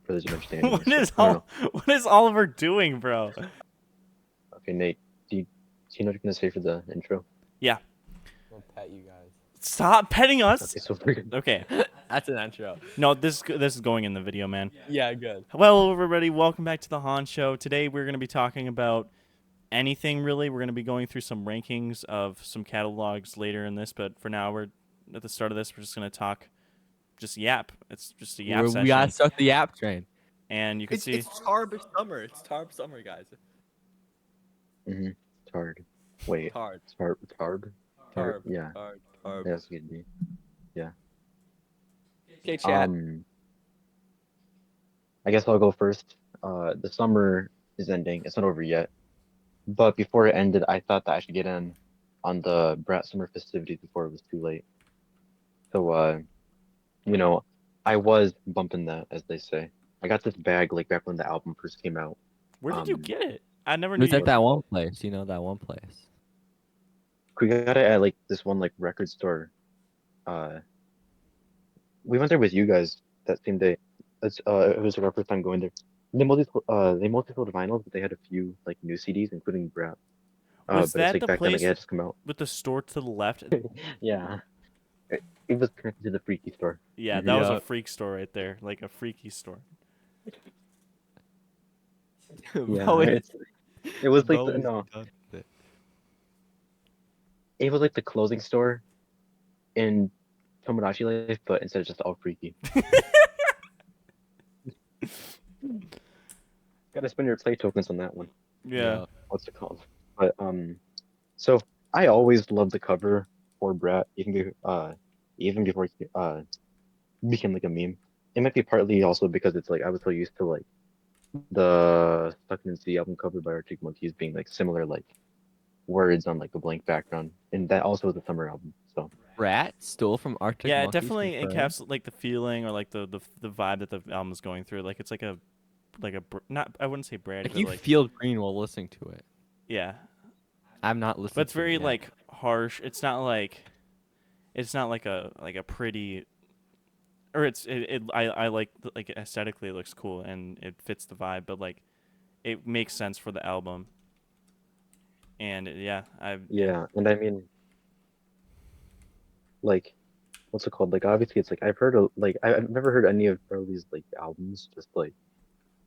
for those who don't understand anymore. What is what is Oliver doing, bro? Okay, Nate, do you know what you're gonna say for the intro? Yeah. I'll pet you guys. Stop petting us. Okay, so we're gonna... Okay. That's an intro. No, this is going in the video, man. Yeah, good. Well, everybody, welcome back to the H.O.N Show. Today we're going to be talking about anything, really. We're going to be going through some rankings of some catalogs later in this, but for now, we're at the start of this. We're just going to talk, just yap. It's just a yap session. We gotta start the yap train. And you can see... It's Tarb summer. It's Tarb summer, guys. Mm-hmm. Tard. Wait. Tarb. Tarb? Tarb. Yeah. Tarb. That's a good name. Yeah. Okay, chat. I guess I'll go first. The summer is ending. It's not over yet. But before it ended, I thought that I should get in on the Brat Summer festivities before it was too late. So, you know, I was bumping that, as they say. I got this bag like back when the album first came out. Where did you get it? I never It knew was you... like that one place. You know that one place. We got it at like this one like record store. We went there with you guys that same day. It was like our first time going there. They mostly sold vinyls, but they had a few like new CDs, including Brat. Was But it's that like the back then, like place it had just come out. with the store to the left? Yeah, it was connected to the Freaky store. Yeah, that was a freak store right there. Like a freaky store. Yeah, it was like it was like the clothing store in Tomodachi Life, but instead of just all freaky. Gotta spend your play tokens on that one. Yeah. What's it called? But so I always loved the cover for Brat, even before it became like a meme. It might be partly also because it's like I was so used to like the Stuck in the Sea album cover by Arctic Monkeys being like similar like words on like a blank background, and that also was a summer album. So Brat stole from Arctic Yeah, it Monkeys. definitely encapsulates like the feeling or like the vibe that the album is going through. Like it's like a not, I wouldn't say Brady, Like but you like feel green while listening to it. yeah. I'm not listening. But it's to it very yet. like harsh. It's not like a pretty, or I like aesthetically it looks cool and it fits the vibe, but like it makes sense for the album. And yeah, and I mean like what's it called? Like obviously it's like I've never heard any of Charlie's like albums, just like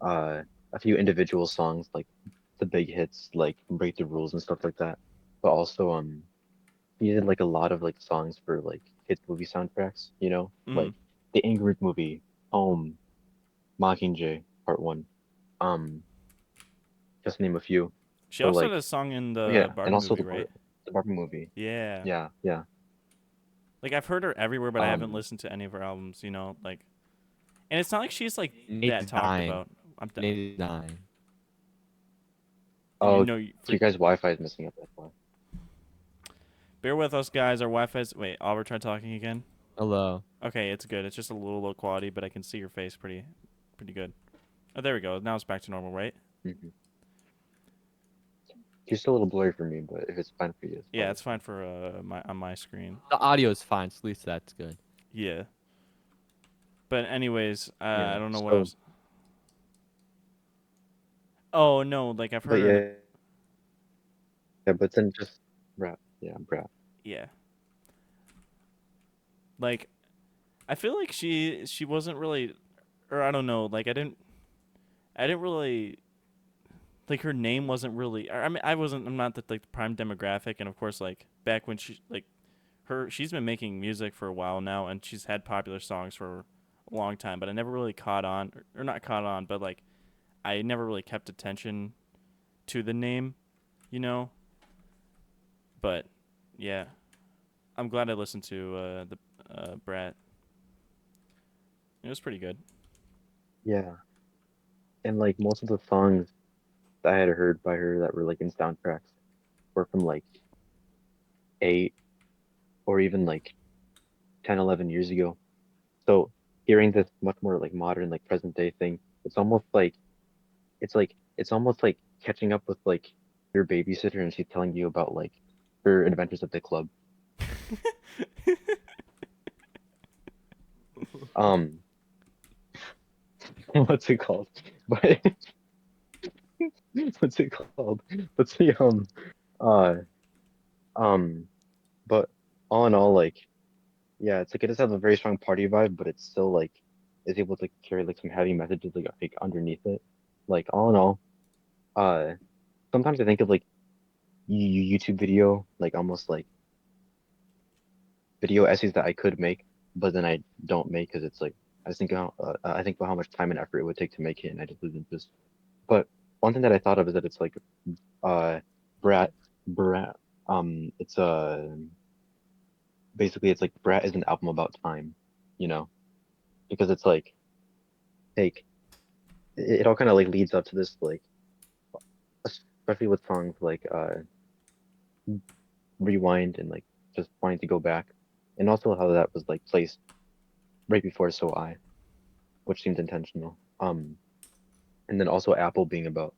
a few individual songs like the big hits like Break the Rules and stuff like that. But also he did like a lot of like songs for like hit movie soundtracks, like the Ingrid movie, Home, Mockingjay Part 1. Just to name a few. She So, also like, had a song in the Barbie and also movie, right? the Barbie movie. Yeah. Yeah. Like I've heard her everywhere, but I haven't listened to any of her albums. Like, and it's not like she's like that talked about. I'm dying. Oh, so your guys' Wi-Fi is messing up. That's why. Bear with us, guys. Our Wi-Fi's... Wait, Oliver, try talking again. Hello. Okay, it's good. It's just a little low quality, but I can see your face pretty good. Oh, there we go. Now it's back to normal, right? Mm-hmm. It's still a little blurry for me, but if it's fine for you, it's fine for on my screen. The audio is fine, so at least that's good. Yeah. But anyways, I don't know what else. Oh no, like I've heard her. Yeah, but then just Brat. Yeah, Brat. Yeah. Like, I feel like she wasn't really, or I don't know. Like I didn't really. Like her name wasn't really. I mean, I'm not the like prime demographic, and of course, like back when she's been making music for a while now, and she's had popular songs for a long time, but I never really caught on, or not caught on, but like I never really kept attention to the name, But yeah, I'm glad I listened to the Brat. It was pretty good. Yeah, and like most of the songs that I had heard by her that were like in soundtracks were from like 8 or even like 10, 11 years ago. So hearing this much more like modern, like present day thing, it's almost like catching up with like your babysitter and she's telling you about like her adventures at the club. what's it called? But what's it called? Let's see. Uh, um, but all in all, like, yeah, it's like it does have a very strong party vibe, but it's still like is able to carry like some heavy messages like underneath it. Like all in all, uh, sometimes I think of like YouTube video, like almost like video essays that I could make, but then I don't make because it's like I think about how much time and effort it would take to make it, and I just lose interest. But one thing that I thought of is that it's like uh Brat Brat it's basically it's like Brat is an album about time, you know, because it's like it all kind of like leads up to this like especially with songs like Rewind and like just wanting to go back, and also how that was like placed right before So I, which seemed intentional. And then also Apple being about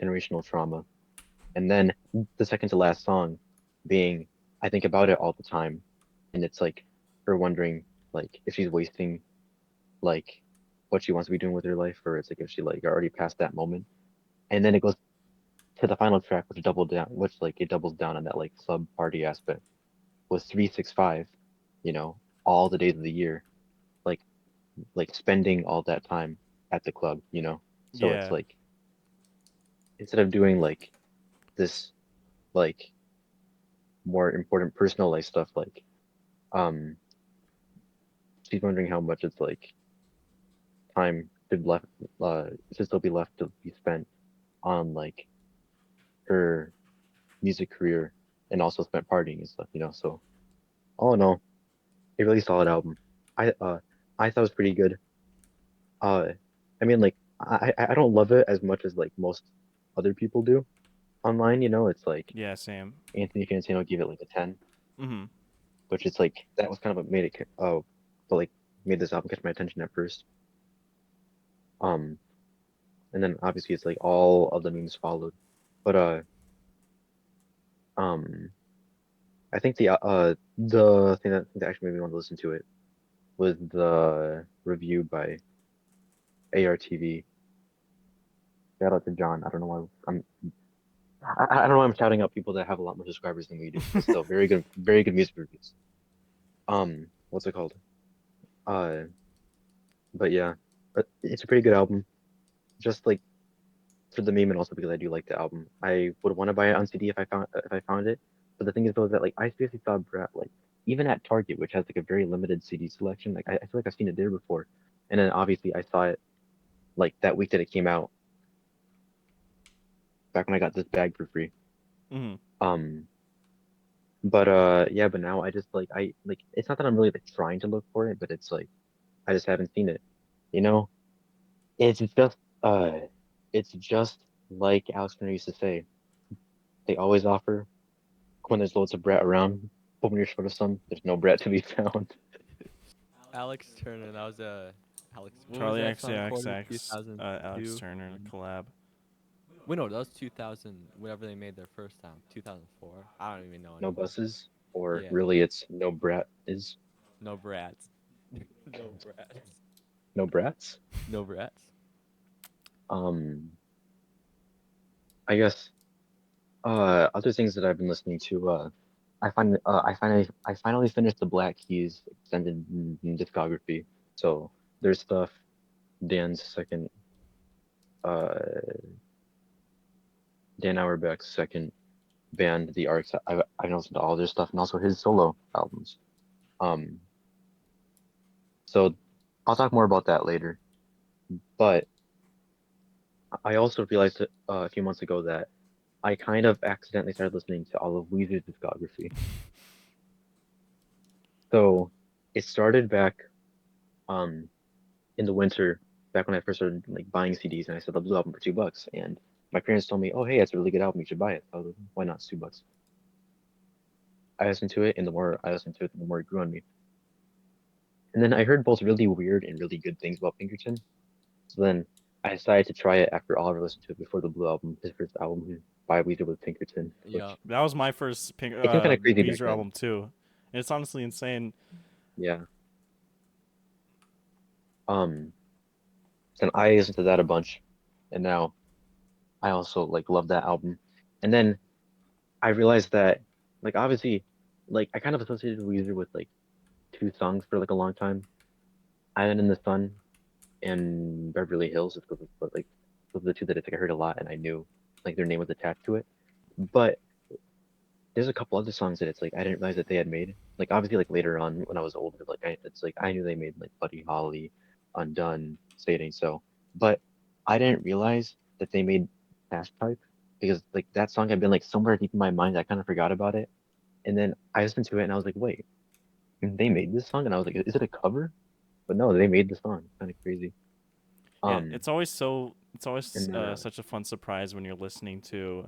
generational trauma, and then the second to last song being I think about it all the time, and it's like her wondering like if she's wasting like what she wants to be doing with her life, or it's like if she like already passed that moment, and then it goes to the final track, which like it doubles down on that like club party aspect, was 365, you know, all the days of the year, like spending all that time at the club, you know. So it's Yeah. like instead of doing like this like more important personal life stuff, like um she's wondering how much it's like time should still be left to be spent on like her music career and also spent partying and stuff, you know. So all in all, a really solid album. I thought it was pretty good. Uh, I mean, like I don't love it as much as like most other people do online. You know, it's like Yeah, same. Anthony Fantano gave it like a 10, Mhm. which is like that was kind of what made it but like made this album catch my attention at first. Um, and then obviously it's like all of the memes followed. But um, I think the thing that actually made me want to listen to it was the review by ARTV. Shout out to John. I don't know why I don't know why I'm shouting out people that have a lot more subscribers than we do, but still very good music reviews. What's it called? Uh, but yeah, but it's a pretty good album. Just like for the meme and also because I do like the album. I would want to buy it on CD if I found it. But the thing is though is that like I seriously saw Brat like even at Target, which has like a very limited CD selection. Like I feel like I've seen it there before, and then obviously I saw it like that week that it came out, back when I got this bag for free. Mhm. Um, but yeah, but now I just like I like it's not that I'm really like trying to look for it, but it's like I just haven't seen it. You know, it's just uh, it's just like Alex Turner used to say. They always offer when there's loads of Brett around, but when you're short of some, there's no Brett to be found. Alex Turner. That was Alex. When was Charlie that song recorded? XCX, Alex 2002. Turner collab. Wait, no, that was 2000. Whatever they made their first time. 2004. I don't even know No anymore. buses, or Yeah. really, it's no Brett is No brats. No brats. no Bratts. No brats. Um, I guess other things that I've been listening to. I finally finished the Black Keys extended discography. So there's stuff. Dan's second, uh, Dan Auerbach's second band, The Arcs. I've listened to all their stuff and also his solo albums. Um, so I'll talk more about that later. But I also realized a few months ago that I kind of accidentally started listening to all of Weezer's discography. So it started back um in the winter, back when I first started like buying CDs, and I saw the Blue album for $2, and my parents told me, "Oh, hey, it's a really good album. You should buy it." I was like, "Why not? It's $2." I listened to it, and the more I listened to it, the more it grew on me. And then I heard both really weird and really good things about Pinkerton. So then I decided to try it after Oliver listened to it before the Blue album, his first album by Weezer with Pinkerton, Yeah. which That was my first it seemed kind of crazy back Weezer then. album too. And it's honestly insane. Yeah. Um, So I listened to that a bunch, and now I also like love that album. And then I realized that like obviously like I kind of associated Weezer with like two songs for like a long time. Island in the Sun and Beverly Hills, just because like those are the two that I think I heard a lot and I knew like their name was attached to it. But there's a couple other songs that it's like I didn't realize that they had made. Like obviously like later on when I was older, like it's like I knew they made like Buddy Holly, Undone, Say It Ain't So. But I didn't realize that they made Hash Pipe because like that song had been like somewhere deep in my mind. I kind of forgot about it. And then I listened to it and I was like, wait, they made this song? And I was like, is it a cover? But no, they made the song. Kind of crazy. Yeah, Um, it's always and then such a fun surprise when you're listening to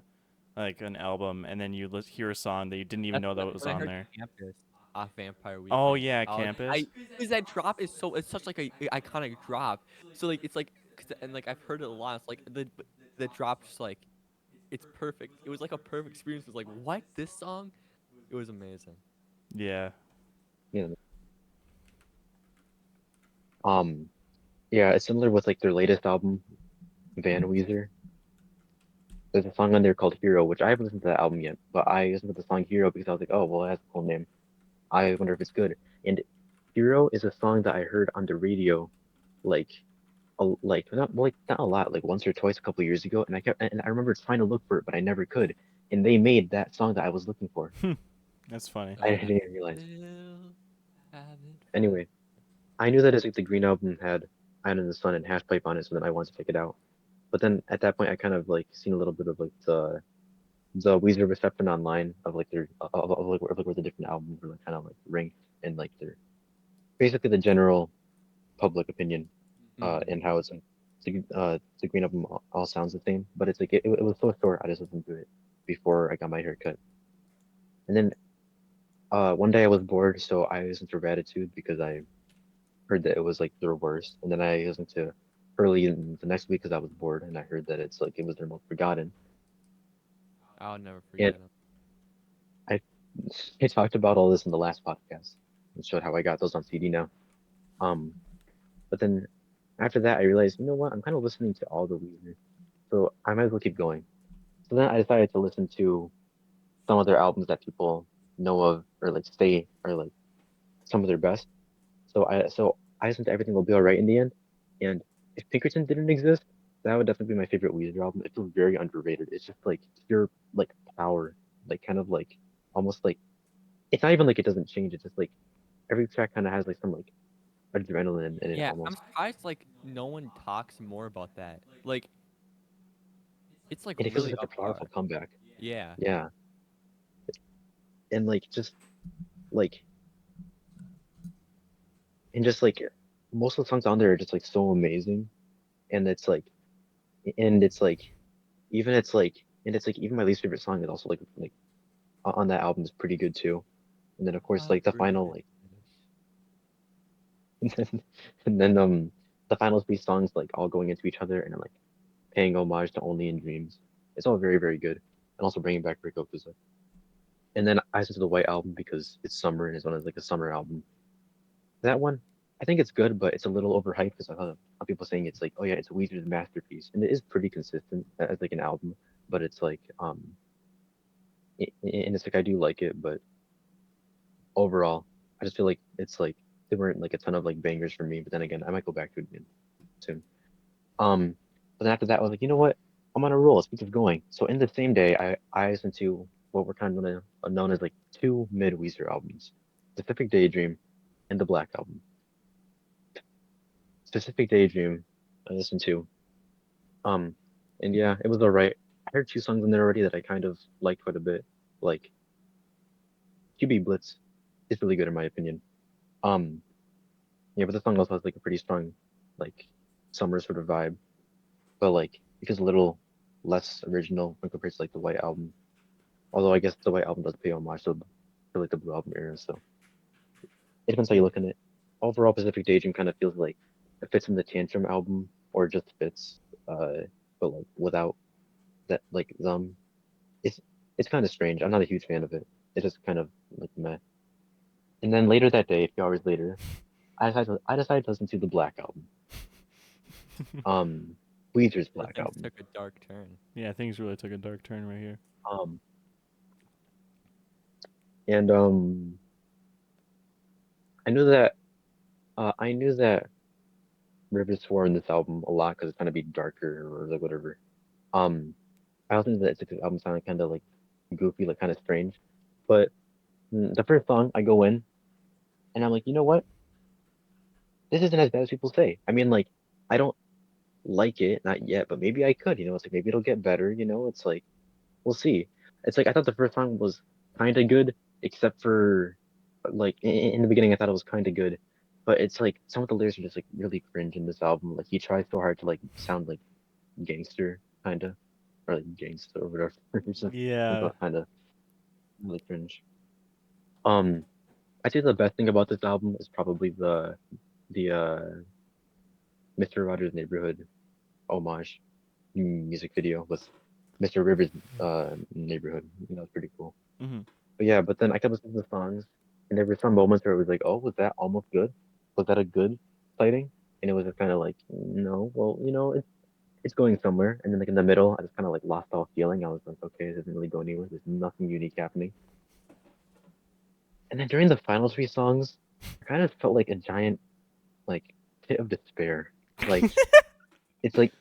like an album and then you hear a song that you didn't even That's know that was when I on heard there. Campus off Vampire Oh Weekend. yeah, I was Campus. I because that drop is so it's such like a iconic drop. So like it's like and like I've heard it a lot. It's like the drop just like it's perfect. It was like a perfect experience. It was like what this song? It was amazing. Yeah. you know, um, yeah, it's similar with like their latest album, Van Weezer. There's a song on there called Hero, which I haven't listened to that album yet, but I listened to the song Hero because I was like, oh, well, it has a cool name. I wonder if it's good. And Hero is a song that I heard on the radio, like, like not well, like not a lot, like once or twice a couple years ago, and I remember trying to look for it, but I never could. And they made that song that I was looking for. That's funny. I But I didn't even realize. still haven't found. Anyway, I knew that it's like the Green Album had Island in the Sun and Half Pipe on it, so then I wanted to check it out. But then at that point, I kind of like seen a little bit of like the Weezer reception online of like their of, like where the different albums were like kind of like ranked and like their basically the general public opinion Mm-hmm. and how it's like the Green Album all sounds the same, but it's like it was so short. I just listened to it before I got my haircut, and then one day I was bored, so I listened to Gratitude because I heard that it was like their worst, and then I listened to Early in the next week because I was bored, and I heard that it's like it was their most forgotten, I'll never and forget him. I I talked about all this in the last podcast and showed how I got those on CD now. Um, but then after that, I realized, you know what? I'm kind of listening to all the Weezer, so I might as well keep going. So then I decided to listen to some of their albums that people know of or like say are like some of their best. So I listened to Everything Will Be Alright in the end. And if Pinkerton didn't exist, that would definitely be my favorite Weezer album. It feels very underrated. It's just like pure like power, like kind of like almost like it's not even like it doesn't change. It's just like every track kind of has like some like adrenaline in it Yeah, I'm almost. surprised like no one talks more about that. Like it's like And it feels like really such a up powerful par. comeback. Yeah. Yeah. And like like just like most of the songs on there are just like so amazing. And it's like and it's like even my least favorite song is also like on that album is pretty good too. And then of course I like the final breathe like finish. and then the final three songs like all going into each other and like paying homage to Only in Dreams. It's all very very good. And also bringing back Rick Okuza. And then I listened to the White Album because it's summer and it's one of like a summer album. That one I think it's good, but it's a little overhyped because I heard people saying it's like, oh yeah, it's Weezer's masterpiece, and it is pretty consistent as like an album. But it's like, and it's like I do like it, but overall, I just feel like it's like there weren't like a ton of like bangers for me. But then again, I might go back to it again soon. Um, but then after that, I was like, you know what? I'm on a roll. Let's keep going. So in the same day, I listened to what were kind of known as like two mid Weezer albums, Specific Daydream and the Black Album. Specific Daydream, I listened to. Um, and yeah, it was all right. I heard two songs in there already that I kind of liked quite a bit. Like QB Blitz is really good in my opinion. Um, yeah, but the song also has like a pretty strong, like summer sort of vibe, but like it feels a little less original when compared to like the White Album. Although I guess the White Album does pay homage to like the Blue Album era, so it depends how you Mm. look at it. Overall, Pacific Daydream kind of feels like it fits in the Tantrum album or just fits, uh, but like without that like it's it's kind of strange. I'm not a huge fan of it. It's just kind of like meh. And then later that day, a few hours later, I decided to listen to the Black Album. Um, Weezer's Yeah, Black things Album. took a dark turn. Yeah, things really took a dark turn right here. Um, and I knew that Rivers swore in this album a lot because it's gonna be darker or like whatever. Um, I also knew that it's like, album sounded kind of like goofy, like kind of strange. But the first song, I go in and I'm like, you know what? This isn't as bad as people say. I mean, like, I don't like it, not yet, but maybe I could. It's like maybe it'll get better. It's like we'll see. It's like I thought the first song was kind of good, except for like in the beginning I thought it was kind of good, but it's like some of the lyrics are just like really cringe in this album. Like he tries so hard to like sound like gangster, kind of, or like gangster or whatever. It's just comes Yeah. out kind of really cringe. Um, I think the best thing about this album is probably the Mr. Rogers' Neighborhood homage music video with Mr. Rivers' neighborhood. It's pretty cool. Hmm. But yeah, but then I kept listening to the songs, and there were some moments where it was like, oh, was that almost good? Was that a good sighting? And it was just kind of like, no, well, it's going somewhere. And then like in the middle, I just kind of like lost all feeling. I was like, okay, it doesn't really go anywhere. There's nothing unique happening. And then during the final three songs, I kind of felt like a giant like pit of despair. Like it's like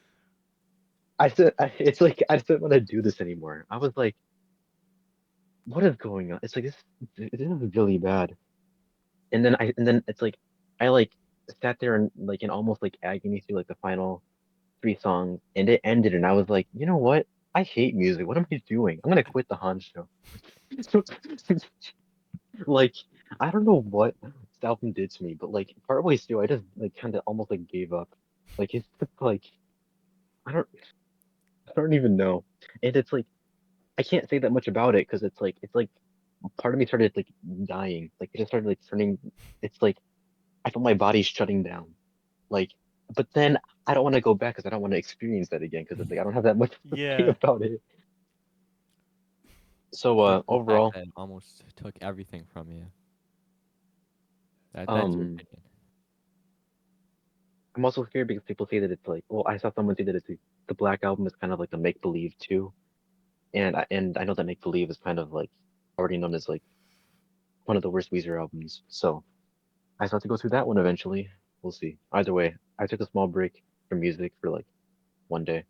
it's like I just didn't want to do this anymore. I was like, what is going on? It's like this is really bad. And then it's like I like sat there and like in almost like agony through like the final three songs, and it ended, and I was like, you know what? I hate music. What am I doing? I'm gonna quit the Han show. Like I don't know what this album did to me, but like partway through, I just like kind of almost like gave up. Like it's just like I don't I don't even know, and it's like I can't say that much about it because it's like part of me started like dying. Like it just started like turning. It's like I felt my body shutting down. Like, but then I don't want to go back because I don't want to experience that again because it's like I don't have that much to say Yeah. about it. So So the fact overall, that it almost took everything from you. That's your um, opinion. I'm also scared because people say that it's like, well, I saw someone say that the Black Album is kind of like a make believe too, and I know that make believe is kind of like already known as like one of the worst Weezer albums. So I still have to go through that one eventually. We'll see. Either way, I took a small break from music for like one day.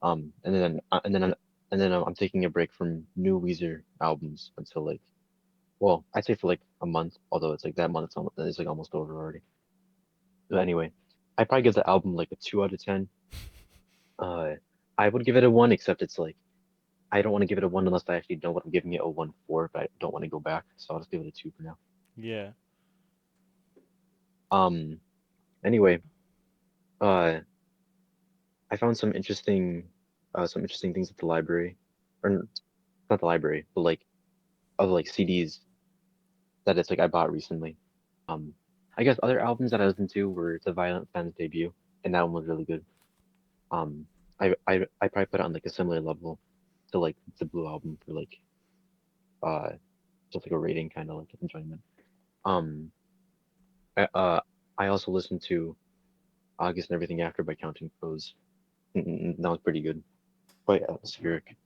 And then I'm taking a break from new Weezer albums until like, well, I'd say for like a month, although it's like that month it's like almost over already. But anyway, I'd probably give the album like a 2 out of 10. Uh, I would give it a one, except it's like I don't want to give it a one unless I actually know what I'm giving it a one for, but I don't want to go back, so I'll just give it a two for now. Yeah. Um, anyway, uh, I found some interesting things at the library, not the library, but like of like CDs that it's like I bought recently. Um, I guess other albums that I listened to were the Violent Femmes debut, and that one was really good. Um, I probably put it on like a similar level to like the Blue album for like uh just like a rating kind of like enjoyment. Um, I, I also listened to August and Everything After by Counting Crows. That was pretty good, quite atmospheric.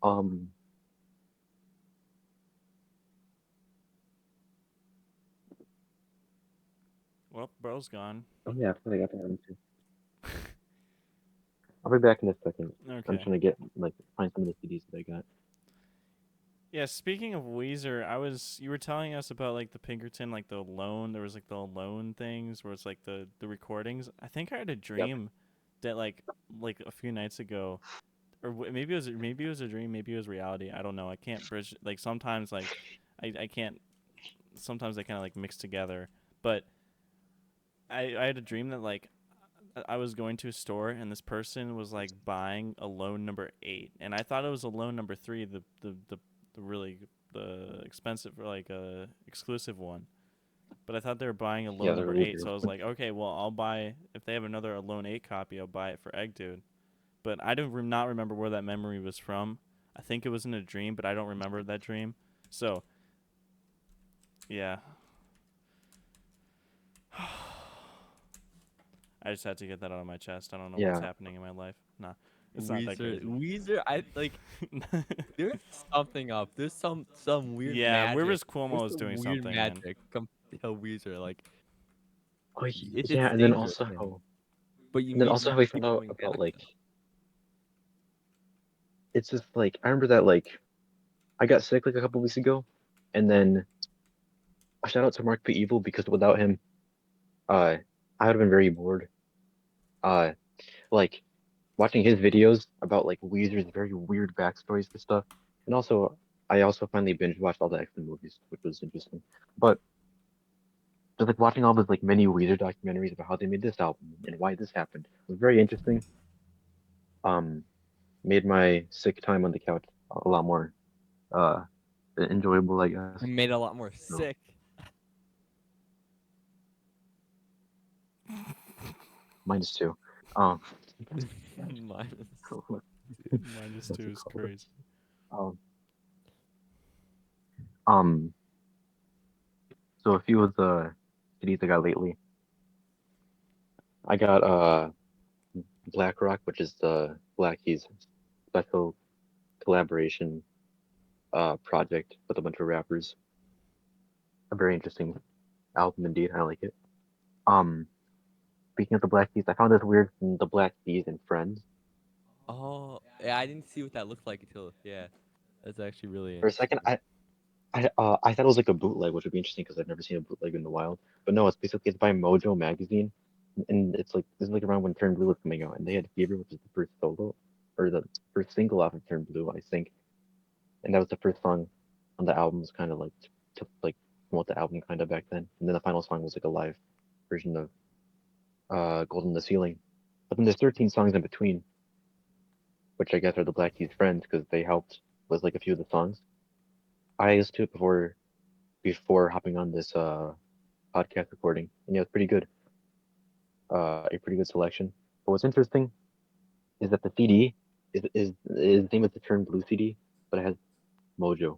Um, Well, bro's gone. oh yeah, I forgot I got that one too. I'll be back in a second. I'm Okay. trying to get like find some of the CDs that I got. Yeah, speaking of Weezer, you were telling us about like the Pinkerton, like the loan. There was like the loan things where it's like the recordings. I think I had a Yep. dream that like a few nights ago, or maybe it was a dream, maybe it was reality. I don't know. I can't bridge like sometimes like I can't. Sometimes they kind of like mix together. But I had a dream that like I was going to a store and this person was like buying a loan number 8, and I thought it was a loan number 3, the really the expensive or like exclusive one. But I thought they were buying a Yeah, loan they're number really 8, good. so I was like, okay, well I'll buy if they have another Alone 8 copy, I'll buy it for Egg Dude. But I do not remember where that memory was from. I think it was in a dream, but I don't remember that dream. So yeah, I just had to get that out of my chest. I don't know what's Yeah. happening in my life. Nah, it's not that Weezer, crazy. Weezer. I like. There's something up. There's some weird Yeah, magic. Rivers There's Cuomo is some doing weird something, man. magic come to Weezer. Like Oh, it's yeah, and then dangerous, also man. how, But you and then need also you how we keep found out going about back like, though. it's just like I remember that like I got sick like a couple weeks ago, and then a shout out to Mark P. Evil because without him, uh, I would have been very bored. Uh, like watching his videos about like Weezer's very weird backstories and stuff, and also I also finally binge watched all the X-Men movies, which was interesting. But just like watching all those like mini Weezer documentaries about how they made this album and why this happened was very interesting. Um, made my sick time on the couch a lot more uh enjoyable, I guess. It made it a lot more So sick. -2. Um, Minus. Minus what's two it is called? crazy. Um, um, so a few of the CDs I got lately, I got Black Rock, which is the Black Keys special collaboration project with a bunch of rappers. A very interesting album indeed. I like it. Um, speaking of the Black Keys, I found this weird from the Black Keys and Friends. Oh, yeah, I didn't see what that looked like until yeah. That's actually really For a second, interesting. I thought it was like a bootleg, which would be interesting because I've never seen a bootleg in the wild. But no, it's basically it's by Mojo Magazine, and it's like this is like around when Turn Blue was coming out, and they had Fever, which is the first solo or the first single off of Turn Blue, I think, and that was the first song on the album. Was kind of like to like promote the album kind of back then, and then the final song was like a live version of Golden the Ceiling. But then there's 13 songs in between, which I guess are the Black Keys friends because they helped with like a few of the songs. I listened to it before hopping on this podcast recording, and yeah, it's pretty good. A pretty good selection. But what's interesting is that the CD is the name of the Turn Blue CD, but it has Mojo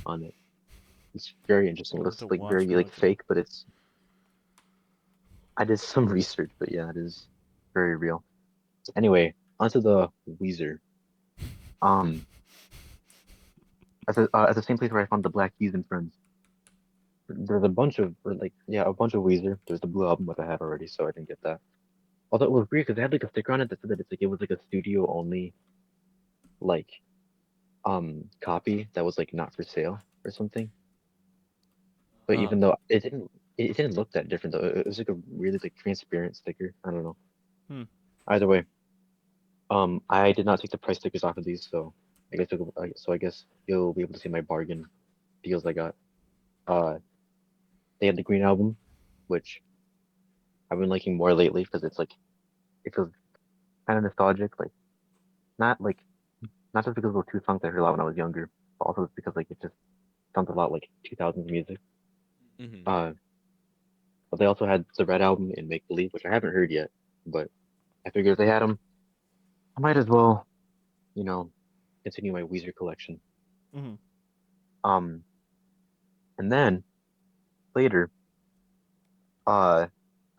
on it. It's very interesting. I'll It have looks to like watch very like Mojo. fake, but it's. I did some research, but yeah, it is very real. Anyway, onto the Weezer. Um, at the same place where I found the Black Keys and Friends. There's a bunch of or like yeah, a bunch of Weezer. There's the Blue album, which I had already, so I didn't get that. Although it was weird because they had like a sticker on it that said that it's like it was like a studio only like copy that was like not for sale or something. But Uh, even though it didn't look that different though. It was like a really like transparent sticker. I don't know. Hmm. Either way, I did not take the price stickers off of these, so I guess you'll be able to see my bargain deals I got. Uh, they had the Green album, which I've been liking more lately because it's like it feels kind of nostalgic, not like not just because of those two songs I heard a lot when I was younger, but also because like it just sounds a lot like 2000s music. hmm Uh, but they also had the Red album in Make Believe, which I haven't heard yet, but I figured if they had them, I might as well, you know, continue my Weezer collection. Hmm. Um, and then later, uh,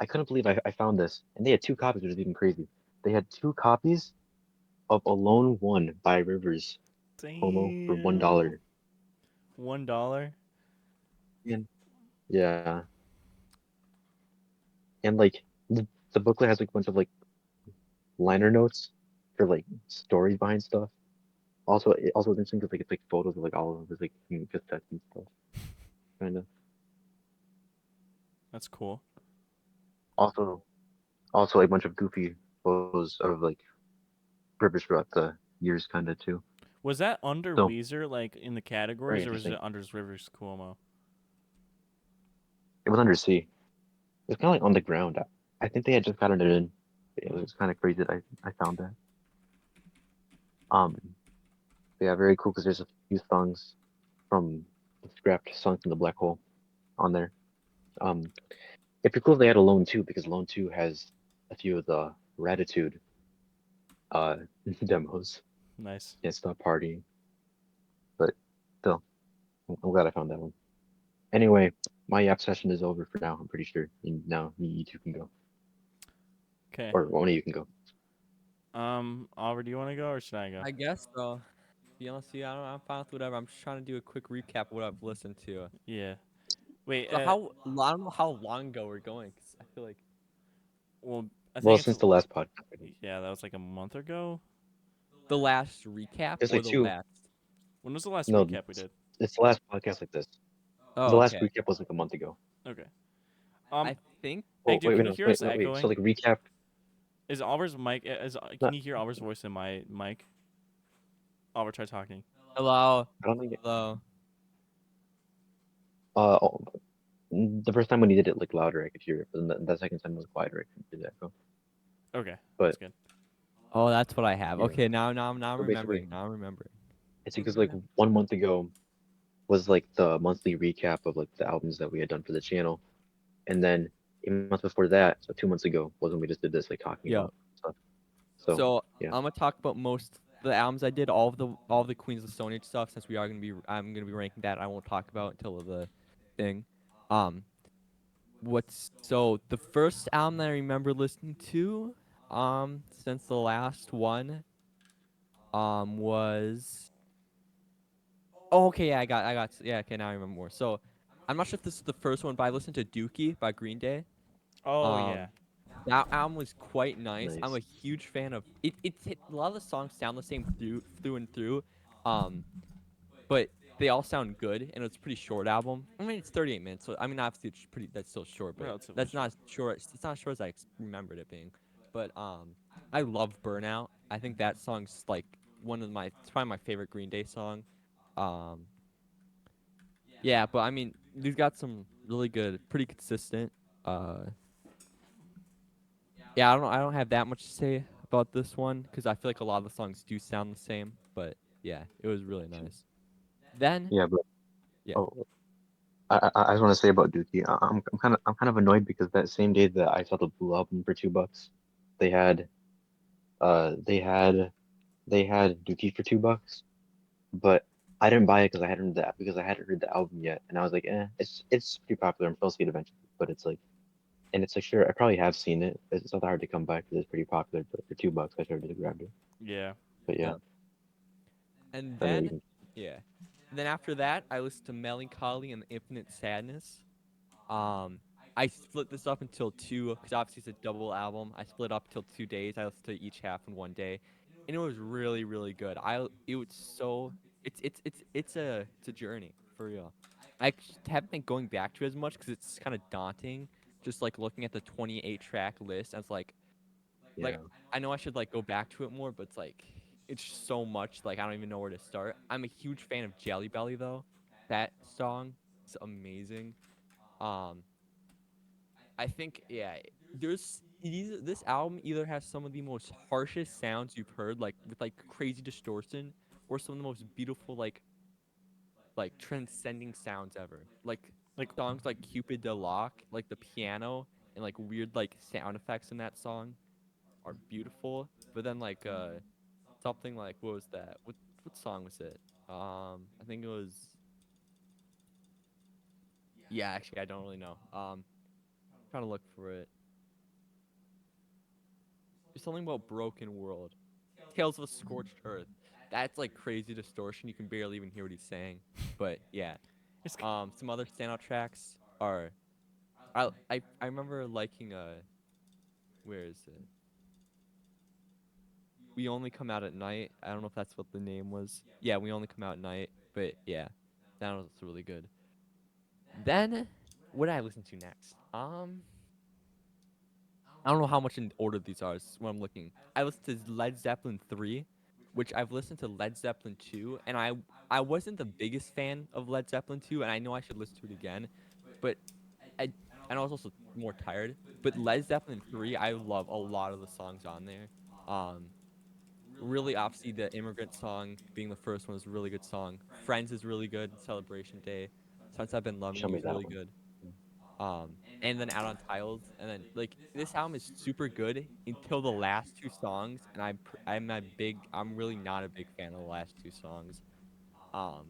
I couldn't believe I found this, and they had two copies, which is even crazy. They had two copies of Alone One by Rivers Cuomo for Damn. $1. $1. And yeah, and like the booklet has like a bunch of like liner notes for like stories behind stuff. Also, it also it's interesting because like it's like photos of like all of his like cassettes and stuff, kind of. That's cool. Also, also a bunch of goofy photos of like Rivers throughout the years, kind of too. Was that under So Weezer, like in the very categories, or was it interesting. under Rivers Cuomo? It was under sea. It was kind of like on the ground. I think they had just gotten it in. It was kind of crazy that I found that. Yeah, very cool because there's a few songs from scrapped songs from the Black Hole on there. Um, it'd be cool if they had Alone 2 because Alone 2 has a few of the Gratitude uh demos. Nice. Can't Stop Partying, but still, I'm glad I found that one. Anyway, my app session is over for now. I'm pretty sure. And now you two can go. Okay. or one of you can go. Oliver, do you want to go or should I go? I guess so. Be honest with you, I'm fine with whatever. I'm just trying to do a quick recap of what I've listened to. Yeah. Wait. So I don't know how long ago we're going, 'cause I feel like Well, I Well, think it's since the last podcast, I did. yeah. That was like a month ago. the last recap It's or like the two. last. When was the last No, recap we did? it's the last podcast like this. Oh, The last okay. recap was like a month ago. Okay. I think. Hey, Well, dude, wait, can wait, you no, hear wait, us wait, wait. So echoing? like recap. Is Oliver's mic? Can Not, you hear Oliver's voice in my mic? Oliver, try talking. Hello. I don't think. Hello. Oh, the first time when you did it like louder, I could hear it, but then the second time was quieter. I couldn't hear the echo. Okay, But that's good. Oh, that's what I have. yeah. Okay, now I'm So basically, remembering. Now I'm remembering. it's because like 1 month ago was like the monthly recap of like the albums that we had done for the channel, and then a month before that, so 2 months ago, was when we just did this like talking Yeah. about stuff. So So yeah, I'm gonna talk about most the albums I did, all of the Queens of the Stone Age stuff. Since I'm gonna be ranking that. I won't talk about until the thing. Um, the first album that I remember listening to, since the last one, was. Oh, okay, yeah, yeah, okay, now I remember more. So, I'm not sure if this is the first one, but I listened to Dookie by Green Day. Oh yeah. Um, That album was quite nice. I'm nice. a huge fan of it. A lot of the songs sound the same through and through, um, but they all sound good, and it's a pretty short album. I mean, it's 38 minutes, so I mean, obviously it's pretty. That's still short, but Relatively that's short. not as short. It's not as short as remembered it being. But I love Burnout. I think that song's like it's probably my favorite Green Day song. Um, yeah, but I mean, these got some really good, pretty consistent. Uh, Yeah, I don't have that much to say about this one because I feel like a lot of the songs do sound the same. But yeah, it was really nice. Then Yeah, but yeah, oh, I just want to say about Dookie. I'm kind of annoyed because that same day that I saw the Blue album for $2, they had uh they had they had Dookie for $2, but I didn't buy it because I hadn't heard the album yet, and I was like, it's pretty popular. I'm supposed to see it eventually, but it's like, and it's like, sure, I probably have seen it. It's not that hard to come by because it's pretty popular, but for $2, I should have just grabbed it. Yeah. But yeah, yeah. And anyway, you then can. yeah, and then after that, I listened to Melancholy and Infinite Sadness. Um, I split this up until two because obviously it's a double album. I split up till 2 days. I listened to each half in one day, and it was really really good. It was so it's a journey for real. Haven't been going back to it as much because it's kind of daunting. Just like looking at the 28 track list, as like Yeah, I know I should like go back to it more, but it's like it's so much. Like I don't even know where to start. I'm a huge fan of Jelly Belly though. That song is amazing. Um, I think yeah, this album either has some of the most harshest sounds you've heard, like with like crazy distortion, or some of the most beautiful like transcending sounds ever. Like Like songs like Cupid the Lock, like the piano and like weird like sound effects in that song are beautiful. But then like something like what was that? What song was it? I think it was yeah, actually I don't really know. Trying to look for it. There's something about Broken World. Tales of a Scorched Earth. That's like crazy distortion. You can barely even hear what he's saying. But yeah. it's Some other standout tracks are I remember liking where is it? We Only Come Out at Night. I don't know if that's what the name was. Yeah, We Only Come Out at Night. But yeah, that was really good. Then what did I listen to next? I don't know how much in order these are. Is what I'm looking. I listened to Led Zeppelin 3, which I've listened to Led Zeppelin 2, and I wasn't the biggest fan of Led Zeppelin 2, and I know I should listen to it again, but I and I was also more tired. But Led Zeppelin 3, I love a lot of the songs on there. Um, Really, obviously the Immigrant Song being the first one is a really good song. Friends is really good. Celebration Day. Since I've Been Loving show You me is that really one. good. And then Out on Tiles, and then like this album is super good until the last two songs, and I'm really not a big fan of the last two songs. Um,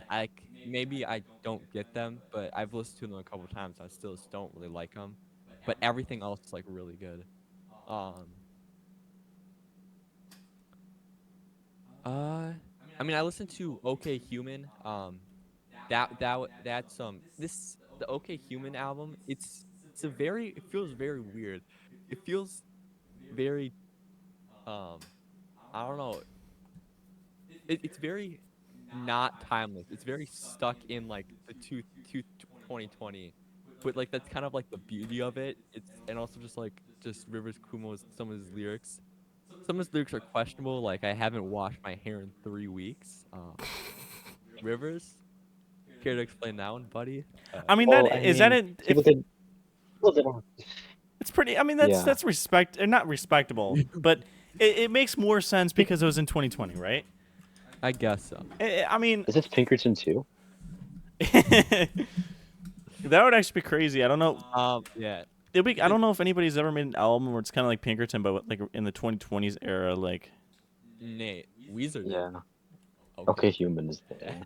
like maybe I don't get them, but I've listened to them a couple times. I still just don't really like them, but everything else is like really good. Um. Uh. I mean, I listened to OK Human. That's this the OK Human album. It's a very it feels very weird. It feels very um I don't know. It's very not timeless. It's very stuck in like the 2020. But like that's kind of like the beauty of it. It's and also just Rivers Kumo's some of his lyrics. Some of his lyrics are questionable. Like I haven't washed my hair in 3 weeks. Rivers, care to explain that one, buddy? I mean, Well, that I is that mean, it. people If did. People did. it's pretty, I mean, Yeah. that's not respectable, but it makes more sense because it was in 2020, right? I guess so. I mean, Is this Pinkerton too? that would actually be crazy. I don't know. Yeah. I don't know if anybody's ever made an album where it's kind of like Pinkerton, but like in the 2020s era. Like, Nate, Weezer did. Yeah. Okay. Okay, Human is the Yeah.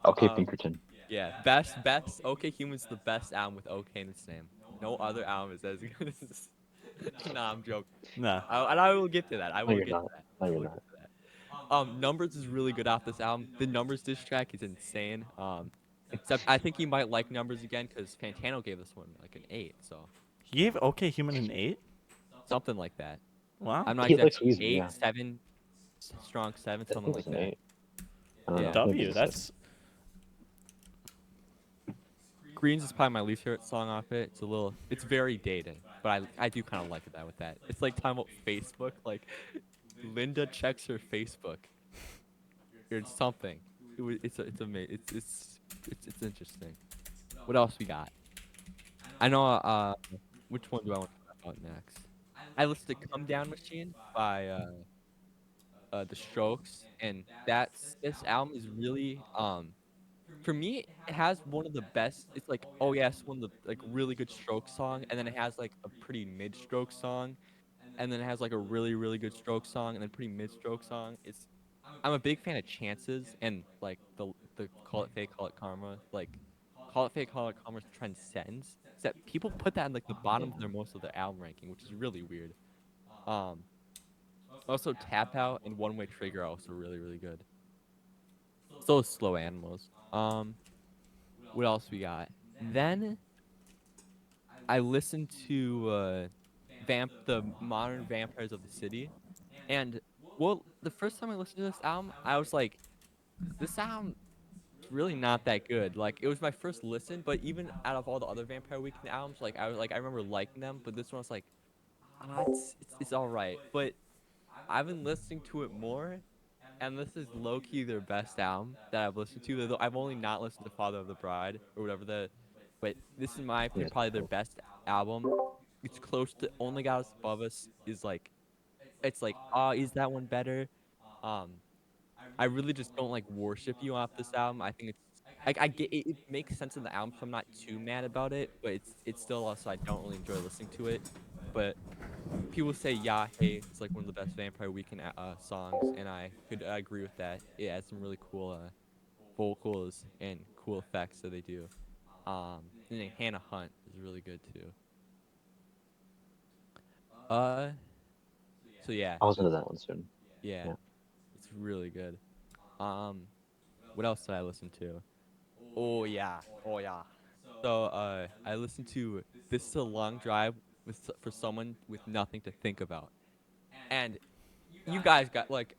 Okay Um, Pinkerton. yeah. Best. OK Human's the best album with OK in its name. No other album is as good as this. Nah, I'm joking. nah. And I will get to that. No, you're not. No, I you're will get not. to that. Numbers is really good off this album. The Numbers diss track is insane. Except I think you might like Numbers again because Fantano gave this one like an 8, so He gave OK Human an 8. something like that. Wow. I'm not He likes exactly Weezer, 8, yeah. 7, strong 7, I something think like it's an that. 8. I don't Yeah. know. Maybe W. it's a 7. That's Greens is probably my least favorite song off it. It's very dated, but I do kind of like that with that. It's like talking about Facebook. Like Linda checks her Facebook or something. It's amazing. It's interesting. What else we got? I know. Which one do I want to talk about next? I listened to "Come Down Machine" by The Strokes, and this album is really for me, it has one of the best. It's like, oh yes, one of the like really good stroke song, and then it has like a pretty mid stroke song, and then it has like a really good stroke song, and then pretty mid stroke song. I'm a big fan of Chances and like the Call It Fake, Call It Karma. Like Call It Fake, Call It Karma transcends. Except people put that in like the bottom of their album ranking, which is really weird. Um, Also Tap Out and One Way Trigger are also really good. So is Slow Animals. What else we got? Then I listened to the Modern Vampires of the City, and well, the first time I listened to this album, I was like, this album is really not that good. Like it was my first listen, but even out of all the other Vampire Weekend albums, like I remember liking them, but this one was like, it's all right. But I've been listening to it more, and this is low key their best album that I've listened to. Though I've only not listened to Father of the Bride or whatever but this is my opinion Yes. probably their best album. It's close to Only God Is Above Us is like it's like is that one better? Um, I really just don't like worship you off this album. I think it's like I get it makes sense in the album, so I'm not too mad about it. But it's still also I don't really enjoy listening to it. But people say "Yeah, Hey" is like one of the best Vampire Weekend songs, and I could agree with that. It has some really cool vocals and cool effects that they do. And then Hannah Hunt is really good too. Uh, so yeah, I'll listen to that one soon. yeah, Yeah. it's really good. Um, what else did I listen to? Oh yeah. So I listened to "This Is a Long Drive" for someone with nothing to think about, and you guys got like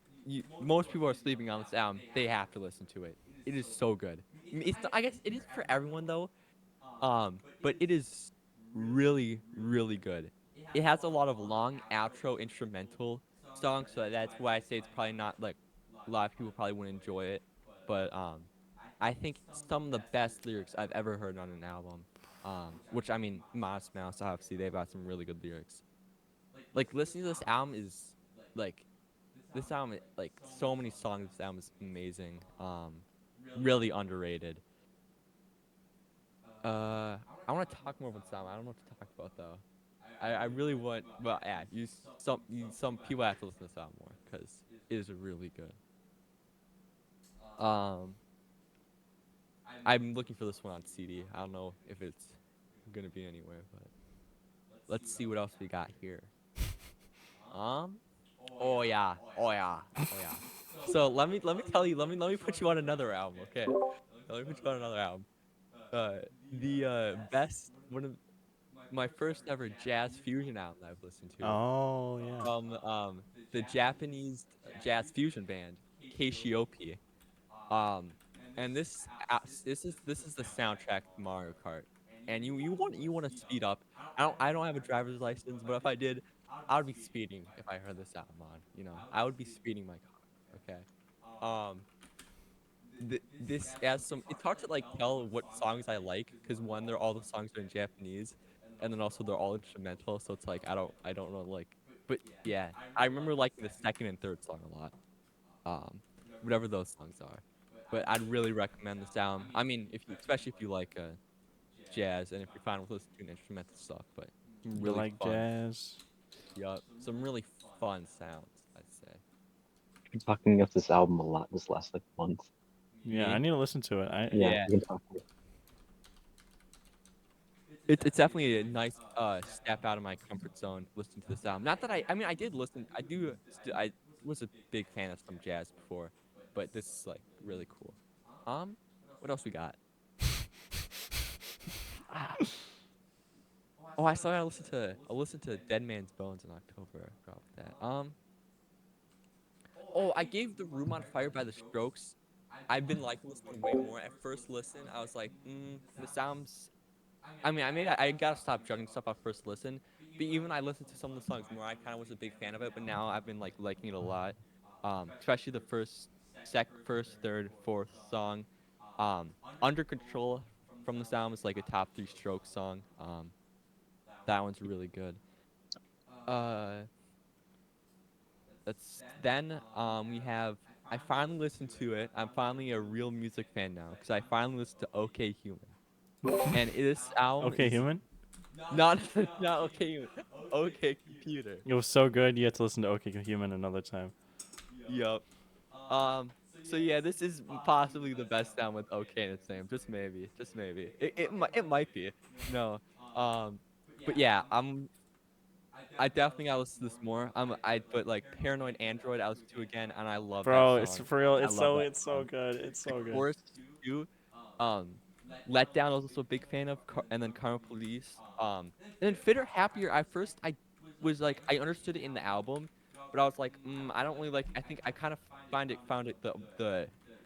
most people are sleeping on this album. They have to listen to it. It is so good. I mean, I guess it is for everyone though. But it is really good. It has a lot of long outro instrumental songs, so that's why I say it's probably not like a lot of people probably wouldn't enjoy it. But I think some of the best lyrics I've ever heard on an album. Which I mean, Modest Mouse, obviously they've got some really good lyrics. Like listening to this album is like this album like so many songs. This album is amazing. Really underrated. I want to talk more about this album. I don't know what to talk about though. I really want, but yeah, some people have to listen to this album more because it is really good. Um, I'm looking for this one on CD. I don't know if it's gonna be anywhere, but let's see what else we got here. Um. Oh yeah. Oh yeah. Oh yeah. So let me tell you. Let me put you on another album. Okay. Let me put you on another album. Uh, the best one of my first ever jazz fusion album I've listened to Oh yeah. from the Japanese jazz fusion band K.O.P. Um, and this is the soundtrack to Mario Kart. And you want to speed up. I don't have a driver's license, but if I did, I would be speeding if I heard this album on. I would be speeding my car. Okay. Um, this has some. It's hard to like tell what songs I like because one, they're all the songs are in Japanese, and then also they're all instrumental. So it's like I don't know like. But yeah, I remember liking the second and third song a lot. Whatever those songs are. But I'd really recommend this album. I mean, especially if you like jazz and if you're fine with listening to instrumental stuff, but some You really like fun. jazz? Yup, some really fun sounds, I'd say. I've been talking of this album a lot this last like month. Yeah, I Me? need to listen to it. I Yeah, Yeah. I've been talking. It's definitely a nice step out of my comfort zone listening to this album. Not that I mean I did listen. I was a big fan of some jazz before, but this is like really cool. What else we got? Ah, oh, I saw I listened to Dead Man's Bones in October. I forgot about that. Oh, I gave The Room on Fire by The Strokes. I've been liking this one way more. At first listen, I was like, this sounds. I mean, I gotta stop judging stuff off first listen. But even I listened to some of the songs more. I kind of was a big fan of it, but now I've been like liking it a lot. Especially the first, third, fourth song. Under Control from the album is like a top three Strokes song. That one's really good. Uh, That's then we have I finally listened to it. I'm finally a real music fan now because I finally listened to OK Human. And this album Okay, is human. not not OK Human. OK Computer. It was so good. You had to listen to Okay Human another time. Yup. So yeah, this is possibly the best album with OK in its name. Just maybe. Just maybe. It might be. No. Um but yeah, I definitely gotta listen to this more. I put like Paranoid Android I listened to again and I love that Bro, it's song. for real. I love that It's so song. good. It's The so good. chorus too. Um, Let Down I was also a big fan of, and then Karma Police. And then Fitter Happier. At first, I was like, I understood it in the album, but I was like, I don't really like. I think I kind of found it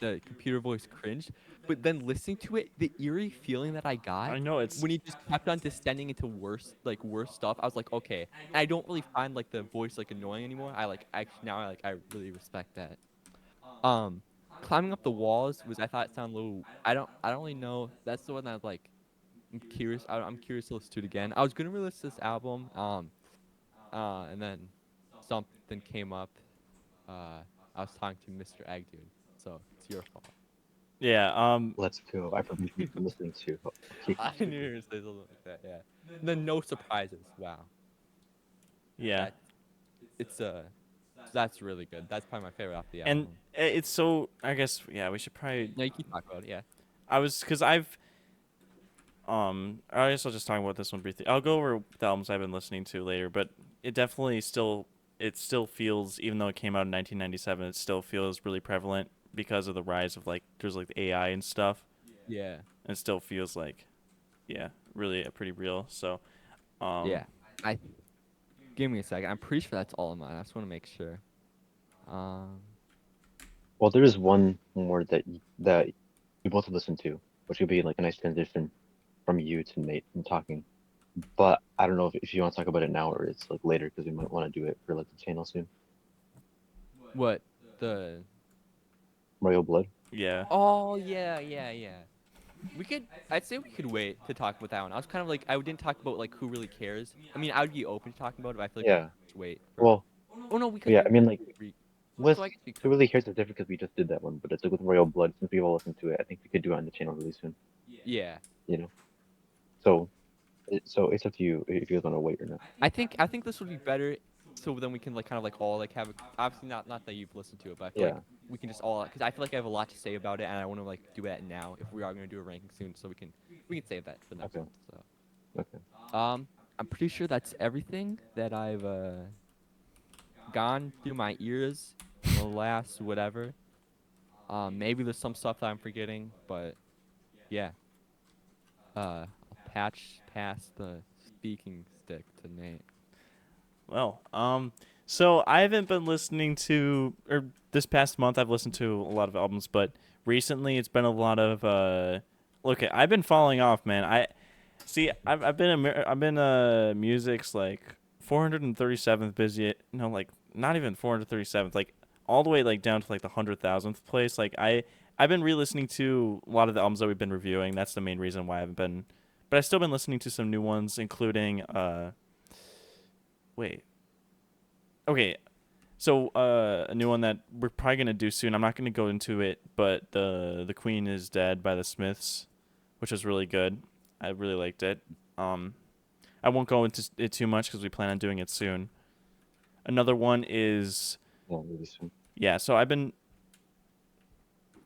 the computer voice cringe. But then listening to it, the eerie feeling that I got I know it's. when he just kept on descending into worse stuff, I was like, okay. And I don't really find like the voice like annoying anymore. I like actually now I really respect that. Um, Climbing Up the Walls was I thought it sounded a little. I don't really know. That's the one that like I'm curious. I'm curious to listen to it again. I was gonna release this album. And then something came up. I was talking to Mr. Egg Dude, so it's your fault. Yeah. Let's go. I've been listening to. Okay, I knew you were gonna say something like that. Yeah. And then No Surprises. Wow. Yeah. That it's that's really good. That's probably my favorite off the And album. it's so. I guess yeah. We should probably. No, you keep talking about it. Yeah. I was because I've. I guess I'll just talk about this one briefly. I'll go over the albums I've been listening to later, but it definitely still. It still feels, even though it came out in 1997, it still feels really prevalent because of the rise of like there's like the AI and stuff. Yeah. And it still feels like, yeah, really pretty real. So, um, Yeah. I Give me a second. I'm pretty sure that's all of mine. I just want to make sure. Um, well, there is one more that you both listen to, which would be like a nice transition from you to Nate from talking. But I don't know if you want to talk about it now or it's like later because we might want to do it for like the channel soon. what the? Royal Blood. yeah. Oh yeah, yeah, yeah. I'd say we could wait to talk about that one. I was kind of like, I didn't talk about like who really cares. I mean, I would be open to talking about it, but I feel like we Yeah. should wait for. Well, Oh no, because yeah. we. I mean, like we with so I guess we Who could. Really Cares is different because we just did that one, but it's like with Royal Blood since we've all listened to it. I think we could do it on the channel really soon. Yeah. You know. So, so it's up to you if you guys want to wait or not. I think this would be better, so then we can like kind of like all like have a, obviously not that you've listened to it, but I feel like Yeah. we can just all because I feel like I have a lot to say about it, and I want to like do it now if we are gonna do a ranking soon, so we can save that for the next Okay. one. So Okay. I'm pretty sure that's everything that I've gone through my ears the last whatever. Maybe there's some stuff that I'm forgetting, but yeah. I'll pass the speaking stick to Nate. Well, so I haven't been listening to, or this past month I've listened to a lot of albums, but recently it's been a lot of, look, I've been falling off, man. I've been music's like 437th busy, no, like not even 437th, like all the way like down to like the 100,000th place. I've been re-listening to a lot of the albums that we've been reviewing. That's the main reason why I haven't been, but I've still been listening to some new ones, including wait. Okay. So a new one that we're probably gonna do soon. I'm not gonna go into it, but the Queen is Dead by the Smiths, which is really good. I really liked it. Um, I won't go into it too much because we plan on doing it soon. Another one is Yeah, really soon. yeah. So I've been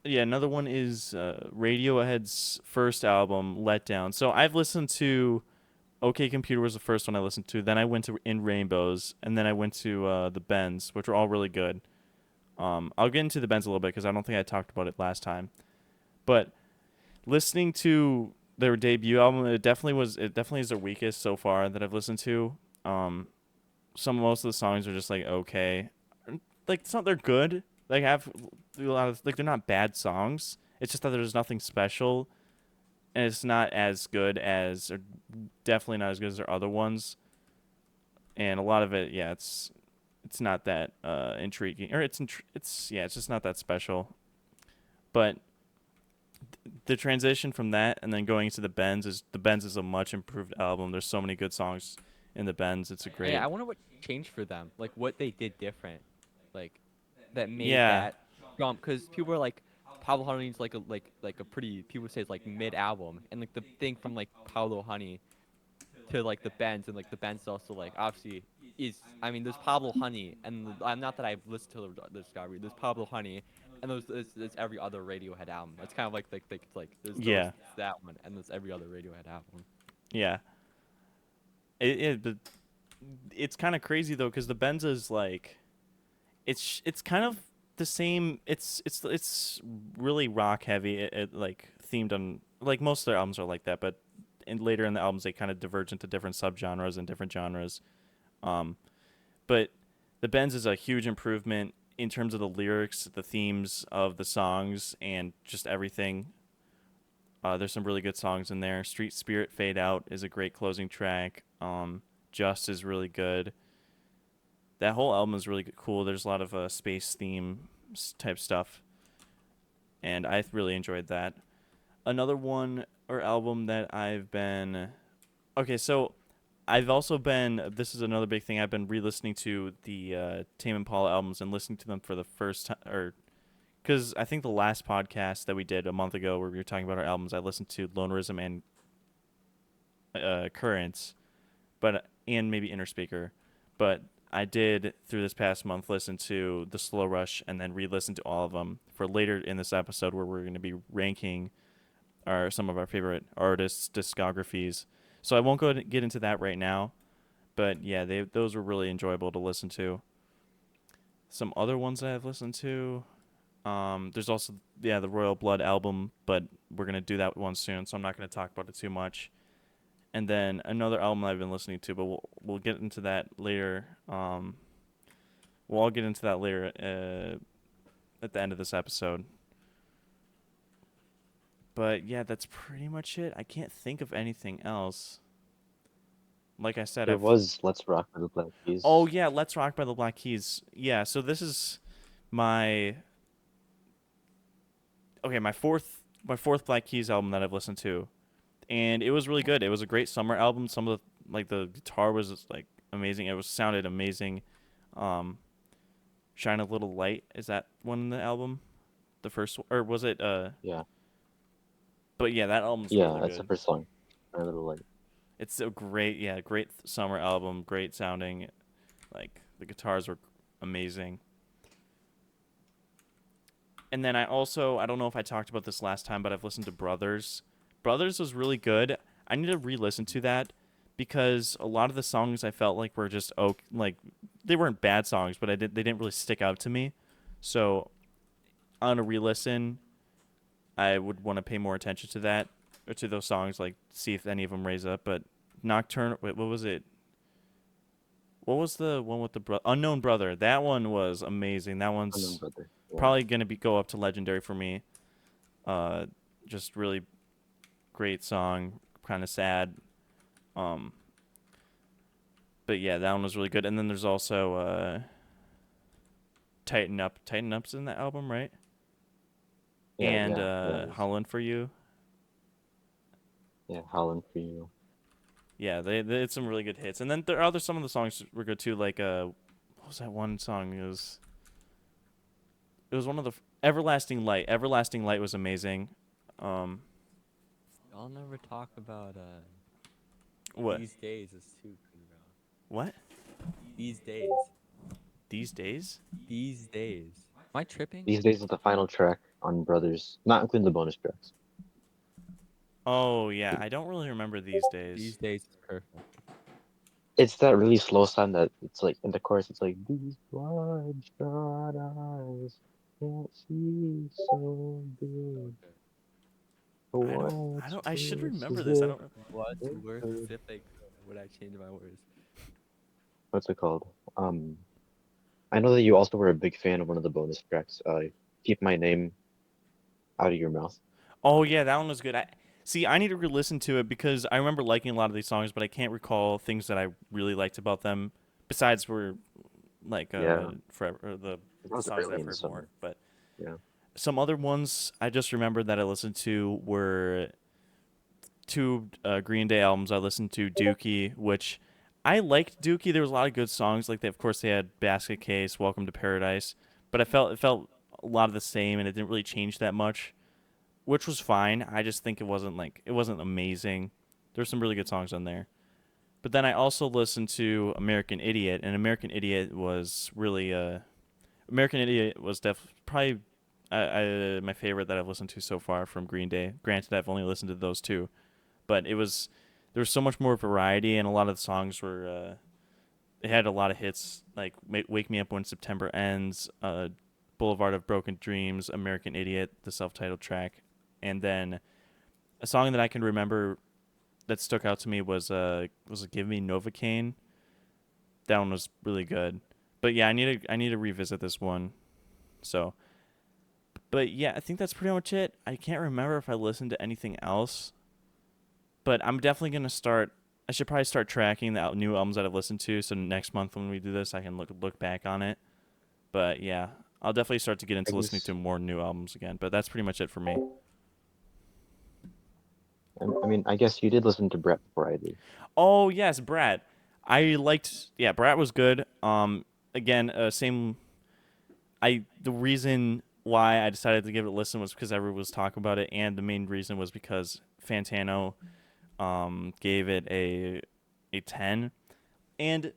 yeah. Another one is Radiohead's first album, Let Down. So I've listened to OK Computer was the first one I listened to. Then I went to In Rainbows, and then I went to the Bends, which were all really good. I'll get into the Bends a little bit because I don't think I talked about it last time. But listening to their debut album, it definitely is their weakest so far that I've listened to. Most of the songs are just like okay, like they're good. Like have a lot of like they're not bad songs. It's just that there's nothing special, and it's not as good as, or definitely not as good as their other ones. And a lot of it, yeah, it's not that intriguing, or it's just not that special. But the transition from that and then going into the Bends is a much improved album. There's so many good songs in the Bends. It's a Yeah, great I wonder what changed for them. Like what they did different, like that made yeah that jump. Because people are like, Pablo Honey's like a pretty people say it's like mid album, and like the thing from like Pablo Honey to like the Bends, and like the Bends also like obviously is I mean there's Pablo Honey, and I'm not that I've listened to the discovery. There's Pablo Honey, and there's every other Radiohead album. It's kind of like there's yeah that one, and there's every other Radiohead album. yeah. But it's kind of crazy though because the Benz is like it's kind of the same. It's really rock heavy. Like themed on like most of their albums are like that, but later in the albums they kind of diverge into different subgenres and different genres. Um, but the Benz is a huge improvement in terms of the lyrics, the themes of the songs, and just everything. There's some really good songs in there. Street Spirit Fade Out is a great closing track. Just is really good. That whole album is really cool. There's a lot of space theme type stuff, and I really enjoyed that. Another one or album that I've been okay. So I've also been. This is another big thing. I've been re-listening to the Tame Impala albums and listening to them for the first time, or because I think the last podcast that we did a month ago, where we were talking about our albums, I listened to Lonerism and Currents, and maybe Inner Speaker, but I did through this past month listen to the Slow Rush and then re-listen to all of them for later in this episode where we're going to be ranking some of our favorite artists' discographies. So I won't get into that right now, but yeah, those were really enjoyable to listen to. Some other ones that I've listened to. There's also the Royal Blood album, but we're gonna do that one soon, so I'm not gonna talk about it too much. And then another album I've been listening to, but we'll get into that later. We'll all get into that later at the end of this episode. But yeah, that's pretty much it. I can't think of anything else. Like I said, There I've was Let's Rock by the Black oh Keys. yeah, Let's Rock by the Black Keys. Yeah, so this is my my fourth Black Keys album that I've listened to, and it was really good. It was a great summer album. Some of the guitar was like amazing. It was sounded amazing. Um, Shine a Little Light, is that one in the album? The first or was it Yeah, but yeah, that album's yeah, really that's the good. first song. A little like It's a great summer album, great sounding. Like the guitars were amazing. And then I don't know if I talked about this last time, but I've listened to Brothers. Brothers was really good. I need to re-listen to that because a lot of the songs I felt like were just like they weren't bad songs, but they didn't really stick out to me. So on a re-listen, I would want to pay more attention to that or to those songs, like see if any of them raise up. But Nocturne, wait, what was it? What was the one with the Unknown Brother? That one was amazing. That Unknown one's Brother. Yeah. probably gonna be go up to legendary for me. Uh, just really great song, kind of sad. Um, but yeah, that one was really good. And then there's also Tighten Up. Tighten Up's in that album, right? And Yeah, it is. Holland for You. Yeah, Howlin' for You. Yeah, they had some really good hits. And then there are other some of the songs were good too. Like what was that one song? It was one of the Everlasting Light. Everlasting Light was amazing. Um, Y'all never talk about what? these days is too good, bro. What? These days. These days? These days. Am I tripping? These Days is the final track on Brothers, not including the bonus tracks. Oh yeah, I don't really remember these days. These days is perfect. It's that really slow sound that it's like in the chorus. It's like these bloodshot eyes can't see so good. But I don't. what's I should worse remember is this. I if don't. What's they worse could. is if they would I change my words? What's it called? I know that you also were a big fan of one of the bonus tracks. Keep My Name Out of Your Mouth. Oh yeah, that one was good. I see. I need to re-listen to it because I remember liking a lot of these songs, but I can't recall things that I really liked about them. Besides, were like Yeah, forever or that the was songs that early I've in the heard more. summer. But Yeah. some other ones I just remembered that I listened to were two Green Day albums. I listened to Dookie, which I liked Dookie. There was a lot of good songs. Like of course, they had Basket Case, Welcome to Paradise, but it felt a lot of the same, and it didn't really change that much, which was fine. I just think it wasn't amazing. There's some really good songs on there. But then I also listened to American Idiot, and American Idiot was probably my favorite that I've listened to so far from Green Day. Granted, I've only listened to those two, but there was so much more variety, and a lot of the songs were it had a lot of hits like "Wake Me Up When September Ends," "Boulevard of Broken Dreams," "American Idiot," the self-titled track, and then a song that I can remember that stuck out to me was "Give Me Novocaine." That one was really good, but yeah, I need to revisit this one. So, but yeah, I think that's pretty much it. I can't remember if I listened to anything else, but I'm definitely gonna start. I should probably start tracking the new albums that I've listened to. So next month when we do this, I can look back on it. But yeah, I'll definitely start to get I into listening guess. to more new albums again. But that's pretty much it for me. I mean, I guess you did listen to Brett before I did. Oh yes, Brad. I liked. Yeah, Brad was good. Again, same. The reason why I decided to give it a listen was because everyone was talking about it, and the main reason was because Fantano gave it a 10, and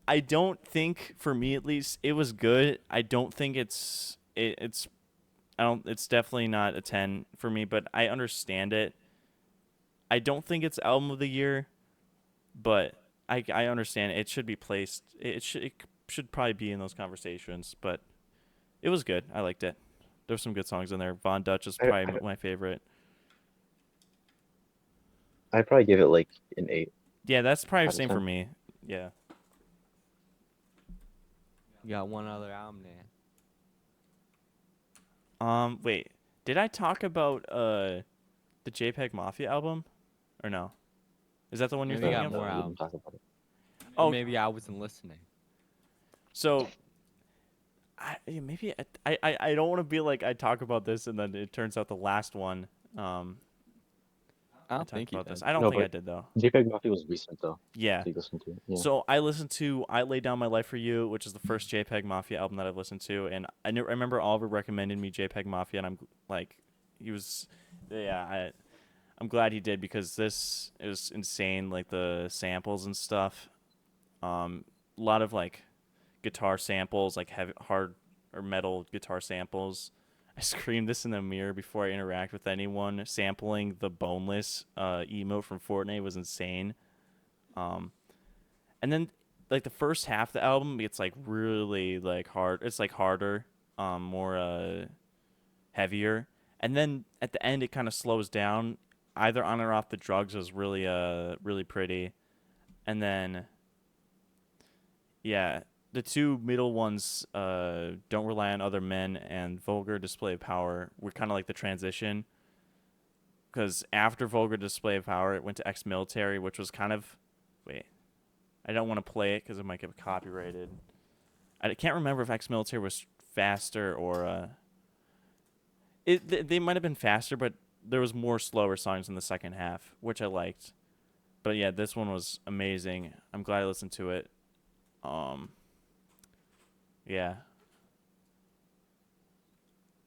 I don't think, for me at least, it was good. I don't think it's I don't it's definitely not a 10 for me, but I understand it. I don't think it's album of the year, but I understand it should be placed. It should probably be in those conversations, but it was good. I liked it. There's some good songs in there. Von Dutch is I, probably I my favorite. I'd probably give it like an 8 Yeah, that's probably the out of same for 10. me. Yeah. You got one other album there. Wait. Did I talk about the JPEG Mafia album or no? Is that the one you're Maybe you thinking got of? more No, you didn't albums. talk about it. Oh, Maybe I wasn't listening. so maybe I don't want to be like I talk about this and then it turns out the last one I I don't talked think you about this. did. I don't No, think I but did though. JPEG Mafia was recent though, Yeah. so you listened to it. Yeah. So I listened to "I Lay Down My Life for You," which is the first JPEG Mafia album that I've listened to, and I remember Oliver recommended me JPEG Mafia, and I'm like, he was, yeah, I'm glad he did because this is insane, like the samples and stuff. A lot of like guitar samples, like heavy, hard or metal guitar samples. I screamed this in the mirror before I interact with anyone. Sampling the boneless emote from Fortnite was insane. Um, and then like the first half of the album gets like really like hard. It's like harder, more heavier, and then at the end it kind of slows down. Either on or off the drugs was really pretty, and then yeah, the two middle ones, don't rely on other men and vulgar display of power, were kind of like the transition. Because after vulgar display of power, it went to ex-military, which was kind of wait. I don't want to play it because it might get copyrighted. I can't remember if ex-military was faster or they might have been faster, but there was more slower songs in the second half, which I liked. But yeah, this one was amazing. I'm glad I listened to it. Um, yeah.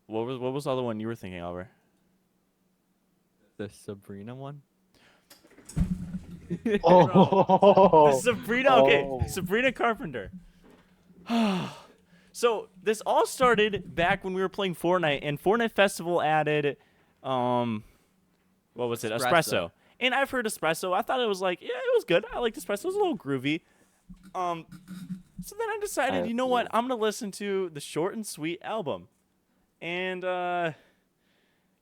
What was the other one you were thinking, Albert? The Sabrina one. The Oh, Sabrina. Okay, oh. Sabrina Carpenter. So this all started back when we were playing Fortnite, and Fortnite Festival added, what was it? Espresso. And I've heard Espresso. I thought it was like, yeah, it was good. I liked Espresso. It was a little groovy. Um, so then I decided, you know what? I'm gonna listen to the Short and Sweet album, and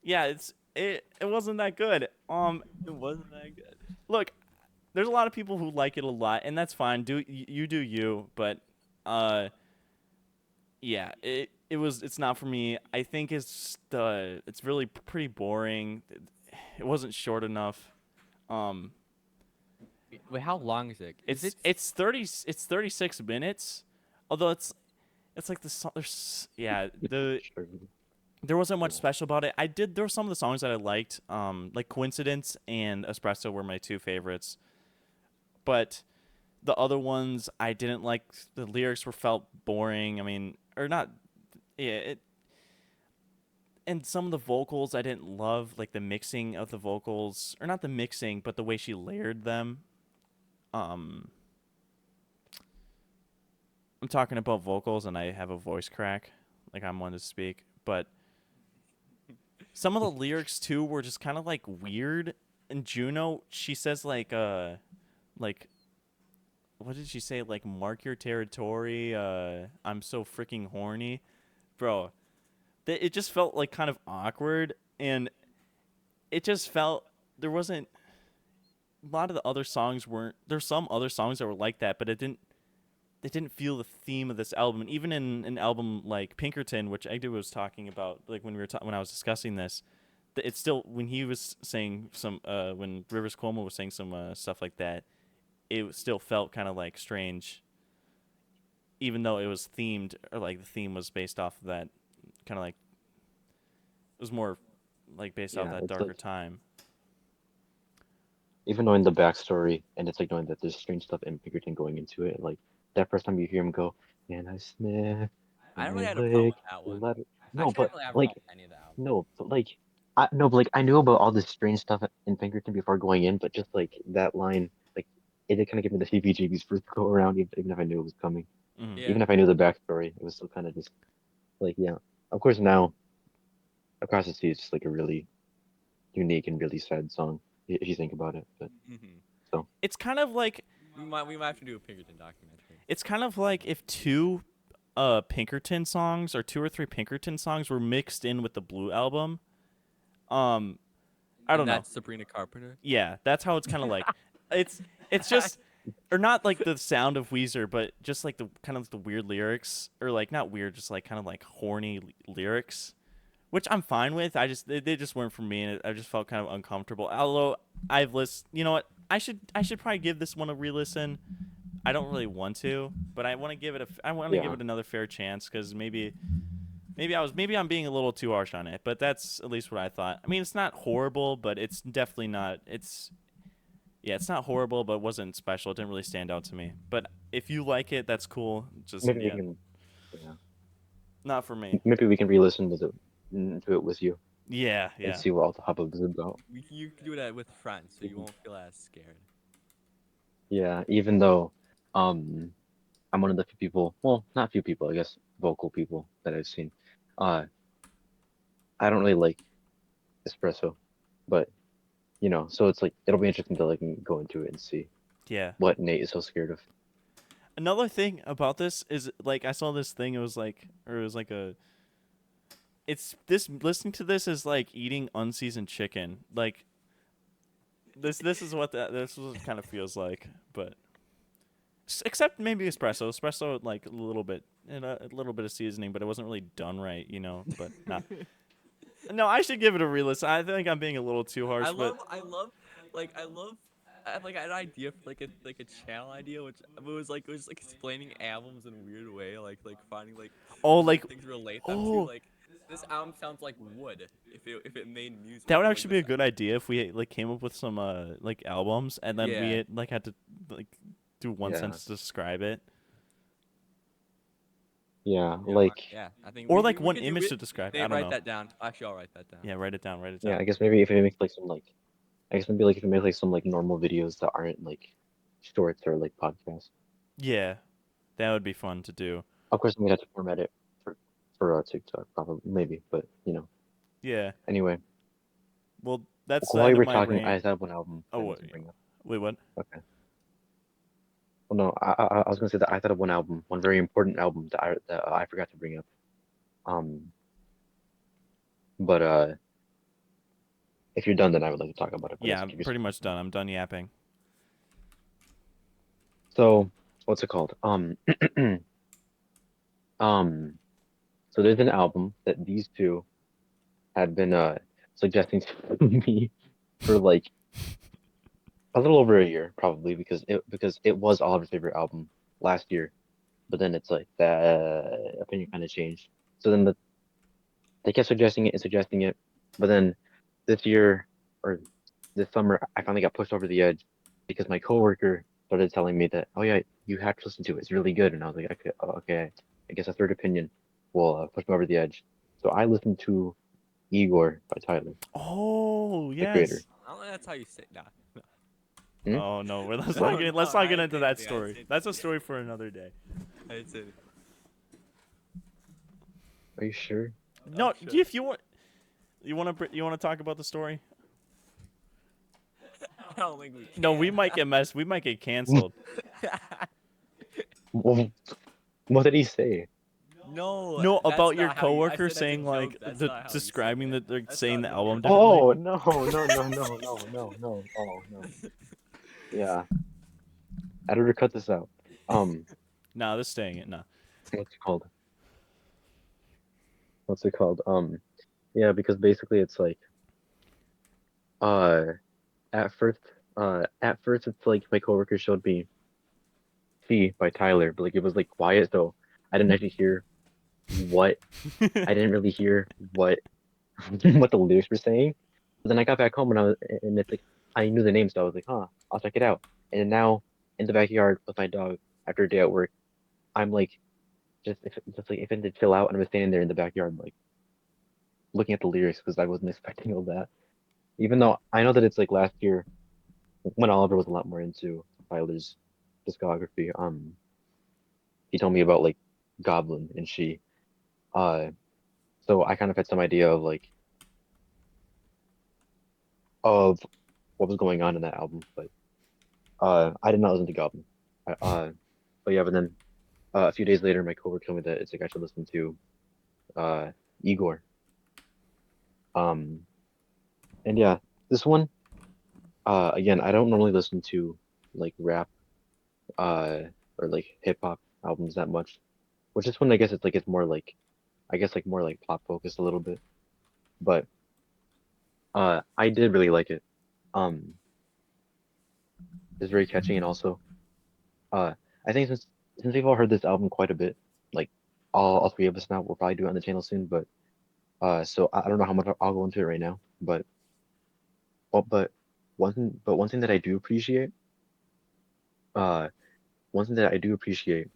yeah, it wasn't that good. It wasn't that good. Look, there's a lot of people who like it a lot, and that's fine. You do you, but yeah, it's not for me. I think it's really pretty boring. It wasn't short enough. Um, Wait, how long is it? it's 36 minutes, although it's like there's Sure. there wasn't much special about it. There were some of the songs that I liked, like Coincidence and Espresso were my two favorites, but the other ones I didn't like. The lyrics felt boring. I mean, or not. Yeah, and some of the vocals I didn't love, like the mixing of the vocals, or not the mixing, but the way she layered them. Um, I'm talking about vocals, and I have a voice crack, like I'm one to speak. But some of the lyrics too were just kind of like weird. And Juno, she says like what did she say? Like, mark your territory. I'm so freaking horny, bro. It just felt like kind of awkward, and it just felt there wasn't a lot of the other songs weren't. There's some other songs that were like that, but it didn't. They didn't feel the theme of this album, and even in an album like Pinkerton, which Egdo was talking about, like when when I was discussing this, it's still when he was saying some when Rivers Cuomo was saying some stuff like that, it still felt kind of like strange, even though it was themed, or like the theme was based off of that kind of like it was more like based off Yeah, that it's darker like time. even knowing the backstory, and it's like knowing that there's strange stuff in Pinkerton going into it. Like that first time you hear him go, and I sniff, I and don't really I had a problem lick with that the one. letter. No, Actually, I but didn't really have a like problem with any of the album. no, but like I no, but like I knew about all this strange stuff in Pinkerton before going in, but just like that line, like it did kind of give me the heebie-jeebies first go around, even if I knew it was coming. Mm-hmm. Yeah. Even if I knew the backstory, it was still kind of just like yeah. Of course now Across the Sea is just like a really unique and really sad song if you think about it. But Mm-hmm. so It's kind of like We might have to do a Pinkerton documentary. it's kind of like if two Pinkerton songs or two or three Pinkerton songs were mixed in with the Blue album. Um, I don't And know. that's Sabrina Carpenter. Yeah, that's how it's kind of like. It's just or not like the sound of Weezer, but just like the kind of the weird lyrics, or like not weird, just like kind of like horny lyrics, which I'm fine with. They just weren't for me, and I just felt kind of uncomfortable. Although I've listened, you know what? I should probably give this one a re-listen. I don't really want to, but I want to give it I want to give yeah, it another fair chance because maybe I'm being a little too harsh on it, but that's at least what I thought. I mean, it's not horrible, but it's definitely not. It's not horrible, but it wasn't special. It didn't really stand out to me. But if you like it, that's cool. Just maybe we yeah, can yeah not for me. maybe we can re-listen to it with you Yeah, and yeah. see what all the hubbub is about. You can do that with friends, so you Mhm. won't feel as scared. Yeah, even though um I'm one of the few people, well, not few people, I guess, vocal people that I've seen. Uh, I don't really like espresso, but so it's like it'll be interesting to like go into it and see Yeah. what Nate is so scared of. Another thing about this is like I saw this thing. It was like a. It's this listening to this is like eating unseasoned chicken. Like this is what this is what it kind of feels like, but except maybe espresso. Espresso like a little bit and a little bit of seasoning, but it wasn't really done right, you know. But nah. No, I should give it a re-listen. I think I'm being a little too harsh, but I love. I have like an idea for like a channel idea, which it was like explaining albums in a weird way, like finding like oh, like weird things to relate them to. oh, Like this album sounds like wood if it made music. that would Or like actually be this. a good idea if we like came up with some like albums and then we Yeah. like had to like do one Yeah, sentence to describe it yeah, You know, like yeah. I think or like we one could do image it. to describe it. They I don't write know. that down. Actually, I'll write that down. Yeah, write it down. Write it yeah. down. I guess maybe if it makes like some like I guess maybe like if you make like some like normal videos that aren't like shorts or like podcasts. Yeah, that would be fun to do. Of course, we have to format it for TikTok probably maybe, but you know. Yeah. Anyway, Well, that's the while end you of were my talking, rant. I had one album Oh that I wait, need to bring up. wait, what? Okay. Well, no, I was gonna say that I thought of one album, one very important album that I forgot to bring up. Um, but if you're done, then I would like to talk about it. But I Yeah, just I'm give you pretty some. much done. I'm done yapping. So what's it called? Um, so there's an album that these two had been suggesting to me for like a little over a year, probably because it was Oliver's favorite album last year. But then it's like that opinion kind of changed. So then they kept suggesting it and suggesting it. But then this year or this summer, I finally got pushed over the edge because my coworker started telling me that, oh yeah, you have to listen to it. It's really good. And I was like, okay, oh, okay. I guess a third opinion will push me over the edge. So I listened to Igor by Tyler, Oh the creator. yes. I don't know. That's how you say. Nah. Hmm? Oh no, No, no, let's not I get didn't into say that anything. I didn't story. say That's a anything. story for another day. I didn't say anything. Are you sure? No, Sure. if you want to talk about the story? I don't think we can. No, we might get messed. We might get canceled. Well, what did he say? No, No, that's about your not how you. I coworker said as a saying joke. like That's the not how you said describing it. that they're That's saying not the how you album said differently. Oh no, no, no, no, no, no, no. Oh no. Yeah. Editor, cut this out. Um, Nah, this staying it. Nah. what's it called? What's it called? Yeah, because basically it's like, uh, at first, it's like my coworker showed me "Fee" by Tyler, but like it was like quiet, so I didn't actually hear what I didn't really hear what what the lyrics were saying. But then I got back home and it's like I knew the name, so I was like, huh, I'll check it out. And then now in the backyard with my dog after a day at work, I'm like just like if I to chill out and I was standing there in the backyard like looking at the lyrics because I wasn't expecting all that. Even though I know that it's like last year when Oliver was a lot more into Tyler's discography, he told me about like Goblin and She. Uh, so I kind of had some idea of what was going on in that album, but I did not listen to Goblin. I, but yeah, but then a few days later, my coworker told me that it's like I should listen to Igor. Um, and yeah, this one, again, I don't normally listen to like rap uh or like hip hop albums that much, which this one I guess it's more like I guess like more like pop focused a little bit, but I did really like it. Um, it's very catchy and also uh I think since we've all heard this album quite a bit, like all three of us now, we'll probably do it on the channel soon, but so I don't know how much I'll go into it right now, but one thing that I do appreciate, uh, one thing that I do appreciate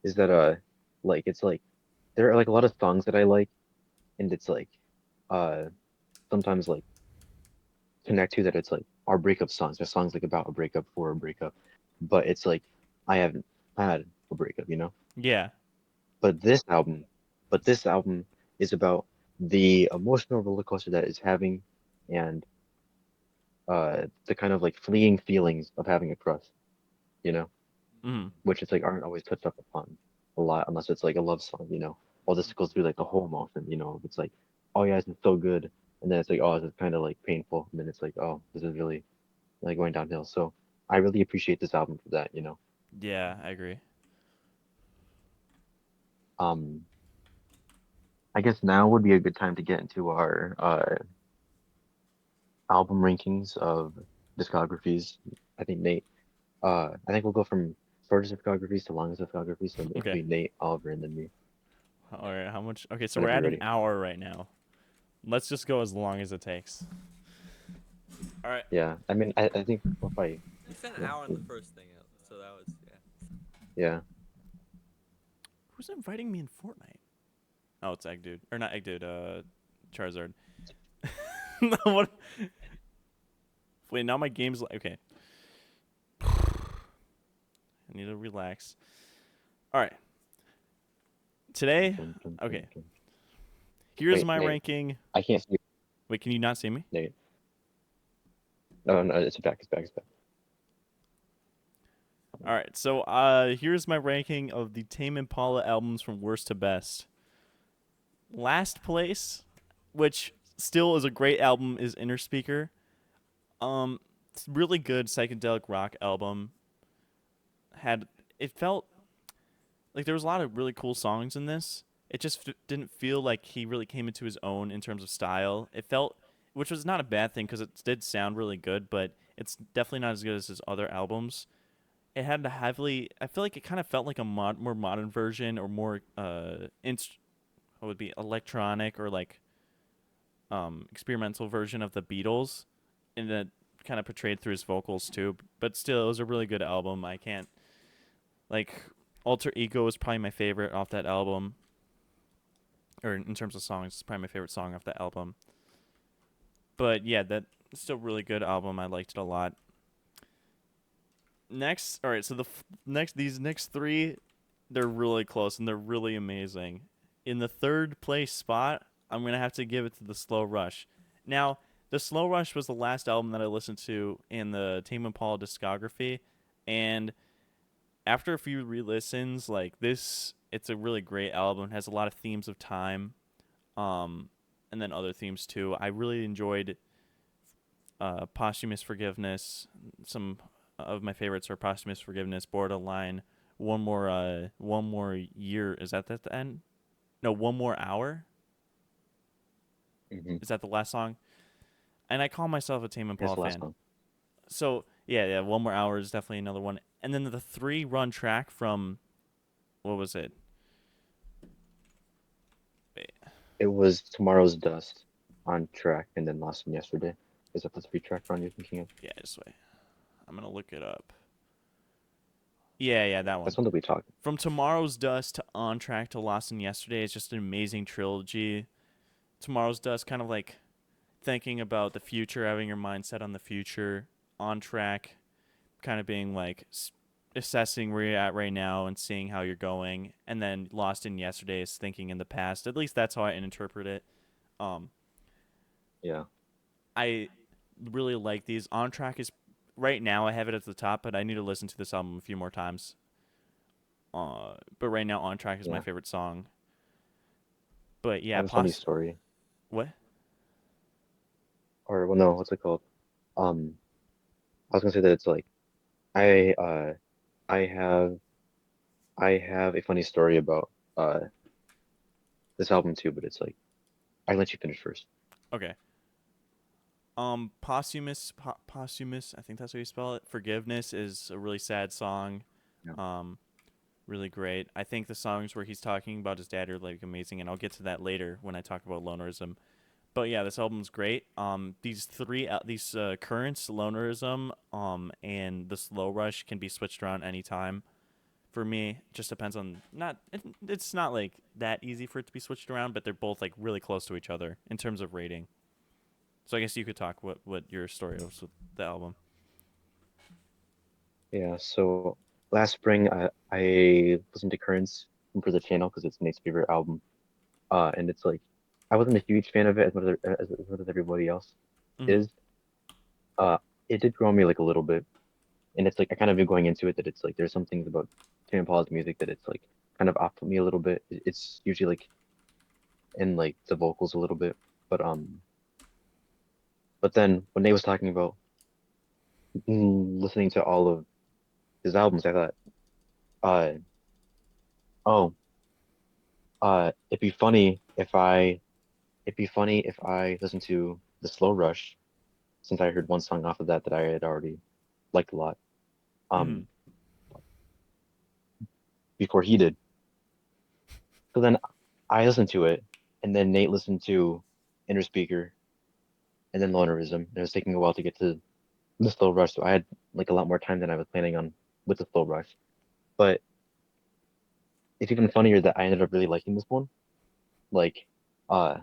is that like it's like there are like a lot of songs that I like, and it's like uh sometimes like connect to that it's like our breakup songs. There's songs like about a breakup for a breakup, but it's like I haven't had a breakup, you know. Yeah. But this album, but this album is about the emotional roller coaster that it's having, and the kind of like fleeing feelings of having a crush, you know. Mm. which it's like aren't always touched up upon a lot unless it's like a love song, Well, this goes through like the whole emotion, It's like, oh yeah, this is so good, and then it's like, oh, this is kind of like painful, and then it's like, oh, this is really like going downhill. So I really appreciate this album for that. Yeah, I agree. Um, I guess now would be a good time to get into our album rankings of discographies. I think Nate, I think we'll go from shortest discographies to longest discographies. So it'll Okay. be Nate, Oliver, and then me. All right. How much? Okay, so we're Whenever at you're an ready. hour right now. Let's just go as long as it takes. All right. Yeah, I mean, I think we'll probably, You said an yeah, hour on the first thing, so that was yeah. yeah. Who's inviting me in Fortnite? Oh, it's Egg Dude. Or not Egg Dude, Charizard. No, what? Wait, now my game's like. Okay. I need to relax. All right. Today, Dun, dun, dun, okay. dun. Here's Wait, my Nate, ranking. I can't see you, Wait, can you not see me? Nate. No, no, it's back, it's back, it's back. All right. So, here's my ranking of the Tame Impala albums from worst to best. Last place, which still is a great album, is Inner Speaker. It's really good psychedelic rock album. Had it felt like there was a lot of really cool songs in this. It just didn't feel like he really came into his own in terms of style. It felt, which was not a bad thing because it did sound really good, but it's definitely not as good as his other albums. It had a heavily, I feel like it kind of felt like a more modern version or more what would be electronic or like experimental version of the Beatles, and that kind of portrayed through his vocals too. But still, it was a really good album. I can't like Alter Ego is probably my favorite off that album, or in terms of songs, it's probably my favorite song off that album. But yeah, that's still a really good album. I liked it a lot. Next, all right. So these next three, they're really close and they're really amazing. In the third place spot, I'm gonna have to give it to the Slow Rush. Now, the Slow Rush was the last album that I listened to in the Tame Impala discography, and after a few re-listens, like this, it's a really great album. It has a lot of themes of time, um, and then other themes too. I really enjoyed Posthumous Forgiveness. Some of my favorites are Posthumous Forgiveness, Borderline, one more year. Is that at the end? No, one more hour. Hmm. Is that the last song? And I call myself a Tame Here's Impala the last fan. one. So yeah, one more hour is definitely another one. And then the three run track from what was it? Wait, It was Tomorrow's Dust on track and then Lost in Yesterday. Is that the three-track run you're thinking of? yeah, just wait. I'm gonna look it up. Yeah, that That's one. one that we talked. From Tomorrow's Dust to On Track to Lost in Yesterday is just an amazing trilogy. Tomorrow's Dust, kind of like thinking about the future, having your mind set on the future. On Track, kind of being like assessing where you're at right now and seeing how you're going. And then Lost in Yesterday is thinking in the past. At least that's how I interpret it. Um, Yeah. I really like these. On Track is right now I have it at the top, but I need to listen to this album a few more times. But right now On Track is my Yeah. favorite song. But I yeah, have a funny story. what? Or well, no, what's it called? Um, I was gonna say that it's like I I have I have a funny story about uh this album too, but it's like I let you finish first. Okay. Posthumous. I think that's how you spell it. Forgiveness is a really sad song. Yeah. Um, really great. I think the songs where he's talking about his dad are like amazing, and I'll get to that later when I talk about lonerism. But yeah, this album's great. These currents, lonerism, and the slow rush can be switched around anytime. For me, it just depends on it's not like that easy for it to be switched around, but they're both like really close to each other in terms of rating. So I guess you could talk what your story was with the album. Yeah. So last spring, I listened to Currents for the channel because it's Nate's favorite album. And it's like I wasn't a huge fan of it as much as everybody else Hmm. is. Uh, it did grow on me like a little bit. and it's like I kind of been going into it that it's like there's some things about Tame Impala's music that it's like kind of off me a little bit. It's usually like in like the vocals a little bit, but but then when Nate was talking about listening to all of his albums, I thought, uh, oh, it'd be funny if I listened to the Slow Rush since I heard one song off of that that I had already liked a lot. Mm-hmm. Um, before he did. So then I listened to it, and then Nate listened to Inner Speaker, and then Lonerism. And it was taking a while to get to the Slow Rush, so I had like a lot more time than I was planning on with the Slow Rush. But it's even funnier that I ended up really liking this one. Like, uh,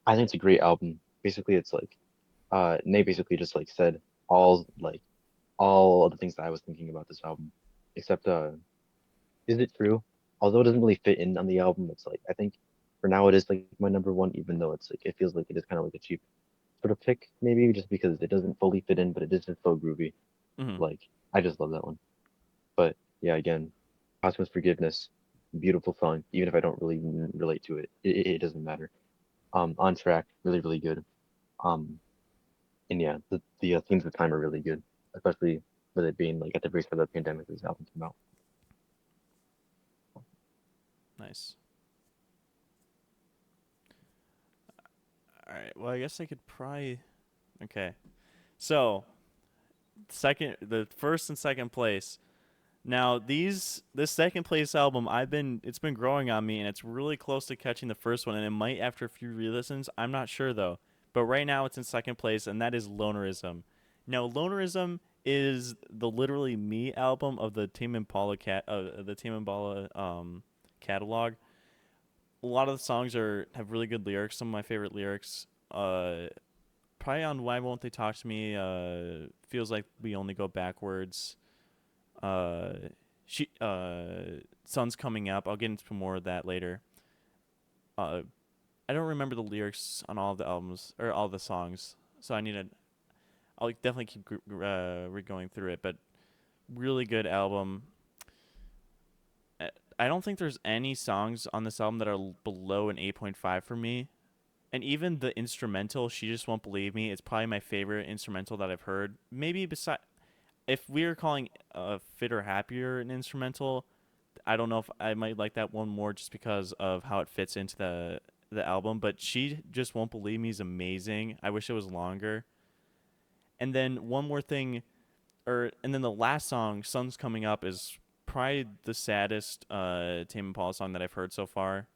I think it's a great album. Basically, it's like, Nate basically just like said all like all of the things that I was thinking about this album, except is it true? Although it doesn't really fit in on the album, it's like I think for now it is like my number one, even though it's like it feels like it is kind of like a cheap sort of pick, maybe just because it doesn't fully fit in, but it is just so groovy. Mm-hmm. Like I just love that one. But yeah, again, Posthumous Forgiveness, beautiful song. Even if I don't really relate to it, it doesn't matter. On track, really really good. Um, and yeah, the themes of time are really good, especially with it being like at the very start of the pandemic this album came out. Nice. All right. Well, I guess I could probably. Okay. So the first and second place. Now this second place album, it's been growing on me, and it's really close to catching the first one, and it might after a few re-listens. I'm not sure though. But right now it's in second place, and that is Lonerism. Now Lonerism is the literally me album of the Tame Impala catalog. A lot of the songs are have really good lyrics. Some of my favorite lyrics. Probably on Why Won't They Talk to Me? Feels like we only go backwards. Uh, she Sun's coming up. I'll get into more of that later. Uh, I don't remember the lyrics on all of the albums or all the songs, so I'll definitely keep going through it. But really good album. I don't think there's any songs on this album that are below an 8.5 for me. And even the instrumental, She Just Won't Believe Me, it's probably my favorite instrumental that I've heard. Maybe beside, if we were calling Fit or Happier an instrumental, I don't know if I might like that one more just because of how it fits into the album. But She Just Won't Believe Me is amazing. I wish it was longer. And then one more thing, and then the last song, Sun's Coming Up, is probably the saddest Tame Impala song that I've heard so far.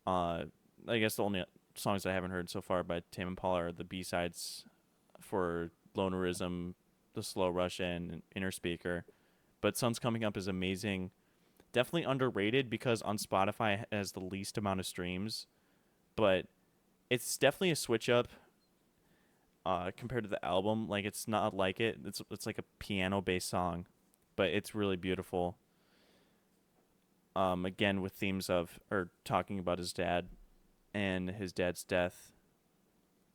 Uh, I guess the only songs I haven't heard so far by Tame Impala are the B sides for Lonerism, The Slow Rush, and Inner Speaker. But Sun's Coming Up is amazing. Definitely underrated because on Spotify it has the least amount of streams, but it's definitely a switch up compared to the album. Like it's not like it. It's like a piano based song, but it's really beautiful. Again with themes of or talking about his dad and his dad's death.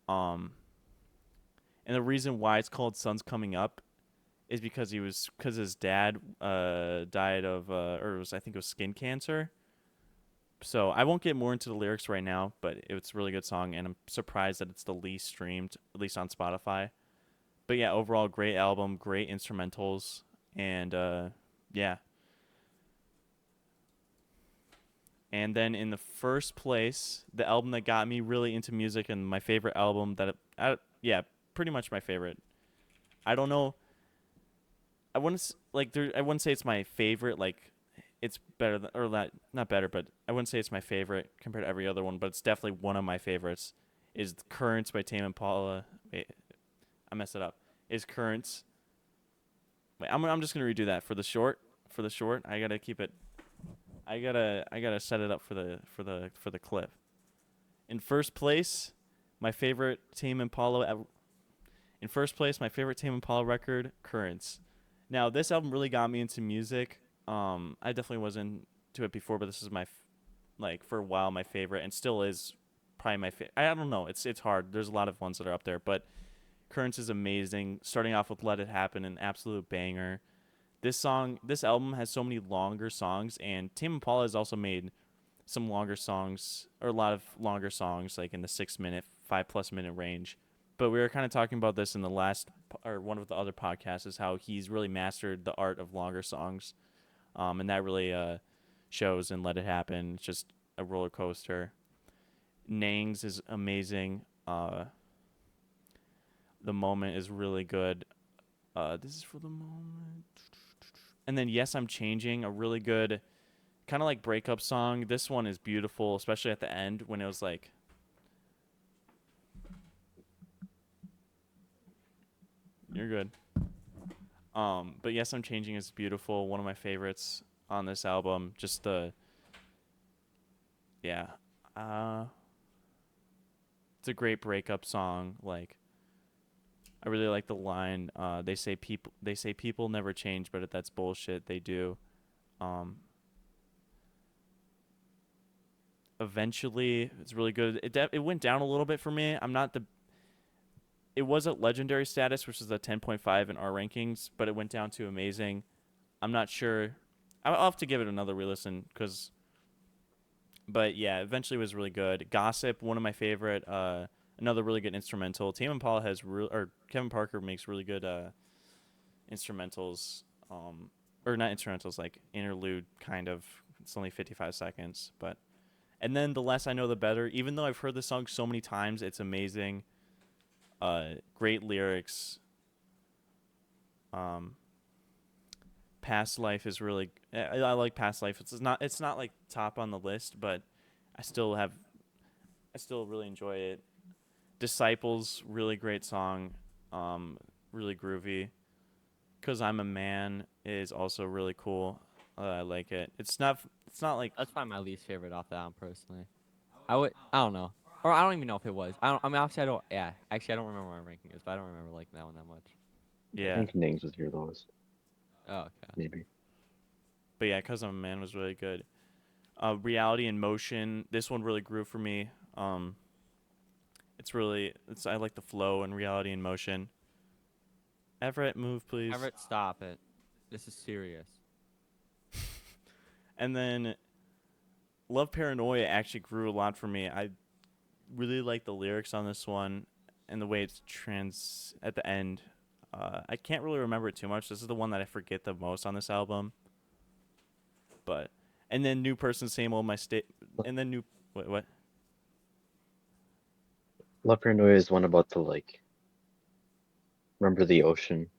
Um, and the reason why it's called Sun's Coming Up is because his dad died of or it was I think it was skin cancer. So I won't get more into the lyrics right now, but it's a really good song, and I'm surprised that it's the least streamed, at least on Spotify. But yeah, overall great album, great instrumentals, and yeah. And then in the first place, the album that got me really into music and my favorite album yeah, pretty much my favorite. I don't know. I wouldn't say it's my favorite. Like, it's better than or not better, but I wouldn't say it's my favorite compared to every other one. But it's definitely one of my favorites. Is Currents by Tame Impala. Wait, I messed it up. Is Currents. Wait, I'm just gonna redo that for the short. For the short, I gotta keep it. I gotta set it up for the clip. In first place, my favorite Tame Impala. In first place, my favorite Tame Impala record, Currents. Now, this album really got me into music. I definitely wasn't into it before, but this is like for a while my favorite, and still is probably my favorite. I don't know. It's hard. There's a lot of ones that are up there, but Currents is amazing. Starting off with Let It Happen, an absolute banger. This album has so many longer songs, and Tame Impala has also made some longer songs, or a lot of longer songs, like in the 6 minute, 5+ minute range. But we were kind of talking about this in the last, or one of the other podcasts, is how he's really mastered the art of longer songs, and that really shows in Let It Happen. It's just a roller coaster. Nangs is amazing. The Moment is really good. This is for the moment. And then Yes, I'm Changing, a really good kind of like breakup song. This one is beautiful, especially at the end when it was like, you're good. But Yes, I'm Changing is beautiful. One of my favorites on this album. Just the yeah. Uh it's a great breakup song. Like I really like the line, they say people never change, but that's bullshit. They do. Um Eventually it's really good. It went down a little bit for me. I'm not the It was at legendary status, which is a 10.5 in our rankings, but it went down to amazing. I'm not sure. I'll have to give it another re-listen but yeah, eventually it was really good. Gossip, one of my favorite. Another really good instrumental. Tame Impala or Kevin Parker makes really good instrumentals. Or not instrumentals, like interlude kind of. It's only 55 seconds, but. And then The Less I Know, the Better. Even though I've heard this song so many times, it's amazing. Great lyrics. Um, Past Life is really. I like Past Life. It's not. It's not like top on the list, but I still have. I still really enjoy it. Disciples, really great song. Really groovy. Cause I'm a Man is also really cool. I like it. It's not. It's not like. That's probably my least favorite off that album, personally. I don't know. Or I don't even know if it was. I mean, obviously, I don't. Yeah, actually, I don't remember what my ranking is, but I don't remember liking that one that much. I Yeah. think Nangs was your lowest, Oh, okay. maybe. But yeah, Cause I'm a Man was really good. Reality in Motion. This one really grew for me. It's really. I like the flow and Reality in Motion. Everett, move please. Everett, stop it. This is serious. And then Love Paranoia actually grew a lot for me. I really like the lyrics on this one and the way it's trans at the end. I can't really remember it too much. This is the one that I forget the most on this album. But and then New Person, Same Old Mistake, and then new what? Love Paranoia is one about the like remember the ocean,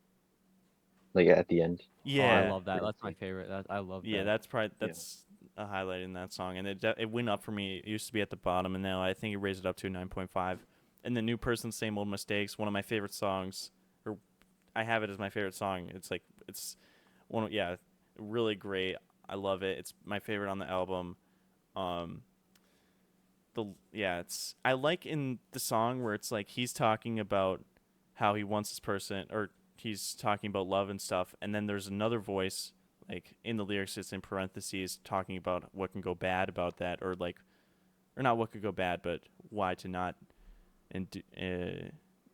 like at the end. Oh, I Yeah, love that. Where That's it's my like favorite. I love yeah. that. That's probably yeah. that's a highlight in that song, and it went up for me. It used to be at the bottom, and now I think it raised it up to 9.5. And the New Person, Same Old Mistakes, one of my favorite songs, or I have it as my favorite song. It's one yeah, really great. I love it. It's my favorite on the album. Um, it's I like in the song where it's like he's talking about how he wants this person, or he's talking about love and stuff, and then there's another voice like in the lyrics, it's in parentheses talking about what can go bad about that, or like, or not what could go bad, but why to not and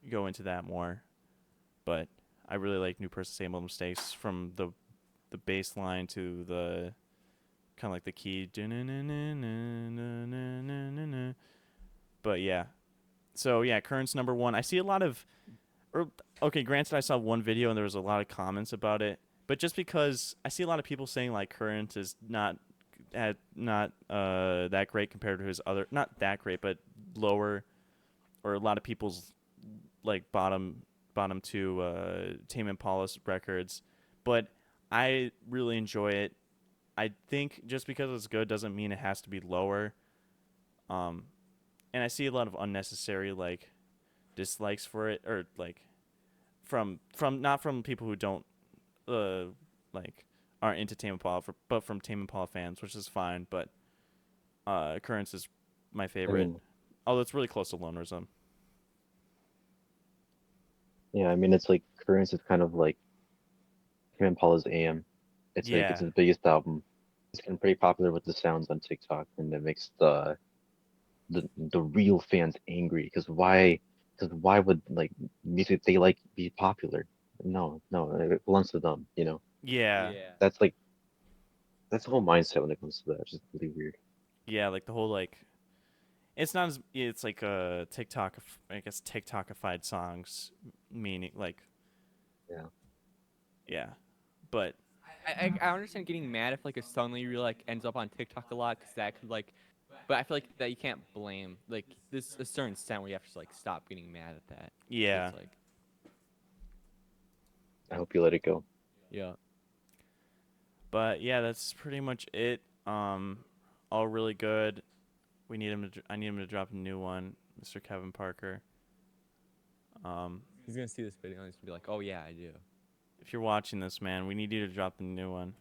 go into that more. But I really like New Person, Same Old Mistakes, from the bass line to the kind of like the key. But yeah, so yeah, Current's number one. I see a lot of, okay, granted, I saw one video and there was a lot of comments about it, but just because I see a lot of people saying like Current is not that great compared to his other, not that great, but lower, or a lot of people's like bottom two Tame Impala's records, but I really enjoy it. I think just because it's good doesn't mean it has to be lower. Um, and I see a lot of unnecessary like dislikes for it, or like from not from people who don't uh like aren't into Tame Impala, but from Tame Impala fans, which is fine. But Currents is my I favorite, mean, although it's really close to Lonerism. yeah, I mean it's like Currents is kind of like Tame Impala's AM. It's like it's Yeah, his biggest album. It's getting pretty popular with the sounds on TikTok, and it makes the real fans angry because why? Because why would like music they like be popular? No, no, it belongs to them, you know. Yeah, That's like that's the whole mindset when it comes to that. It's just really weird. yeah, like the whole like it's not as it's like TikTok, I guess TikTokified songs, meaning like Yeah. yeah, but I understand getting mad if like a song that you really like ends up on TikTok a lot, because that could like, but I feel like that you can't blame like there's a certain extent where you have to like stop getting mad at that. So yeah, it's like, I hope you let it go. yeah, but yeah, that's pretty much it. All really good. I need him to drop a new one, Mr. Kevin Parker. Um, he's gonna see this video and he's gonna be like, oh yeah, I do. if you're watching this, man, we need you to drop a new one.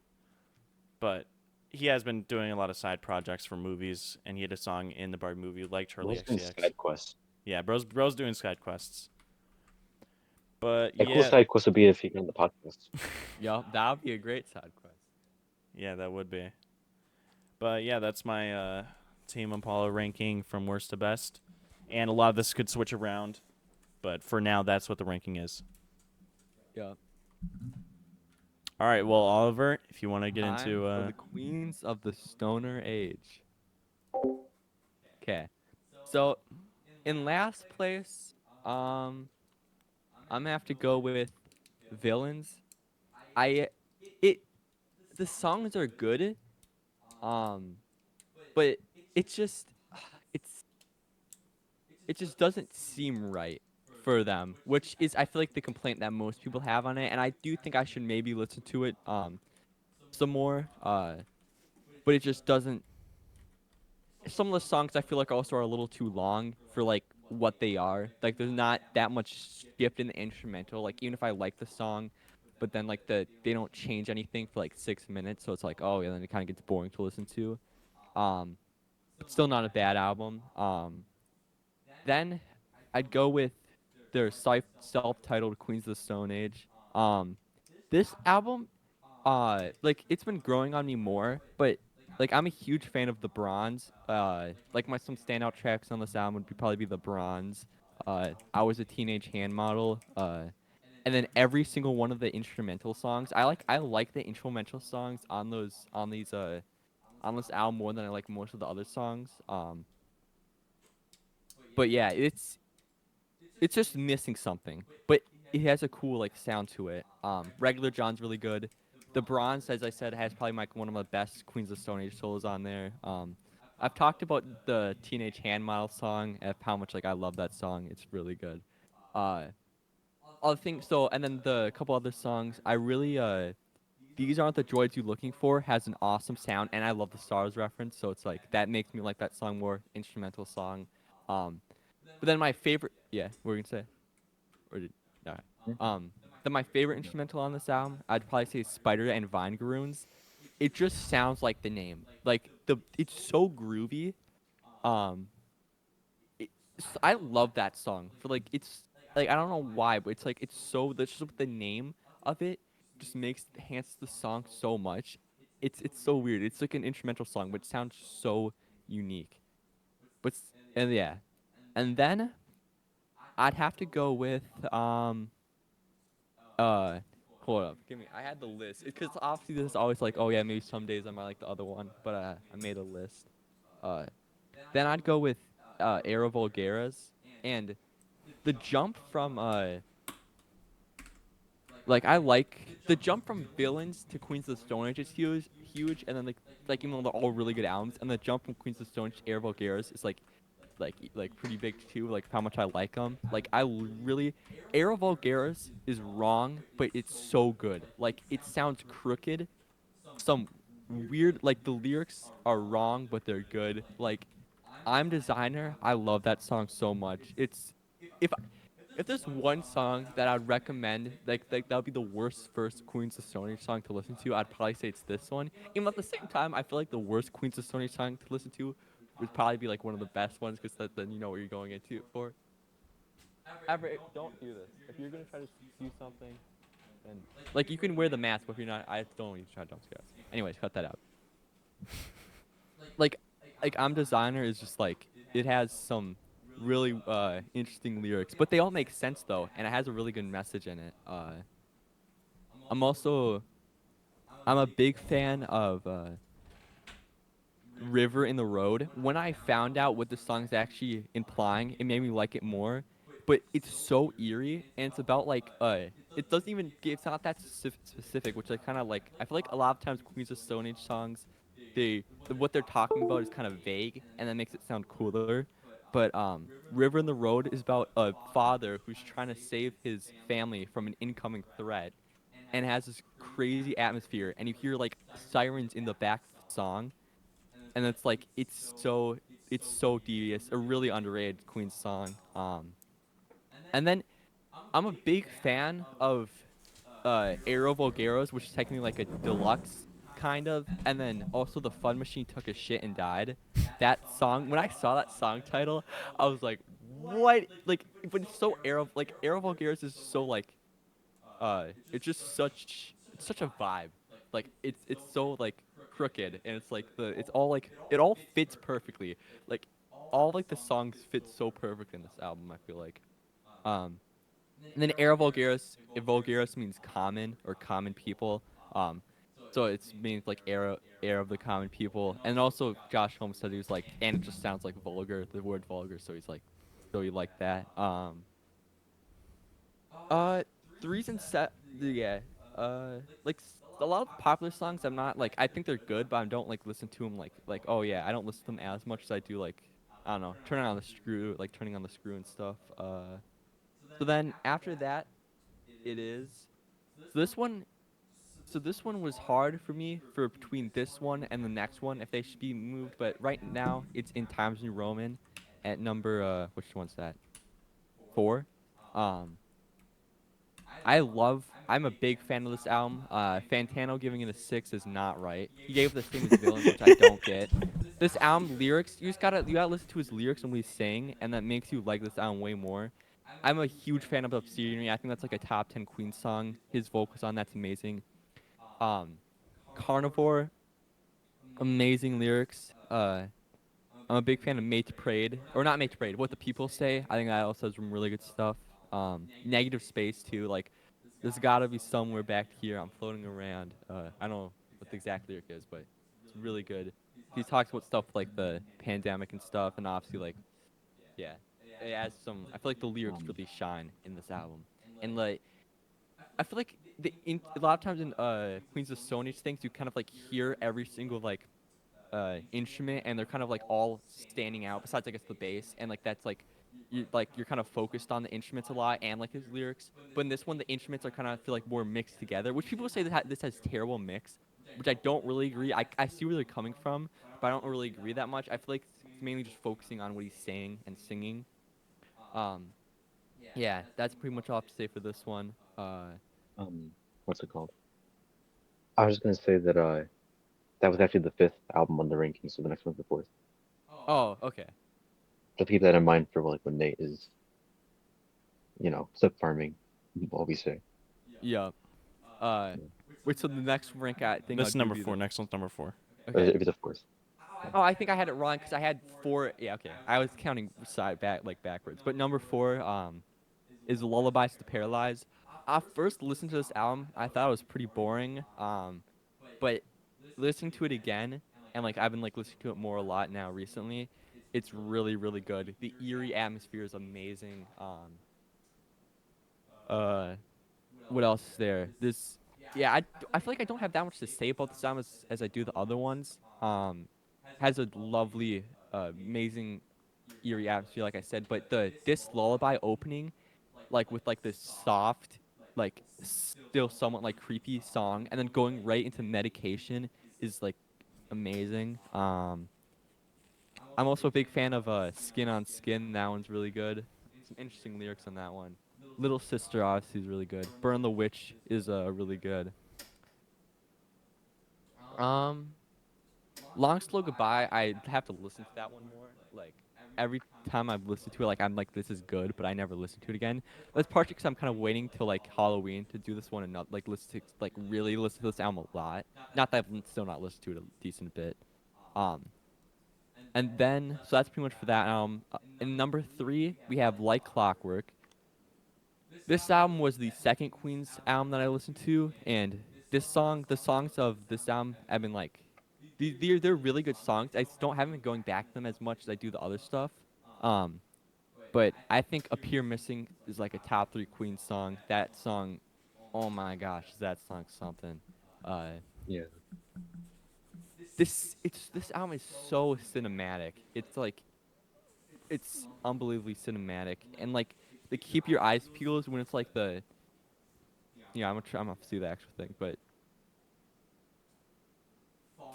But he has been doing a lot of side projects for movies, and he had a song in the Barbie movie like Charlie Bro's doing XCX. side quests. Yeah, bro's doing side quests. But A cool yeah, side quest would be if he got on the podcast. Yup, that would be a great side quest. yeah, that would be. But yeah, that's my Tame Impala ranking from worst to best, and a lot of this could switch around, but for now, that's what the ranking is. Yeah. All right, well, Oliver, if you want to get Time into for the queens of the stoner age. Okay. So in last place, I'm gonna have to go with Villains. I it the songs are good, um, but it's just it's it just doesn't seem right for them, which is I feel like the complaint that most people have on it, and I do think I should maybe listen to it some more. But it just doesn't. Some of the songs I feel like also are a little too long for like what they are. Like there's not that much shift in the instrumental. Like even if I like the song, but then like they don't change anything for like 6 minutes, so it's like, oh yeah, then it kind of gets boring to listen to. Um, but still not a bad album. Then I'd go with their self-titled Queens of the Stone Age. Um, this album, like it's been growing on me more, but like I'm a huge fan of the Bronze. Like my some standout tracks on this album would probably be the Bronze. I was a teenage hand model. And then every single one of the instrumental songs, I like the instrumental songs on these on this album more than I like most of the other songs. But yeah, it's just missing something, but it has a cool like sound to it. Regular John's really good. The Bronze, as I said, has probably one of the best Queens of Stone Age solos on there. I've talked about the Teenage Hand Model song and how much like I love that song. It's really good. Uh, other things, so and then the couple other songs, I really These Aren't the Droids You're Looking For has an awesome sound, and I love the Stars reference, so it's like that makes me like that song more. Instrumental song. Um, but then my favorite, yeah, what were you gonna say? Or did no. Then my favorite instrumental on this album, I'd probably say Spider and Vine Garoons. It just sounds like the name. Like it's so groovy. Um, I love that song. For like it's like I don't know why, but it's like it's so that's just with the name of it just makes enhances the song so much. It's so weird. It's like an instrumental song, but it sounds so unique. And yeah, and then I'd have to go with Uh, hold up. Give me. I had the list because obviously this is always like, oh yeah, maybe some days I might like the other one, but I made a list. Uh, then I'd go with Era Vulgaras, and the jump from like I like the jump from Villains to Queens of the Stone Age is huge, and then like even though they're all really good albums, and the jump from Queens of the Stone Age to Era Vulgaras is like pretty big too. Like how much I like them. Like really, Era Vulgaris is wrong, but it's so good. Like it sounds crooked. Some weird. Like the lyrics are wrong, but they're good. Like I'm Designer. I love that song so much. It's if if there's one song that I'd recommend, like that would be the worst first Queens of Stone Age song to listen to, I'd probably say it's this one. Even at the same time, I feel like the worst Queens of Stone Age song to listen to would probably be like one of the best ones because then you know what you're going into it for. Don't do this. If you're gonna try to do something, then like you can wear the mask, but if you're not, I don't want you to try to jump scare us. Anyways, cut that out. Like, like I'm Designer is just like it has some really interesting lyrics, but they all make sense though, and it has a really good message in it. I'm also I'm a big fan of River in the Road. When I found out what the song's actually implying, it made me like it more. But it's so eerie, and it's about like it doesn't even it's not that specific, which I kind of like. I feel like a lot of times Queens of Stone Age songs, what they're talking about is kind of vague, and that makes it sound cooler. But River in the Road is about a father who's trying to save his family from an incoming threat, and has this crazy atmosphere, and you hear like sirens in the back of the song, and it's like it's so devious. A really underrated Queen song. And then I'm a big fan of Aero Vulgaros, which is technically like a deluxe kind of, and then also the Fun Machine took a shit and died. That song, when I saw that song title, I was like, what? Like, but it's so Aero Vulgaros is so like it's just it's such a vibe. Like it's so like crooked, and it's like it's all like it all fits perfectly. Like all like the songs fit so perfect in this album, I feel like. um and then era vulgaris, vulgaris means common or common people. um so it means like era of the common people. And also Josh Holmes said he was like, and it just sounds like vulgar, the word vulgar, so he's like, so he liked that. Uh, the reason set the yeah, like a lot of popular songs, I'm not like, I think they're good, but I don't like listen to them like, oh yeah, I don't listen to them as much as I do like, I don't know, turning on the screw and stuff. So then after that, it is so this one. So this one was hard for me for between this one and the next one if they should be moved, but right now it's in Times New Roman at number which one's that? 4. Um I'm a big fan of this album. Fantano giving it a 6 is not right. He gave it the same as Villains, which I don't get. This album lyrics, you gotta listen to his lyrics and what he's saying, and that makes you like this album way more. I'm a huge fan of Obscenity. I think that's like a top 10 Queen song. His vocals on that's amazing. Um, Carnivore, amazing lyrics. I'm a big fan of Mate to Parade, or not Mate to Parade, What the People Say. I think that also has some really good stuff. Negative Space too. Like, there's gotta be somewhere back here. I'm floating around. I don't know what the exact lyric is, but it's really good. He talks about stuff like the pandemic and stuff, and obviously like, yeah, it has some. I feel like the lyrics Um, really shine in this album, and like I feel like a lot of times in Queens of Stone Age things, you kind of like hear every single like instrument, and they're kind of like all standing out besides I guess the bass, and like that's like you're kind of focused on the instruments a lot and like his lyrics. But in this one, the instruments are kind of feel like more mixed together, which people say that this has terrible mix, which I don't really agree. I see where they're coming from, but I don't really agree that much. I feel like it's mainly just focusing on what he's saying and singing. um yeah, that's pretty much all I have to say for this one. um, what's it called? I was just gonna say that that was actually the fifth album on the rankings, so the next one's the fourth. Oh, okay. Just keep that in mind for like when Nate is, slip farming, what we say. Yeah. uh Yeah. Wait, so the next rank I think This I'll is do number be four. the Next one's number 4. okay. If it's a fourth. Yeah. Oh, I think I had it wrong because I had 4. Yeah, okay. I was counting side back like backwards. But number 4 is Lullabies to Paralyze. I first listened to this album, I thought it was pretty boring. But listening to it again, and like I've been like listening to it more a lot now recently, it's really really good. The eerie atmosphere is amazing. Uh what else is there? This, yeah, I feel like I don't have that much to say about this album as I do the other ones. Has a lovely, amazing, eerie atmosphere, like I said. But this lullaby opening, like with like this soft, like still somewhat like creepy song, and then going right into Medication is like amazing. I'm also a big fan of Skin on Skin. That one's really good. Some interesting lyrics on that one. Little Sister obviously is really good. Burn the Witch is really good. Um, Long Slow Goodbye, I have to listen to that one more. Like every time I've listened to it, like I'm like, this is good, but I never listen to it again. That's partially because I'm kind of waiting till like Halloween to do this one and not like listen to like really listen to this album a lot. Not that I've still not listened to it a decent bit. Um, And then, so that's pretty much for that album. In number three, we have Like Clockwork. This album was the second Queen's album that I listened to, and the songs of this album have been like, they're really good songs. I just don't haven't been going back to them as much as I do the other stuff. Um, but I think Appear Missing is like a top three Queen song. That song, oh my gosh, is that song something? Uh, Yeah. this album is so cinematic. It's like it's unbelievably cinematic, and like the Keep Your Eyes Peeled when it's like the I'm gonna see the actual thing, but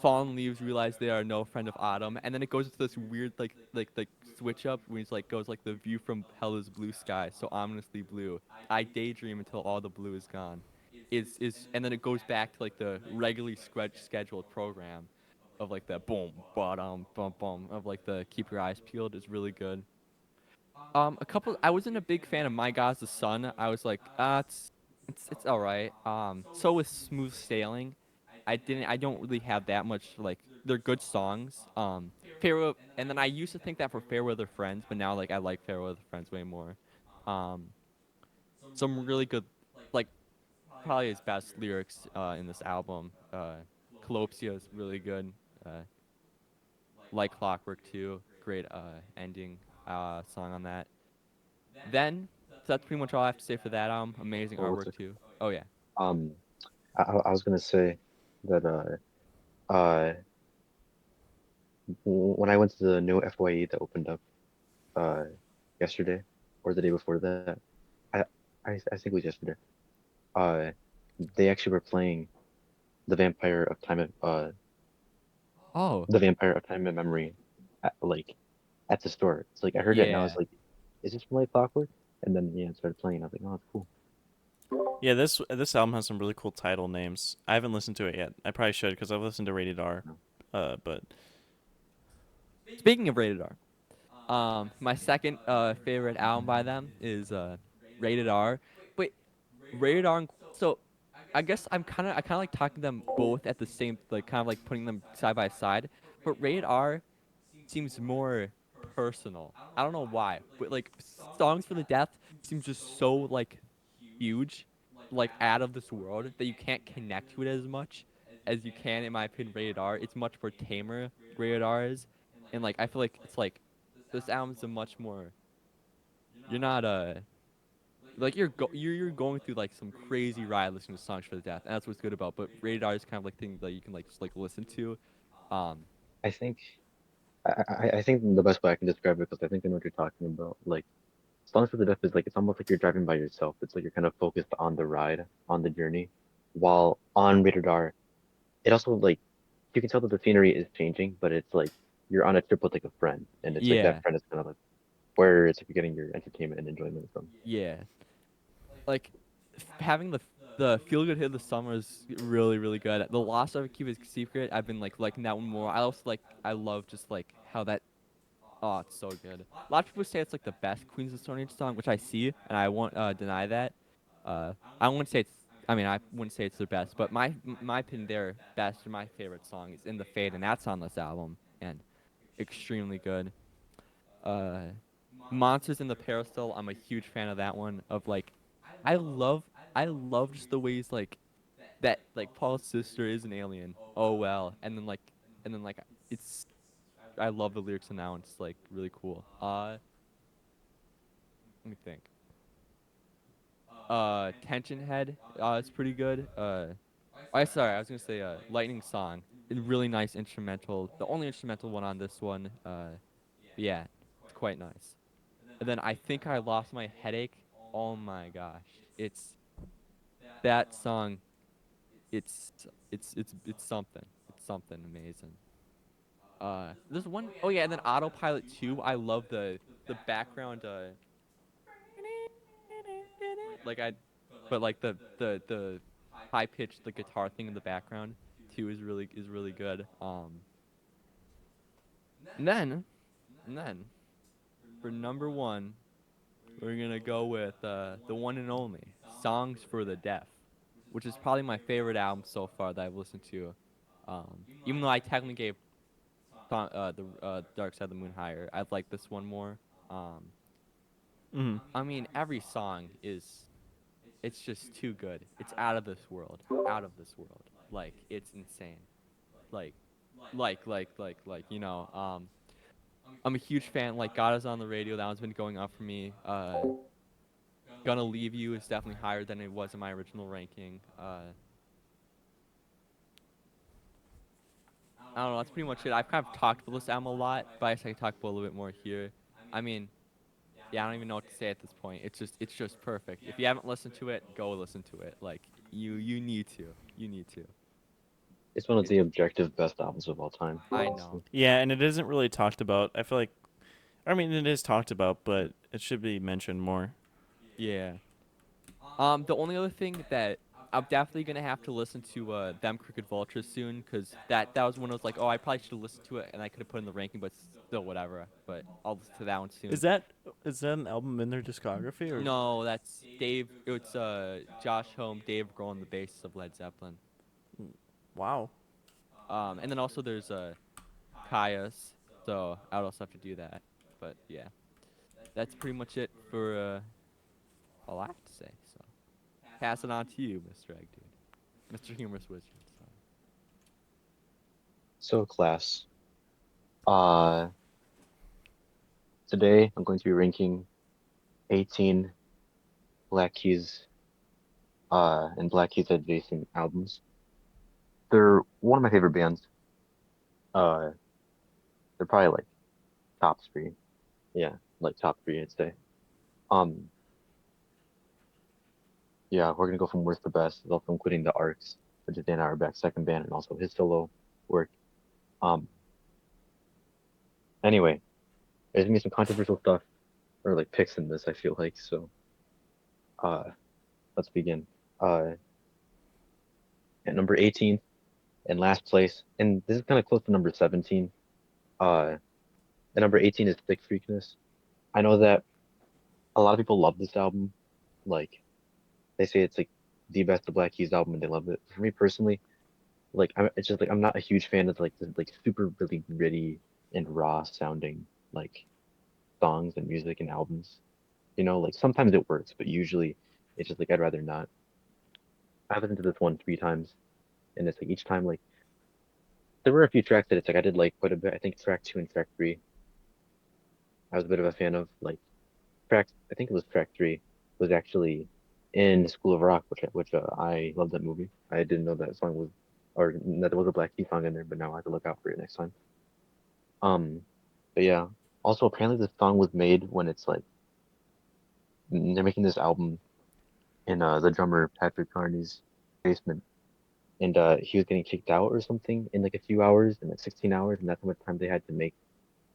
fallen leaves realize they are no friend of autumn, and then it goes into this weird like switch up when it's like goes like the view from hell is blue sky, so ominously blue. I daydream until all the blue is gone. Is and then it goes back to like the regularly scheduled program of like the boom bottom bum bum of like the keep your eyes peeled is really good. A couple. I wasn't a big fan of My God's the Sun. I was like, it's all right. So with Smooth Sailing, I don't really have that much like. They're good songs. And then I used to think that for Fair Weather Friends, but now like I like Fair Weather Friends way more. Um, some really good, like probably his best lyrics in this album. Calopsia is really good. Uh, like Clockwork too. Great ending song on that. Then, so that's pretty much all I have to say for that album. Amazing Well, what's artwork it? too. Oh yeah. Um, I was gonna say that when I went to the new FYE that opened up uh yesterday or the day before that, I I think it was yesterday. Uh, they actually were playing the Vampire of Time of Oh the Vampire of Time and Memory at the store. It's like I heard it and I was yeah. like, is this from like Clockwork? And then yeah, it started playing. I was like, oh, it's cool. Yeah, this album has some really cool title names. I haven't listened to it yet. I probably should because I've listened to Rated R. No. But Speaking of Rated R, my second favorite album by them is Rated R. Wait, Rated R. So I kind of like talking them both at the same like kind of like putting them side by side. But Rated R seems more personal. I don't know why, but like Songs for the Deaf seems just so like huge, like out of this world that you can't connect to it as much as you can, in my opinion, Rated R. It's much more tamer, Rated R is, and like I feel like it's like this album's a much more. You're not like you're going through like some crazy ride listening to Songs for the Deaf, and that's what's good about. But Rated R is kind of like thing that you can like just like listen to. Um, I think I think the best way I can describe it because I think I know what you're talking about. Like Songs for the Deaf is like it's almost like you're driving by yourself. It's like you're kind of focused on the ride, on the journey. While on Rated R, it also like you can tell that the scenery is changing, but it's like you're on a trip with like a friend, and it's like that yeah, friend is kind of like where it's like you're getting your entertainment and enjoyment from. yeah. Like having the feel good hit of the summer is really really good. The Lost of Keep It Secret, I've been like liking that one more. I also like I love just like how that oh it's so good. A lot of people say it's like the best Queens of Stone Age song, which I see, and I won't deny that. I wouldn't say it's. I mean, I wouldn't say it's their best, but my opinion, their best or my favorite song is In the Fade, and that's on this album, and extremely good. Uh, Monsters in the Peristyle, I'm a huge fan of that one. Of like, I love I love just the ways like that like Paul's sister is an alien. Oh well, and then like it's I love the lyrics in that one. It's like really cool. Let me think. Tension Head, it's pretty good. I sorry, I was gonna say Lightning Song, a really nice instrumental. The only instrumental one on this one. Yeah, it's quite nice. And then I think I lost my headache. Oh my gosh, it's that song. It's something. It's something amazing. There's one oh yeah, and then Autopilot 2. I love the background. Like I, but like the high pitched the guitar thing in the background too is really good. And then and then for number one, we're gonna go with the one and only Songs for the Deaf, which is probably my favorite album so far that I've listened to. Even though I technically gave Dark Side of the Moon higher. I like this one more. Um, Hmm. I mean, every song is it's just too good. It's out of this world. Out of this world. Like it's insane. Like I'm a huge fan. Like God is on the radio. That one's been going up for me. Gonna Leave You is definitely higher than it was in my original ranking. I don't know. That's pretty much it. I've kind of talked about this album a lot, but I guess I can talk about a little bit more here. I mean, yeah, I don't even know what to say at this point. It's just perfect. If you haven't listened to it, go listen to it. Like you need to. You need to. It's one of It's the objective best albums of all time, I know. honestly. Yeah, and it isn't really talked about. I feel like, I mean, it is talked about, but it should be mentioned more. Yeah. The only other thing that I'm definitely gonna have to listen to Them Crooked Vultures soon, cause that was when I was like, oh, I probably should have listened to it, and I could have put it in the ranking, but still whatever. But I'll listen to that one soon. Is that is that an album in their discography or? No, that's Dave. It's Josh Homme, Dave Grohl on the bass of Led Zeppelin. Wow. And then also there's Caius, so I would also have to do that. But yeah, that's pretty much it for all I have to say. So pass it on to you, Mr. Egg Dude, Mr. Humorous Wizard. So. So, class. Uh, Today I'm going to be ranking 18 Black Keys and Black Keys adjacent albums. They're one of my favorite bands. Uh, they're probably like top three. Yeah, like top three, I'd say. Um, yeah, we're gonna go from worst to best, also including the Arcs, which is Dan Auerbach's second band, and also his solo work. Um, anyway, there's gonna be some controversial stuff or like picks in this, I feel like. So, uh, let's begin. Uh, at number 18 in last place, and this is kind of close to number 17. Uh, at number 18 is Thick Freakness. I know that a lot of people love this album. Like they say it's like the best the Black Keys album, and they love it. For me personally, it's just like I'm not a huge fan of like the like super really gritty and raw sounding like songs and music and albums. You know, like sometimes it works, but usually it's just like I'd rather not. I listened to this one 3 times, and it's like each time like there were a few tracks that it's like I did like quite a bit. I think track two and track three I was a bit of a fan of. Like track I think it was track three was actually in School of Rock, which I love that movie. I didn't know that song was or that there was a Black Key song in there, but now I have to look out for it next time. Um, but yeah. Also, apparently this song was made when it's like they're making this album in the drummer Patrick Carney's basement, and he was getting kicked out or something in like a few hours, in like 16 hours, and that's how much time they had to make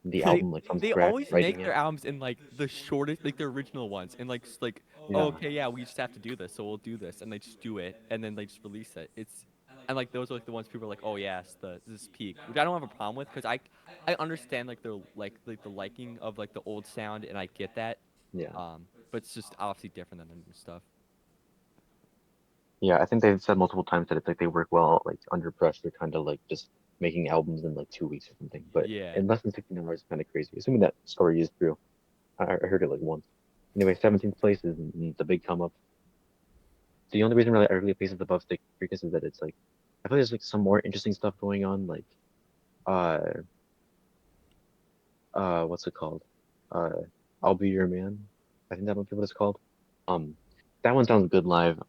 the They album like from they scratch, always writing make their it. albums in like the shortest, like the original ones, and like oh, Yeah, okay, yeah, we just have to do this, so we'll do this, and they just do it, and then they just release it. It's and like those are like the ones people are like, oh yes, this peak, which I don't have a problem with because I understand like their like the liking of like the old sound, and I get that, yeah, but it's just obviously different than the new stuff. yeah. I think they've said multiple times that it's like they work well like under pressure, kind of like just making albums in like 2 weeks or something. But Yeah. in less than 16 hours is kind of crazy. Assuming that story is true. I heard it like once. Anyway, 17th place is the big come up. The only reason really I really place it above Stick Freakers is that it's like I feel like there's like some more interesting stuff going on, like uh what's it called? Uh I'll Be Your Man. I think that might be what it's called. Um that one sounds good live.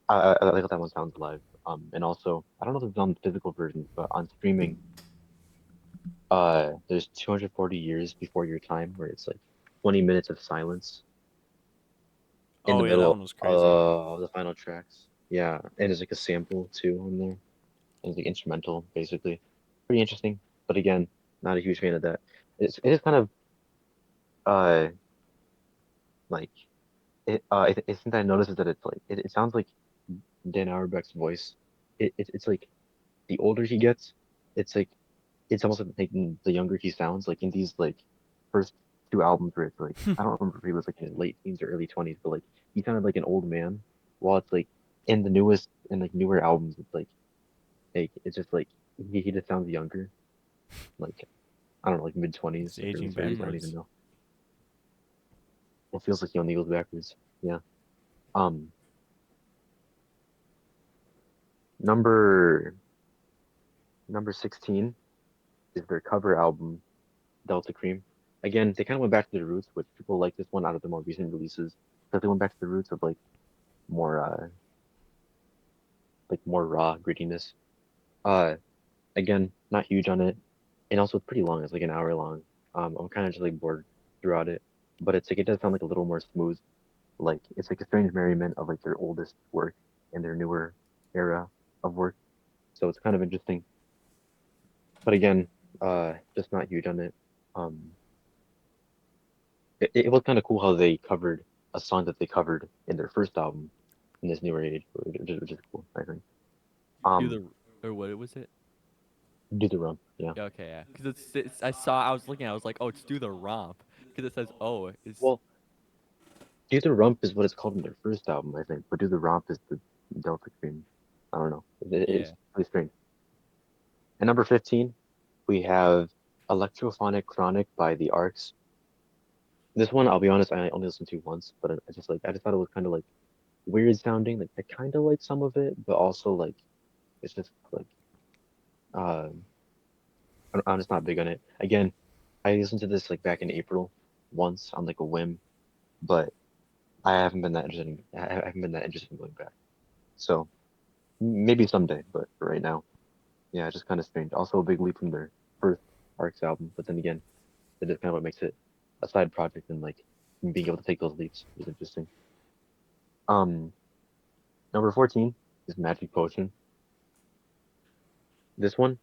I like how that one sounds live. And also I don't know if it's on physical versions, but on streaming, there's 240 years before your time where it's like 20 minutes of silence in the Oh yeah, that one middle was crazy. of the final tracks. Yeah, and there's like a sample too on there. It's like instrumental, basically. Pretty interesting, but again, not a huge fan of that. It is kind of uh like it something I notice is that it's like it sounds like Dan Auerbach's voice. It's like the older he gets, it's like it's almost like the younger he sounds. Like in these like first two albums where it's like I don't remember if he was like in his late teens or early 20s, but like he sounded like an old man. While it's like in the newest and like newer albums, it's like it's just like he just sounds younger. Like I don't know, like mid-20s, It's like early aging 30s. I don't even backwards. know. It feels like Young Eagles backwards. Yeah. Um, number number 16 is their cover album, Delta Cream. Again, they kind of went back to their roots, which people like this one out of the more recent releases, because they went back to the roots of more more raw grittiness. Uh, again, not huge on it, and also it's pretty long. It's like an hour long. I'm kind of just like bored throughout it, but it's like it does sound like a little more smooth. Like it's like a strange merriment of like their oldest work and their newer era of work. So it's kind of interesting. But again, just not huge on it. Um, it was kind of cool how they covered a song that they covered in their first album in this newer age, which is cool, I think. Do Um, the or what was it? do the rump, yeah. Yeah, okay, yeah. Because it's I saw I was looking I was like, oh, it's do the romp because it says oh it's Well, do the rump is what it's called in their first album, I think, but do the romp is the Delta Cream. I don't know. yeah. It's really strange. And number 15, we have Electrophonic Chronic by the Arcs. This one, I'll be honest, I only listened to once, but I just thought it was kind of like weird sounding. Like I kind of like some of it, but also like it's just like uh, I'm just not big on it. Again, I listened to this like back in April once on like a whim, but I haven't been that interested I haven't been that interested in going back. So maybe someday, but for right now, yeah, it's just kind of strange. Also a big leap from their first Arcs album, but then again, that is kind of what makes it a side project and like being able to take those leaps is interesting. Um, number 14 is Magic Potion. This one,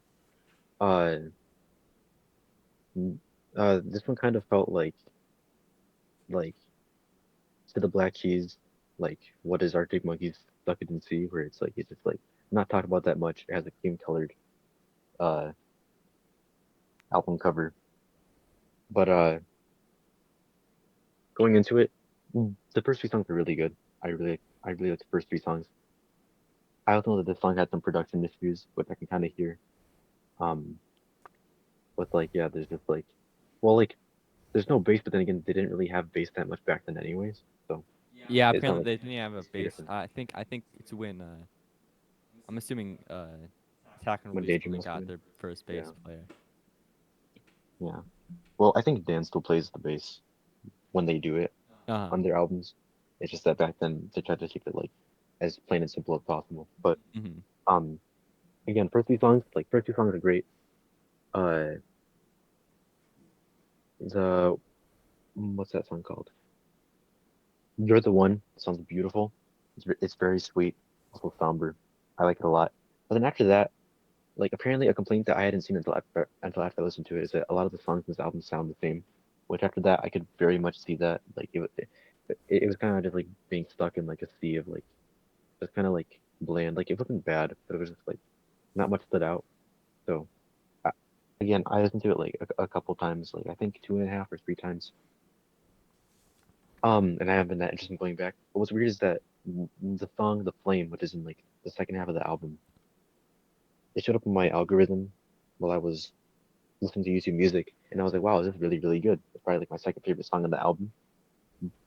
uh, this one kind of felt like to the Black Keys, like what is Arctic Monkeys Suck It and See, where it's just like not talked about that much. It has a cream colored uh album cover, but going into it, the first three songs are really good. I really like the first three songs. I also know that this song had some production issues, which I can kind of hear. Um, with like yeah, there's just like well like there's no bass, but then again they didn't really have bass that much back then anyways, so Yeah, it's not apparently like they didn't have a it's too base. different I think it's when I'm assuming Attack and when Release when Danger they must come got in. their first Yeah, bass player. yeah. Well, I think Dan still plays the bass when they do it Uh-huh. on their albums. It's just that back then they tried to keep it like as plain and simple as possible. But Mm-hmm. um, again, first two songs are great. Uh, the what's that song called? You're the One sounds beautiful. It's very sweet, also somber. I like it a lot. But then after that, like apparently a complaint that I hadn't seen until after I listened to it is that a lot of the songs in this album sound the same. Which after that I could very much see that. Like it was kind of just like being stuck in like a sea of like just kind of like bland. Like it wasn't bad, but it was just like not much stood out. So I, again, I listened to it like a couple times, like I think two and a half or three times. And I haven't been that interested in going back. But what's weird is that the song "The Flame," which is in like the second half of the album, it showed up in my algorithm while I was listening to YouTube Music, and I was like, "Wow, this is really, really good." It's probably like my second favorite song on the album.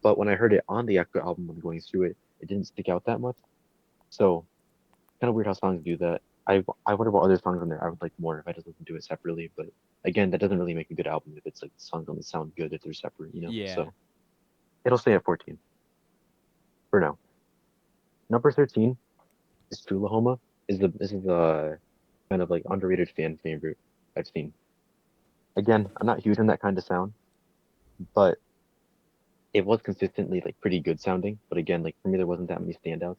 But when I heard it on the actual album when going through it, it didn't stick out that much. So kind of weird how songs do that. I wonder what other songs on there I would like more if I just listen to it separately. But again, that doesn't really make a good album if it's like songs only sound good if they're separate, you know? Yeah. So it'll stay at 14 for now. Number 13 is Tulahoma. This is the kind of like underrated fan favorite I've seen. Again, I'm not huge on that kind of sound, but it was consistently like pretty good sounding. But again, like for me, there wasn't that many standouts.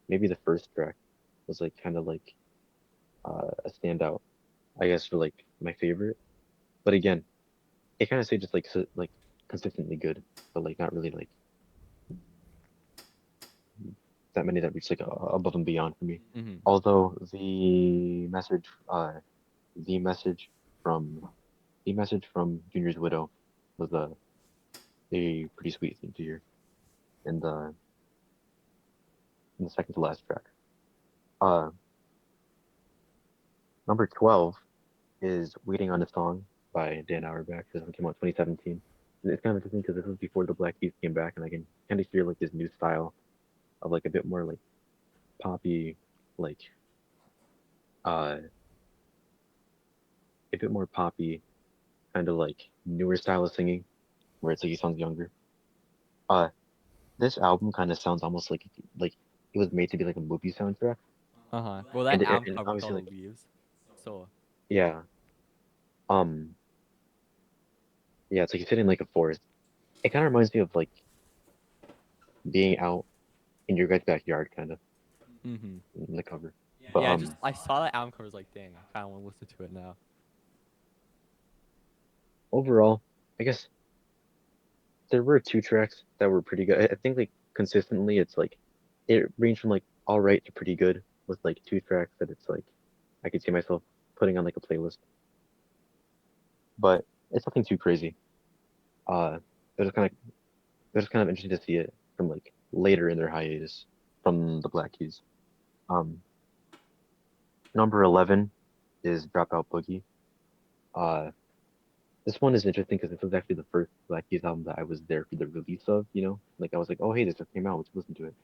Maybe the first track was like kind of like a standout, I guess, for like my favorite. But again, it kind of stayed just like like consistently good, but like not really like that many that reached like above and beyond for me. Mm-hmm. Although the message from the message from Junior's widow was a pretty sweet thing to hear in the second to last track. Uh, number 12 is Waiting on a Song by Dan Auerbach. This one came out 2017. And it's kind of interesting because this was before the Black Keys came back, and I can kind of hear like this new style of like a bit more like poppy, like uh, a bit more poppy, kind of like newer style of singing, where it's like he sounds younger. Uh, this album kind of sounds almost like it was made to be like a movie soundtrack, Well, that album and cover with all obviously the like leaves. So. yeah, um, yeah, it's like he's sitting like a forest. It kind of reminds me of like being out in your guys' backyard, kind of Mhm. in the cover. But Yeah, just I saw that album cover. I was like, dang, I kind of want to listen to it now. overall, I guess there were two tracks that were pretty good. I think like consistently, it's like it ranged from like all right to pretty good with like two tracks that it's like I could see myself putting on like a playlist. But it's nothing too crazy. Uh, it was kind of it was kind of interesting to see it from like later in their hiatus from the Black Keys. Um, number 11 is Dropout Boogie. Uh, this one is interesting because this was actually the first Black Keys album that I was there for the release of, you know? Like I was like, oh hey, this just came out, let's listen to it.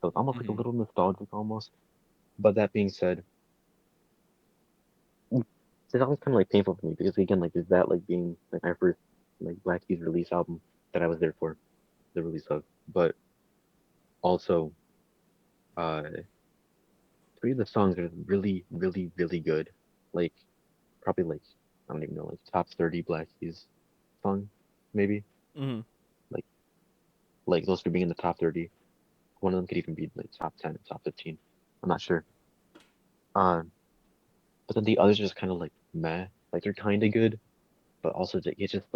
So it's almost like a Mhm. little nostalgic almost. But that being said, this album's kind of like painful for me because again, like there's that like being like my first like Black Keys release album that I was there for the release of. But also, uh, three of the songs are really, really, really good. Like probably like I don't even know, like top 30 Black Keys song, maybe. Mhm. Like like those three being in the top 30. One of them could even be like top 10, top 15. I'm not sure. Um, but then the others are just kind of like meh. Like they're kind of good, but also it's just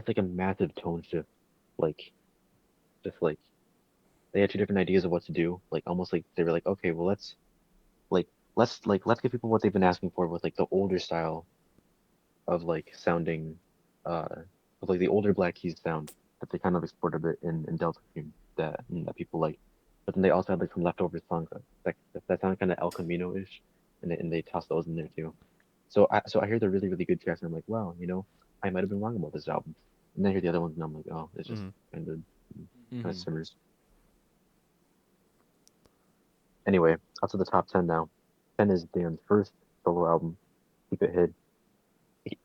like a massive tone shift. Like just like they had two different ideas of what to do. Like almost like they were like, okay, well like let's give people what they've been asking for with like the older style of like sounding uh of like the older Black Keys sound that they kind of explored a bit in Delta Cream that people like. But then they also had like some leftover songs that sound kind of El Camino-ish, and they tossed those in there too. So I hear the really really good tracks and I'm like, wow, you know, I might have been wrong about this album. And then I hear the other ones and I'm like, oh, it's just Mhm. kind of Mhm. simmers. Anyway, up to the top 10 now. 10 is Dan's first solo album, Keep It Hid. It,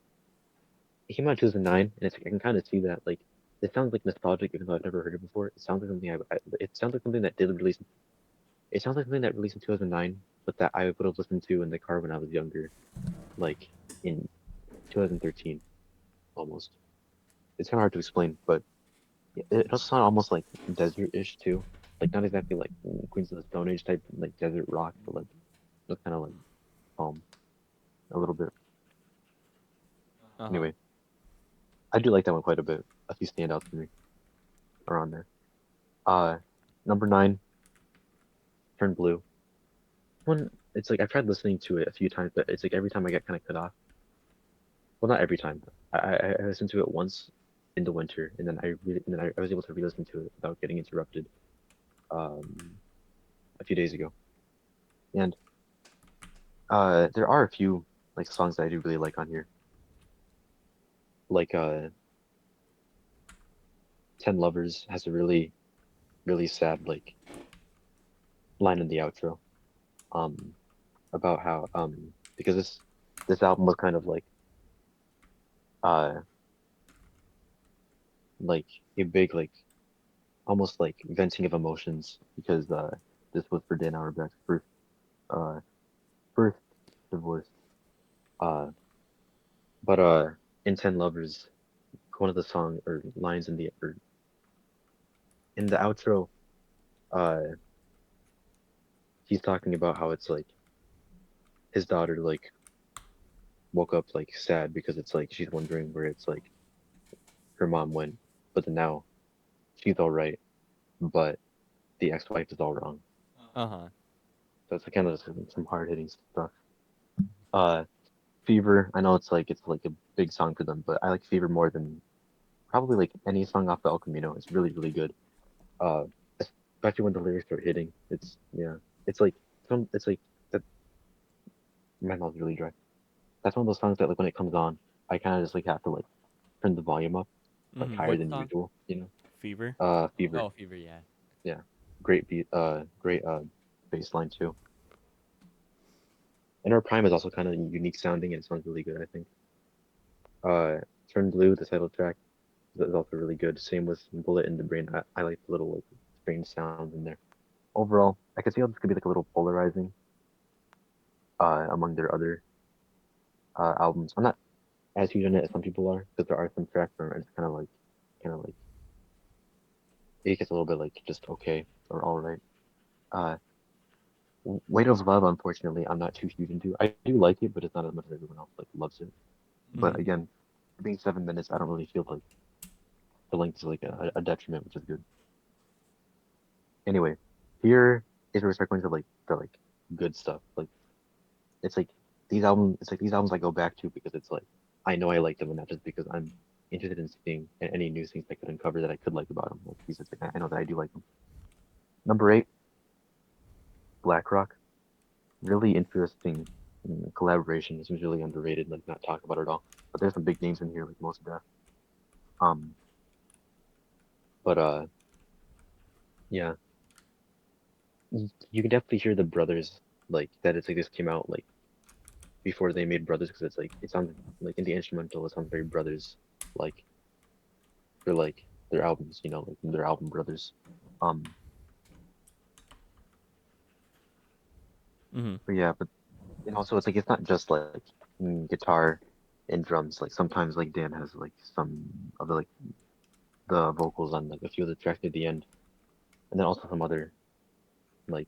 it came out in 2009, and it's I can kind of see that like it sounds like nostalgic even though I've never heard it before. It sounds like something it sounds like something that did release. It sounds like something that released in 2009, but that I would have listened to in the car when I was younger, like in 2013 almost. It's kind of hard to explain, but it also sounds almost like desert-ish too. Like not exactly like Queens of the Stone Age type like desert rock, but like just kind of like calm a little bit. Uh huh. Anyway, I do like that one quite a bit. A few standouts for me are on there. Uh, number 9, Turn Blue. One, it's like I've tried listening to it a few times, but it's like every time I get kind of cut off. Well, not every time. I listened to it once in the winter, and then I was able to re-listen to it without getting interrupted um a few days ago. And there are a few like songs that I do really like on here, like 10 Lovers has a really really sad like line in the outro um about how because this album was kind of uh like a big like almost like venting of emotions because this was for Dan Auerbach's uh first divorce. Uh but in 10 Lovers, one of the song or lines in the or in the outro, uh he's talking about how it's like his daughter like woke up like sad because it's like she's wondering where it's like her mom went, but then now she's all right, but the ex-wife is all wrong. Uh huh. So it's kind of some hard-hitting stuff. Uh, Fever, I know it's like a big song for them, but I like Fever more than probably like any song off the El Camino. It's really really good. Uh, Especially when the lyrics are hitting. It's yeah, it's like it's like that. My mouth's really dry. That's one of those songs that like when it comes on, I kind of just like have to like turn the volume up like Mm-hmm. higher What than song? usual, you know. Fever. Fever, Oh, Fever. Yeah. yeah, great beat, great bass line too. And our Prime is also kind of unique sounding and it sounds really good, I think. Uh, Turn Blue, the title track, is also really good. Same with Bullet in the Brain. I like the little like strange sounds in there. Overall, I could see how this could be like a little polarizing among their other albums. I'm not as huge on it as some people are because there are some tracks where it's kind of like it gets a little bit like just okay or all right. Uh, Weight of Love, unfortunately, I'm not too huge into. I do like it, but it's not as much as everyone else like loves it. Mm-hmm. But again, being 7 minutes, I don't really feel like the length is like a detriment, which is good. Anyway, here is where we start going to like the like good stuff. Like it's like it's like these albums I go back to because it's like I know I like them and not just because I'm interested in seeing any new things I could uncover that I could like about them. Like these, it's like I know that I do like them. Number 8, Black Rock. Really interesting collaboration. This was really underrated, like not talked about at all. But there's some big names in here, like most of that. Um, but yeah, you can definitely hear the brothers like that. It's like this came out like before they made Brothers because it's like it sounds like in the instrumental it sounds very Brothers like for like their albums, you know, like their album Brothers. Um, Mm-hmm. but yeah, but and also it's like it's not just like guitar and drums. Like sometimes like Dan has like some of the vocals on like a few of the tracks at the end, and then also some other like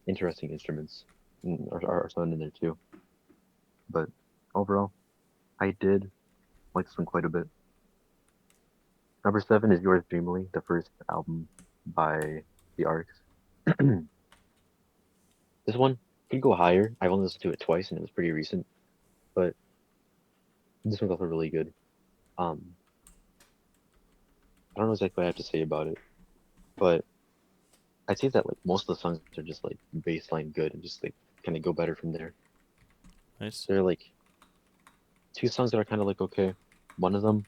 interesting instruments are thrown in there too. But overall, I did like this one quite a bit. Number 7 is Yours Dreamily, the first album by the Arcs. This one could go higher. I've only listened to it twice and it was pretty recent, but this one's also really good. Um, I don't know exactly what I have to say about it, but I'd say that like most of the songs are just like baseline good and just like kind of go better from there. Nice. There are like two songs that are kind of like okay. One of them,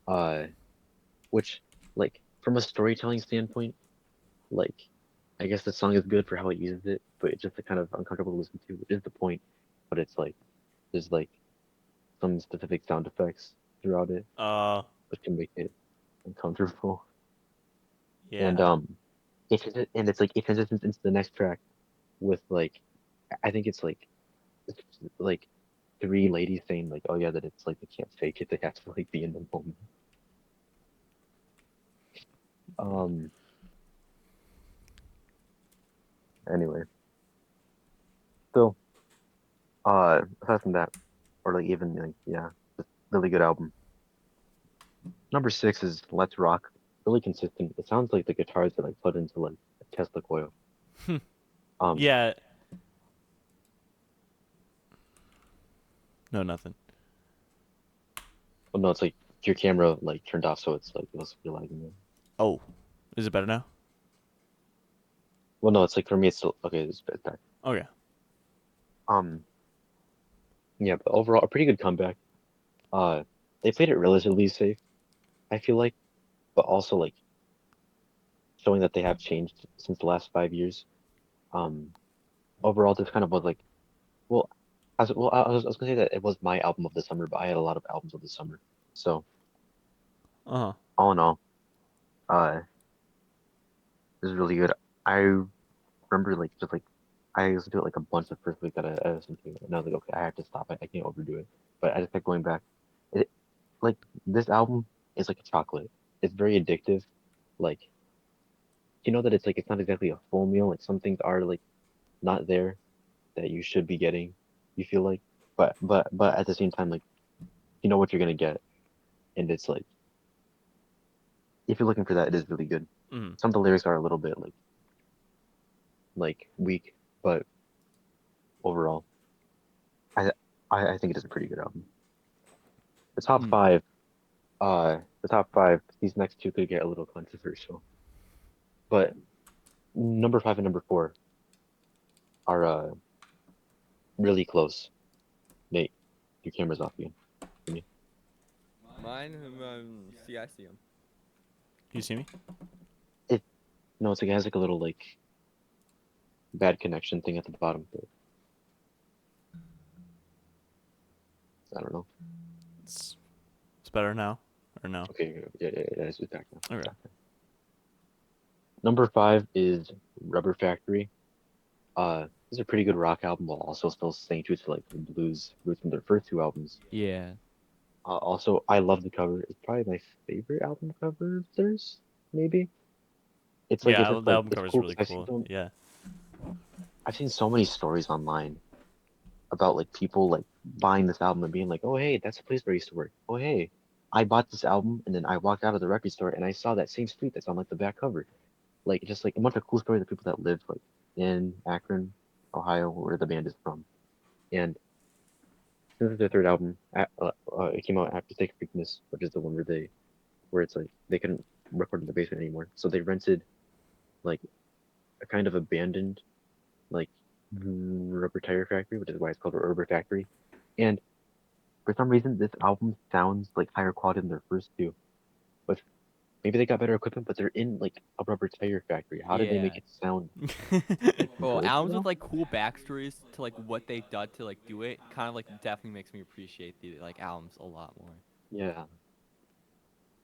uh, which like from a storytelling standpoint, like I guess the song is good for how it uses it, but it's just kind of uncomfortable to listen to, which is the point. But it's like there's like some specific sound effects throughout it, Uh. which can make it uncomfortable. And Yeah. and it's like it transitions into the next track with like I think it's like three ladies saying like, oh yeah, that it's like they can't fake it, they have to like be in the moment. Um. Anyway, so aside from that, or like even like yeah, just really good album. Number 6 is Let's Rock. Really consistent. It sounds like the guitars that like put into like a Tesla coil. Um, Yeah. No, nothing. well, no, it's like your camera like turned off, so it's like it must be lagging. It. Oh, is it better now? Well, no, it's like for me, it's still okay. It's back. Okay. Um, yeah, but overall, a pretty good comeback. Uh, they played it relatively safe, I feel like, but also like showing that they have changed since the last 5 years. Um, Overall, this kind of was like, well, I was gonna say that it was my album of the summer, but I had a lot of albums of the summer. So Uh huh. all in all, uh, this is really good. I remember like just like I listened to it like a bunch the first week that I listened to it, and I was like, okay, I have to stop. I can't overdo it. But I just kept going back. It like this album is like a chocolate. It's very addictive. Like you know that it's like it's not exactly a full meal. Like some things are like not there that you should be getting. You feel like, but at the same time, like you know what you're gonna get, and it's like if you're looking for that, it is really good. Mm. Some of the lyrics are a little bit like weak, but overall, I I think it is a pretty good album. The top Mm. five, the top five. These next two could get a little controversial, but number 5 and number 4 are really close. Nate. Your camera's off again. For me. Mine, see, I see him. You see me? It no, it's like it has like a little like bad connection thing at the bottom. But I don't know. It's better now, or no? Okay, yeah, it's back now. Okay. Number 5 is Rubber Factory. This is a pretty good rock album while also still staying true to like the blues roots from their first two albums. Yeah. Also, I love the cover. It's probably my favorite album cover of theirs, maybe. It's Yeah, just the like album it's cover is cool really because cool. Yeah. I've seen so many stories online about like people like buying this album and being like, oh hey, that's the place where I used to work. Oh hey, I bought this album and then I walked out of the record store and I saw that same street that's on like the back cover. Like just like a bunch of cool stories of people that lived like in Akron, Ohio, where the band is from. And this is their third album. It came out after Take Freakness, which is the one where it's like they couldn't record in the basement anymore, so they rented like a kind of abandoned like rubber tire factory, which is why it's called a rubber factory. And for some reason, this album sounds like higher quality than their first two. But maybe they got better equipment, but they're in like a rubber tire factory. How did they make Yeah. it sound like Bro, good, you albums with know? like cool backstories to like what they done to like do it kind of like definitely makes me appreciate the like albums a lot more. Yeah,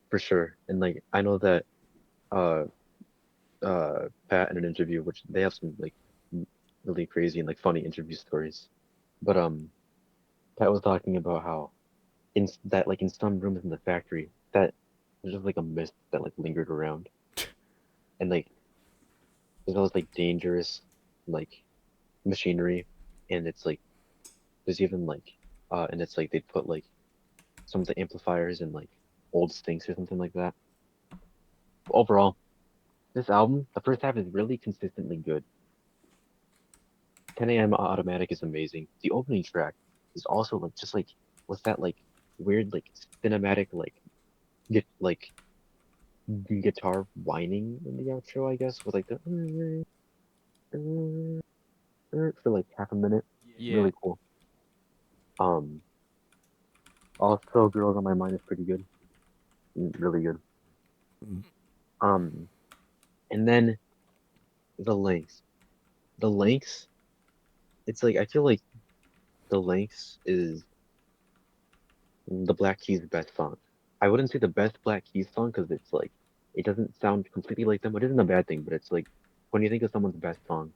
for sure. And like I know that uh Pat in an interview, which they have some like really crazy and like funny interview stories. But Pat was talking about how in some rooms in the factory that there's just like a mist that like lingered around, and like there's all this like dangerous like machinery, and it's like there's even like and it's like they'd put like some of the amplifiers in like old sinks or something like that. Overall, this album, the first half is really consistently good. 10 a.m. Automatic is amazing. The opening track is also like just like what's that like weird like cinematic like get like guitar whining in the outro, I guess, with like the for like half a minute. Yeah. Really cool. Um, Also, Girls on My Mind is pretty good. Really good. Um, and then the length. The lengths, it's like I feel like the lengths is the Black Keys' best song. I wouldn't say the best Black Keys song because it's like it doesn't sound completely like them, which isn't a bad thing, but it's like when you think of someone's best song,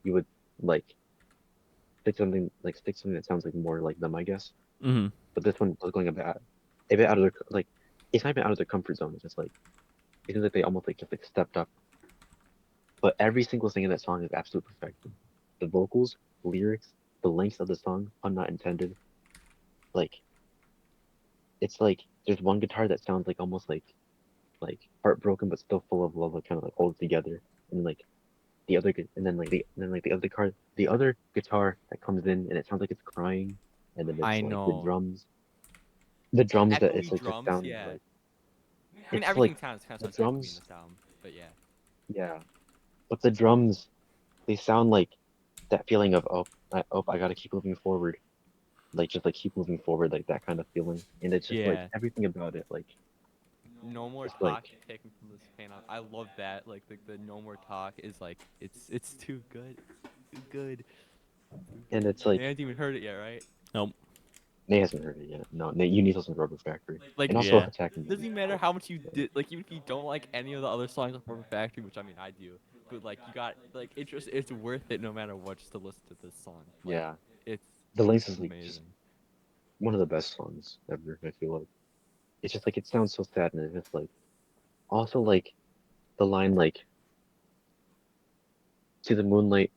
you would like stick something that sounds like more like them, I guess. Hmm. But this one was going a bit out of their like it's not even out of their comfort zone. It's just like it seems like they almost like just like stepped up. But every single thing in that song is absolute perfection. The vocals, lyrics, the length of the song, pun not intended. Like it's like there's one guitar that sounds like almost like heartbroken but still full of love, like kind of like hold it together. And like and then like the other guitar that comes in and it sounds like it's crying. And then it's I like know. the drums that it's Echoey like just drums, sound yeah. like I mean it's everything like kind the of sounds echoey in drums, this album, but yeah. yeah. But the drums, they sound like that feeling of I gotta keep moving forward, like just like keep moving forward, like that kind of feeling. And it's just like Yeah. everything about it, like No more just like talk taken from this pain. I love that. Like the no more talk is like it's too good. Too good. Too and good. it's You like haven't even heard it yet, right? Nope. Nate hasn't heard it yet. No, Nate, you need to listen to Rubber Factory, Like and also Yeah. Attack the doesn't Music. even matter how much you did. Like even if you don't like any of the other songs on Purple Factory, which I mean I do, but like you got like it's worth it no matter what just to listen to this song. Like Yeah, it's the Lynx it's is like just amazing. one of the best songs ever. I feel like it's just like it sounds so sad, and it's just like also like the line like see the moonlight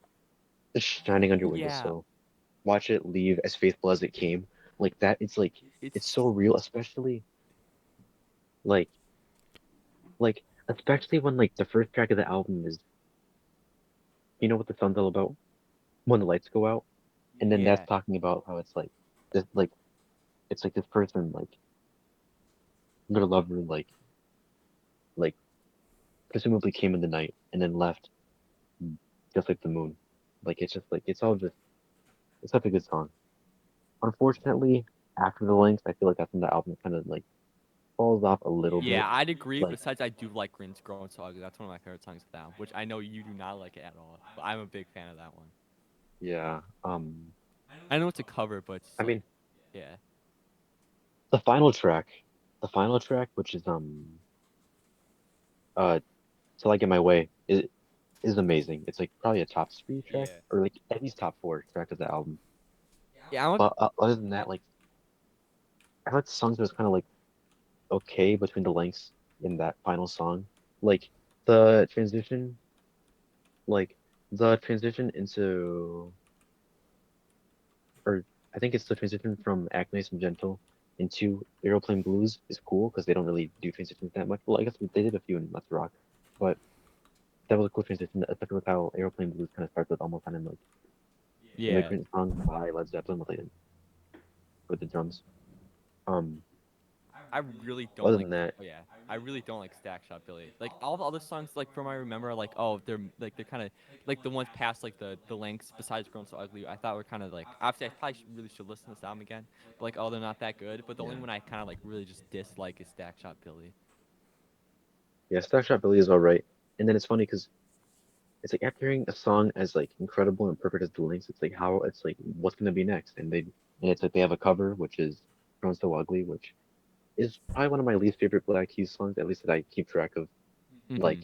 is shining on your Yeah, windowsill, watch it leave as faithful as it came. Like that, it's like it's it's so real, especially like like especially when like the first track of the album is you know what the sun's all about when the lights go out, and then that's yeah. talking about how it's like this like it's like this person like their lover like presumably came in the night and then left just like the moon. Like it's just like it's all just it's such a good song. unfortunately, after the length, I feel like that's when the album kind of like falls off a little Yeah, bit. I'd agree. Like, Besides, I do like Green's Growing So Ugly. That's one of my favorite songs of them, which I know you do not like it at all. But I'm a big fan of that one. yeah. I know it's a cover, but it's I like, mean, yeah. the final track, the final track, which is uh, Till I Get My Way, is amazing. It's like probably a top three track, Yeah. or like at least top four track of the album. Yeah, I'm a, But other than that, like I like the songs that was kind of like okay between the lengths in that final song. Like the transition, like the transition into, or I think it's the transition from Act Nice and Gentle into Aeroplane Blues is cool because they don't really do transitions that much. Well, I guess they did a few in Let's Rock, but that was a cool transition, especially with how Aeroplane Blues kind of starts with almost kind of like yeah. immigrant song by Led Zeppelin with the drums. Um, I really don't Other like. than that, Oh yeah, I really don't like Stack Shot Billy. Like all the other songs, like from I remember, are like oh they're kind of like the ones past like the lengths besides Grown So Ugly. I thought were kind of like obviously I probably really should listen to this album again. But like oh they're not that good. But the only yeah, one I kind of like really just dislike is Stack Shot Billy. yeah, Stack Shot Billy is all right. And then it's funny because it's like after hearing a song as like incredible and perfect as the Links, it's like how it's like what's gonna be next, and it's like they have a cover which is Grown So Ugly, which is probably one of my least favorite Black Keys songs, at least that I keep track of. Mm-hmm. Like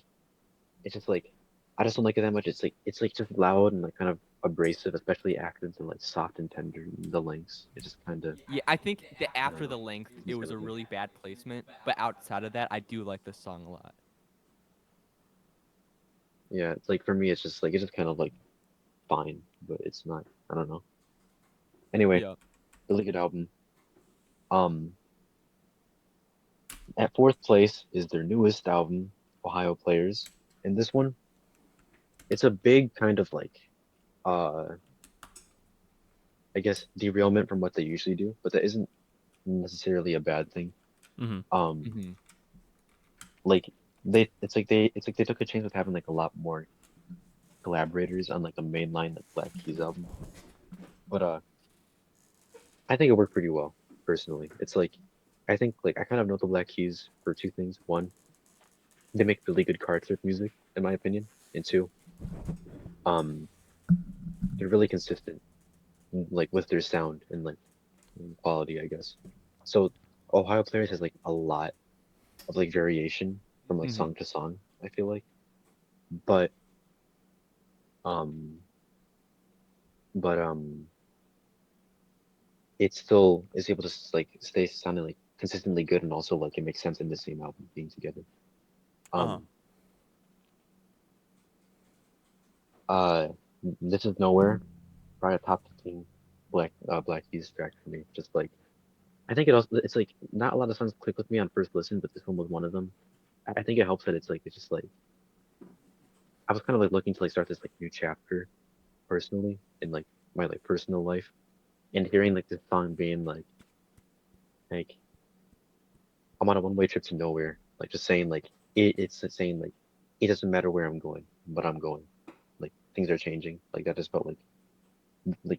it's just like I just don't like it that much. It's like just loud and like kind of abrasive, especially accents and like soft and tender. The Links, it just kind of Yeah, I think that I don't after the know. length, It's it just was kind a of really bad placement. But outside of that, I do like this song a lot. yeah. It's like for me, it's just kind of like fine, but it's not. I don't know. Anyway, Yeah. really good album. Um, at fourth place is their newest album, Ohio Players, and this one, it's a big kind of like, uh, I guess derailment from what they usually do, but that isn't necessarily a bad thing. Mm-hmm. Um, Mm-hmm. like it's like they took a chance with having like a lot more collaborators on like the mainline like Black Keys album, but I think it worked pretty well personally. It's like I think like I kind of know the Black Keys for two things. One, they make really good card trick music, in my opinion, and two, um, they're really consistent like with their sound and like quality, I guess. So Ohio Players has like a lot of like variation from like Mm-hmm. song to song, I feel like. But um but it still is able to like stay sounding like consistently good and also like it makes sense in the same album being together. Uh-huh. Um uh this is Nowhere, probably a top 15 Black Keys track for me. Just like I think it's like not a lot of songs click with me on first listen, but this one was one of them. I think it helps that it's just like I was kind of like looking to like start this like new chapter personally in like my like personal life and hearing like this song being like I'm on a one-way trip to nowhere, like just saying like it's saying like it doesn't matter where I'm going, but I'm going. Like things are changing. Like that just felt like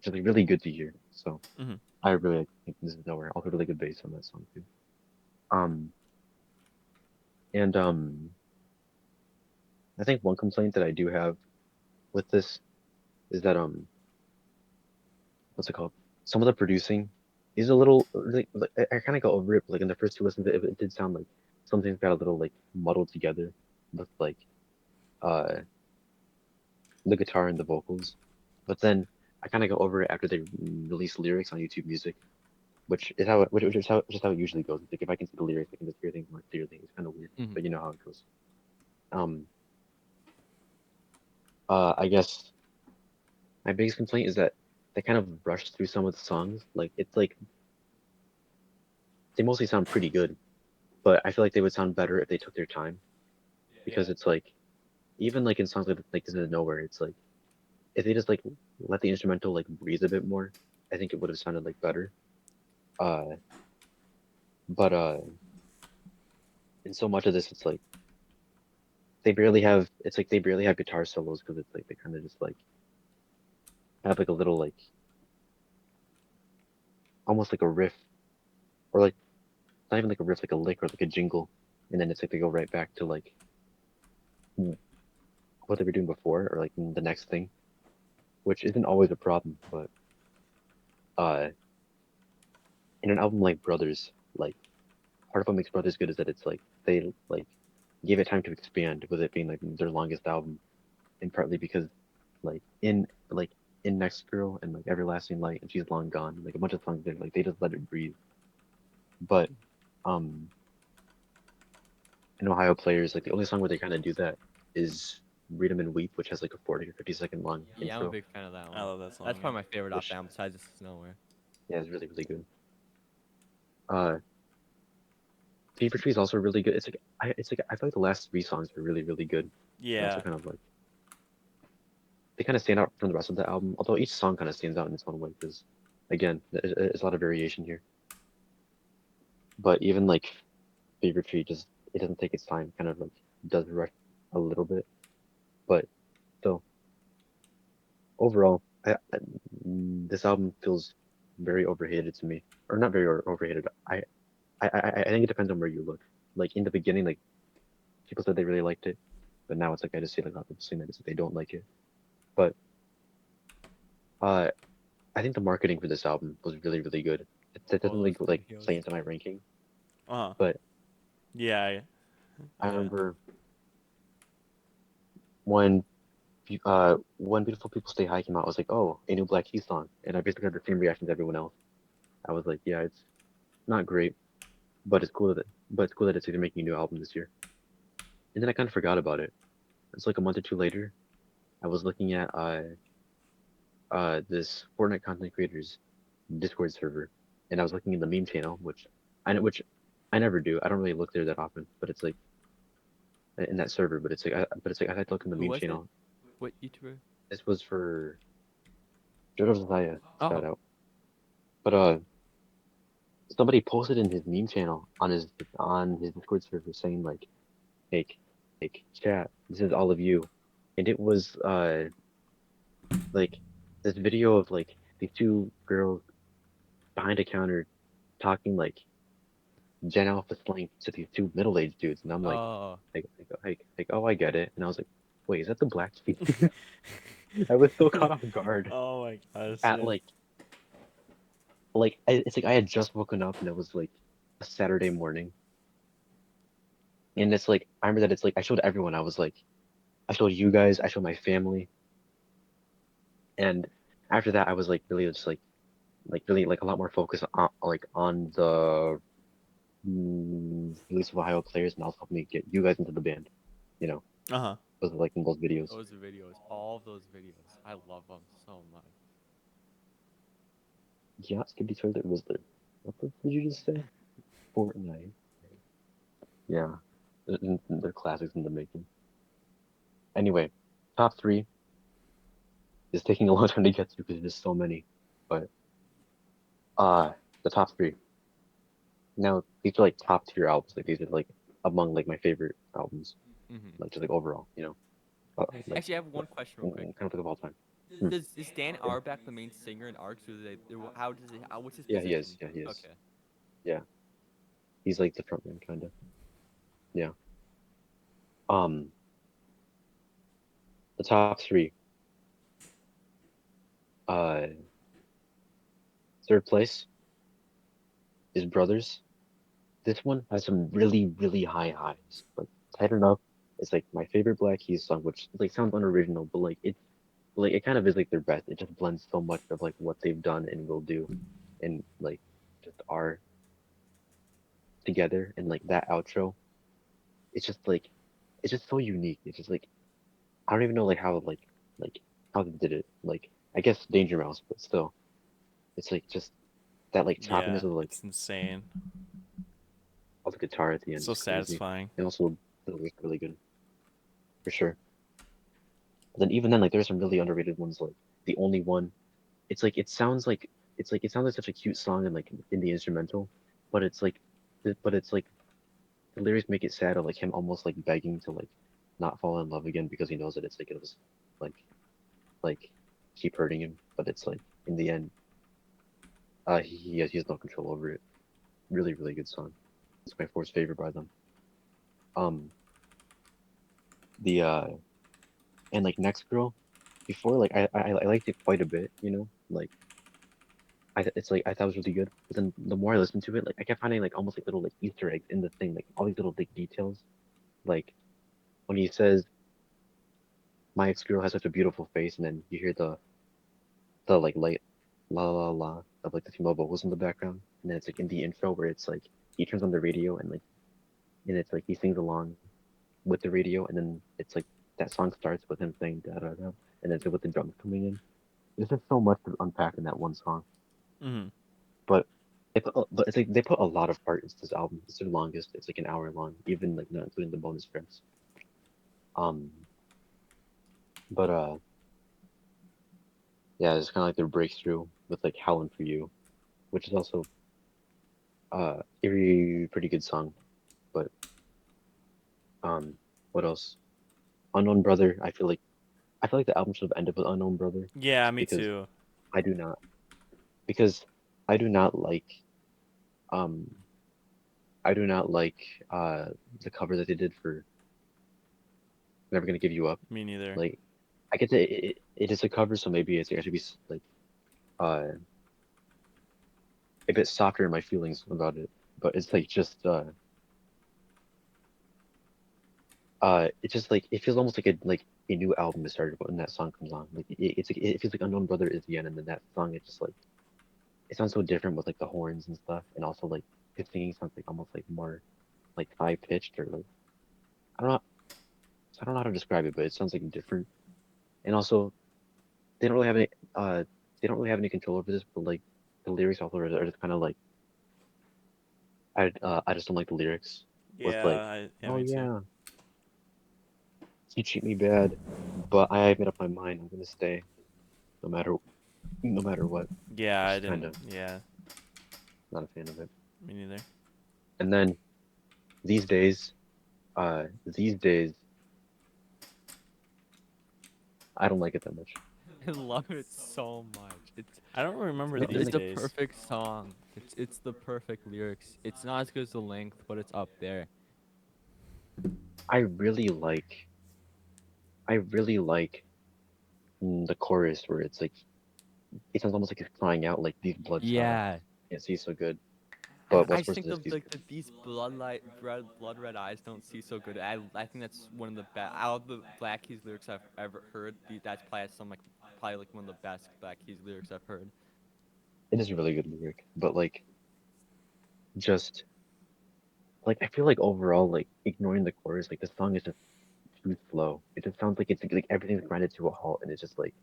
just like really good to hear. So Mm-hmm. I really think this is nowhere. Also really good bass on that song too. Um and I think one complaint that I do have with this is that what's it called? Some of the producing is a little like I kind of got over it. But, like in the first two listens, it did sound like some things got a little like muddled together with like uh the guitar and the vocals. But then I kind of got over it after they released lyrics on YouTube Music, which is how it usually goes. Like if I can see the lyrics, I can just hear things more clearly. It's kind of weird, Mm-hmm. but you know how it goes. Um, I guess my biggest complaint is that they kind of rushed through some of the songs. Like it's like they mostly sound pretty good, but I feel like they would sound better if they took their time because it's like even like in songs like This Is Nowhere, it's like if they just like let the instrumental like breathe a bit more, I think it would have sounded like better. Uh, but in so much of this, it's like they barely have guitar solos because it's like they kind of just like have like a little like almost like a riff, or like not even like a riff, like a lick or like a jingle, and then it's like they go right back to like w- what they were doing before or like the next thing, which isn't always a problem, but uh, in an album like Brothers, like part of what makes Brothers good is that it's like they like gave it time to expand with it being like their longest album, and partly because like in Next Girl and like Everlasting Light and She's Long Gone, like a bunch of songs there, like they just let it breathe. But um in Ohio Players, like the only song where they kind of do that is Read 'em and Weep, which has like a 40 or 50-second long Yeah, I'm a intro, big fan of that I one. love that song. That's Yeah. probably my favorite off the which album besides This Is Nowhere. yeah is really really good. Fever Tree is also really good. It's like I feel like the last three songs are really really good. They're also Yeah. kind of like they kind of stand out from the rest of the album, although each song kind of stands out in its own way because again, there's a lot of variation here. But even like Fever Tree just it doesn't take its time, kind of like does rush a little bit, but still overall, this album feels very overhated to me, or not very overhated. I think it depends on where you look. Like in the beginning, like people said they really liked it, but now it's like I just see like a lot of people saying that it's like they don't like it. But uh, I think the marketing for this album was really really good. It All doesn't those like videos. play into my ranking, Uh huh. but Yeah. I Yeah. remember when when Beautiful People Stay High came out, I was like, oh, a new Black Keys song, and I basically had the same reaction as everyone else. I was like, yeah, it's not great, but it's cool that it's even making a new album this year. And then I kind of forgot about it. It's like a month or two later. I was looking at this Fortnite content creators Discord server, and I was looking in the meme channel, which I never do. I don't really look there that often, but it's like in that server. But it's like I had to look in the Who meme was it? channel. What YouTuber? This was for Jodo Zaya shout Oh, out. But somebody posted in his meme channel on his Discord server saying like chat, this is all of you, and it was like this video of like these two girls behind a counter talking like Gen Alpha slang to these two middle-aged dudes, and I'm oh, oh I get it, and I was like, wait, is that the Black Keys? I was so caught off guard Oh my gosh. at Yeah. it's like I had just woken up and it was like a Saturday morning, and it's like I remember that it's like I showed everyone. I showed you guys, I showed my family, and after that I was like really just like really like a lot more focused on the release of Ohio Players, and also help me get you guys into the band. You know, Uh huh. because of like in those videos. those videos. All of those videos. I love them so much. Yeah, Skibidi Toilet Whistler. What did you just say? Fortnite. Yeah, they're classics in the making. Anyway, top three is taking a long time to get to because there's so many. But uh, the top three. Now these are like top tier albums. Like these are like among like my favorite albums. Hmm. Like just like overall, you know, like Actually, I have one question real quick. kind of like of all time. Hmm. Does is Dan Yeah, Auerbach the main singer in Arcs, or how does it? What's his yeah, he is. position? Yeah, he is. Okay. Yeah, he's like the front man kind of. Yeah. Um, the top three. Uh, third place is Brothers. This one has some really, really high highs. Like Tight Enough is like my favorite Black Keys song, which like sounds unoriginal, but like it kind of is like their best. It just blends so much of like what they've done and will do, and like just are together. And like that outro, it's just like it's just so unique. It's just like I don't even know like how they did it. Like I guess Danger Mouse, but still, it's like just that like choppiness Yeah. of like It's insane. all the guitar at the end So is crazy, satisfying. and also the lyrics are really good for sure. But then even then, like there's some really underrated ones like The Only One. It's like it sounds like such a cute song and like in the instrumental, but it's like the lyrics make it sad of like him almost like begging to like not fall in love again because he knows that it's like it was like like keep hurting him, but it's like in the end, he has no control over it. Really, really good song. It's my fourth favorite by them. Um, the and like Next Girl, before like I liked it quite a bit, you know, like it's like I thought it was really good. But then the more I listened to it, like I kept finding like almost like little like Easter eggs in the thing, like all these little like details. Like when he says my ex girl has such a beautiful face, and then you hear the like light la la la of like the female vocals in the background, and then it's like in the intro where it's like he turns on the radio and it's like he sings along with the radio, and then it's like that song starts with him saying da da da, and then it's with the drums coming in. There's just so much to unpack in that one song, Mm-hmm. but but it's like they put a lot of heart into this album. It's their longest. It's like an hour long, even like not including the bonus tracks. Um, but yeah, it's kind of like their breakthrough with like "Howlin' for You," which is also a pretty good song. But what else? Unknown Brother. I feel like the album should have ended with Unknown Brother, Yeah, just me because too. I do not because I do not like um I do not like uh the cover that they did for Never Gonna Give You Up. Me neither. Like I get that it is a cover, so maybe it's I should be like uh a bit softer in my feelings about it. But it's like just it's just like it feels almost like a new album is started when that song comes on. Like it's like it feels like Unknown Brother is the end, and then that song it's just like it sounds so different with like the horns and stuff, and also like his singing sounds like almost like more like high pitched or like I don't know I don't know how to describe it, but it sounds like different. And also they don't really have any uh they don't really have any control over this, but like the lyrics also are just kind of like I just don't like the lyrics with like Yeah, oh me too. yeah you treat me bad, but I made up my mind I'm gonna stay no matter no matter what. Yeah, Which I is kind didn't. of Yeah, not a fan of it. me neither. And then these days, these days, I don't like it that much. I love it so much. I don't remember And these It's like a days. perfect song. It's the perfect lyrics. It's not as good as the length, but it's up there. I really like, I really like the chorus where it's like it sounds almost like he's crying out like these bloodshot Yeah. can't see so good, And but I what's just worse think than this, these the these blood red eyes don't see so good. I think that's one of the best out of the Black Keys lyrics I've ever heard. That's probably some like probably like one of the best Black Keys lyrics I've heard. it is a really good lyric, but like just like I feel like overall like ignoring the chorus, like the song is just too slow. It just sounds like it's like everything's grinded to a halt, and it's just like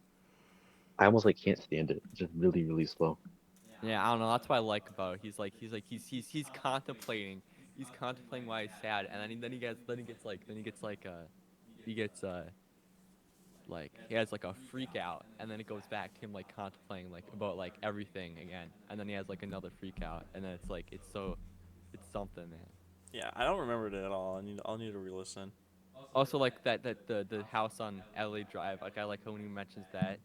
I almost like can't stand it. It's just really really slow. Yeah, I don't know. That's what I like about it. He's contemplating. He's contemplating why he's sad, and he gets like he has like a freak out, and then it goes back to him like contemplating like about like everything again, and then he has like another freak out, and then it's like it's something, man. Yeah, I don't remember it at all. I'll need to re-listen. Also like the house on LA Drive, like I like when he mentions that.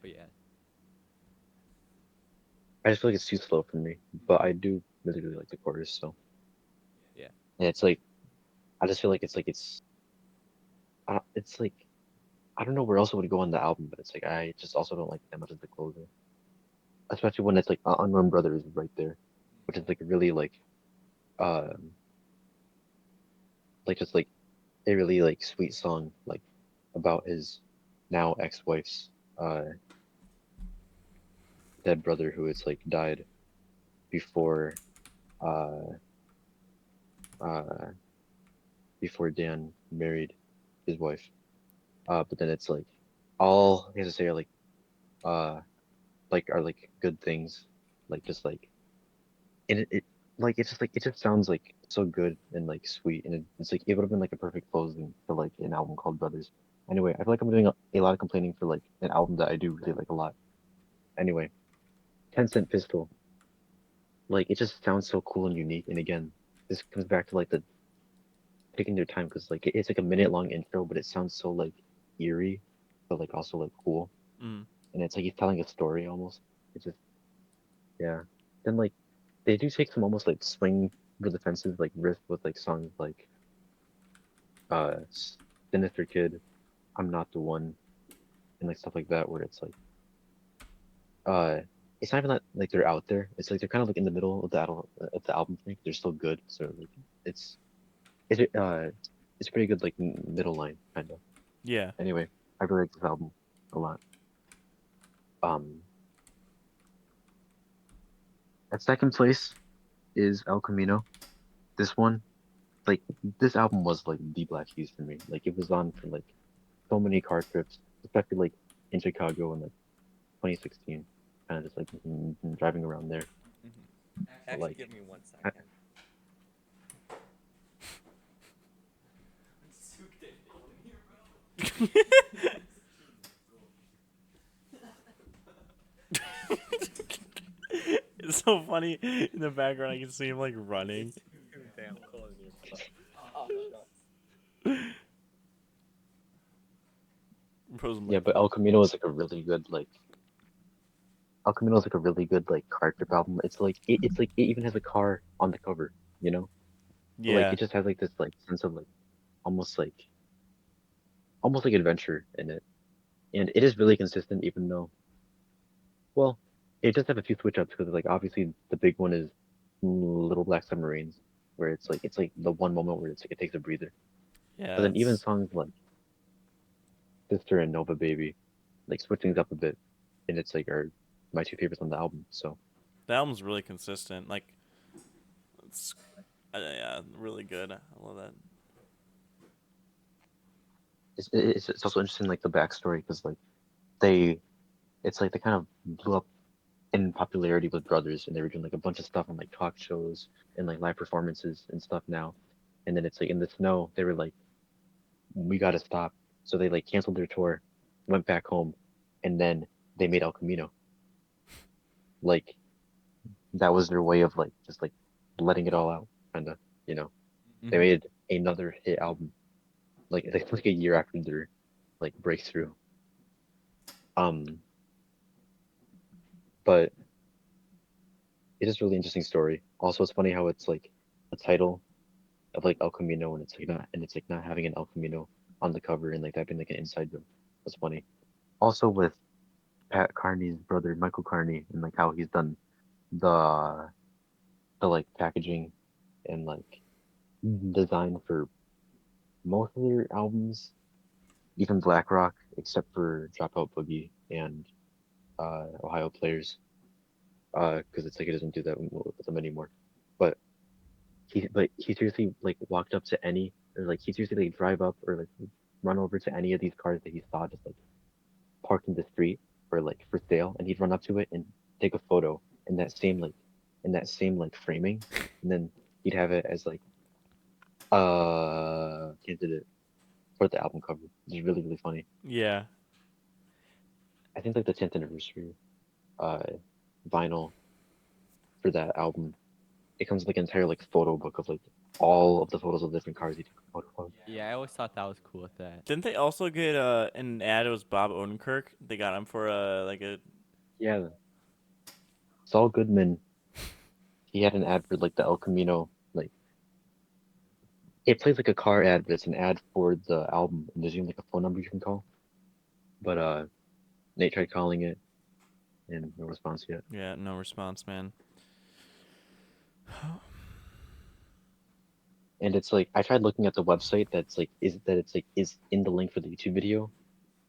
But yeah, I just feel like it's too slow for me, but I do really really like the chorus. So yeah. and it's like I just feel like it's like I don't know where else it would go on the album, but it's like I just also don't like it that much as the closer, especially when it's like Unknown Brother is right there, which is like really um like just like a really like sweet song like about his now ex-wife's uh dead brother who has like died before uh uh before Dan married his wife. But then it's like all he has to say uh are like good things, like just like and it like it's just like it just sounds like so good and like sweet, and it's like it would have been like a perfect closing for like an album called Brothers. Anyway, I feel like I'm doing a lot of complaining for like an album that I do really like a lot. Anyway, 10 Cent Pistol, like it just sounds so cool and unique. And again, this comes back to like the taking their time because like it's like a minute long intro, but it sounds so like eerie, but like also like cool. Mm. And it's like he's telling a story almost. It's just Yeah. Then like they do take some almost like swing for the fences like riff with like songs like uh Sinister Kid, I'm Not the One, and like stuff like that where it's like uh it's not even that like they're out there. It's like they're kind of like in the middle of the album thing. They're still good. So like it's it's it's pretty good like middle line kind of. Yeah. Anyway, I really like this album a lot. Um at second place is El Camino. This one, like this album was like the Black Keys for me. Like it was on for like so many car trips, especially like in Chicago in like 2016, kind of just like driving around there. But Actually, like, give me one I, second. It's so funny in the background. I can see him like running. Damn, calling you, bro. Oh, shucks. Bro's yeah, like, but El Camino is like a really good like El Camino is like a really good like car trip album. It's like it even has a car on the cover, you know? But like yeah, it just has like this like sense of like almost like almost like adventure in it. And it is really consistent even though well, it does have a few switch ups because like obviously the big one is Little Black Submarines, where it's like the one moment where it's like it takes a breather. But yeah. then even That's songs like Sister and Nova Baby, like switch things up a bit, and it's like are my two favorites on the album. So the album's really consistent. Like, it's yeah, really good. I love that. it's also interesting like the backstory because like they it's like they kind of blew up in popularity with brothers and they were doing like a bunch of stuff on like talk shows and like live performances and stuff now. And then it's like in the snow, they were like, we gotta stop. So they like canceled their tour, went back home, and then they made El Camino. Like that was their way of like just like letting it all out, kinda, you know. They Mm-hmm. made another hit album like a year after their like breakthrough. Um, but it is a really interesting story. Also, it's funny how it's like the title of like El Camino and it's like not having an El Camino on the cover and like that being like an inside joke. That's funny. Also with Pat Carney's brother Michael Carney and like how he's done the like packaging and like design for most of their albums, even Black Rock, except for Dropout Boogie and Ohio Players, because it's like he doesn't do that with them anymore. But he seriously like walked up to any or like he seriously like drive up or like run over to any of these cars that he saw just like parked in the street or like for sale, and he'd run up to it and take a photo in that same like framing, and then he'd have it as like candidate for the album cover. It's really funny. Yeah, I think like the 10th anniversary uh vinyl for that album. It comes with like an entire like photo book of like all of the photos of the different cars he took a photo of. Yeah, I always thought that was cool with that. didn't they also get an ad? It was Bob Odenkirk. They got him for like a Yeah, Saul Goodman. He had an ad for like the El Camino. Like it plays like a car ad, but it's an ad for the album. And there's even like a phone number you can call. But Nate tried calling it and no response yet. yeah, no response, man. And it's like I tried looking at the website it's like is in the link for the YouTube video,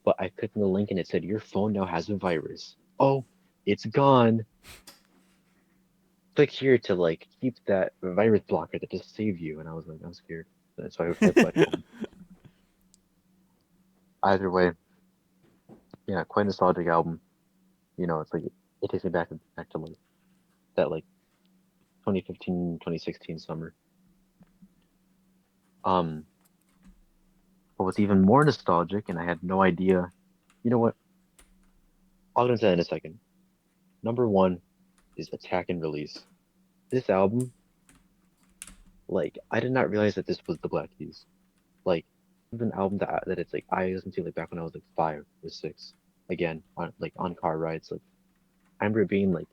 but I clicked on the link and it said your phone now has a virus. Oh, it's gone. Click here to like keep that virus blocker that just saved you. And I was like, I'm scared. And so I fled home. Either way, yeah, quite nostalgic album. You know, it's like it takes me back to like that like 2015, 2016 summer. Um, but what's even more nostalgic, and I had no idea. You know what? I'll get into that in a second. Number one is Attack and Release. This album, like, I did not realize that this was the Black Keys. Like, it's an album that it's like I listened to like back when I was like 5 or 6. Again, on car rides. Like, I remember it being like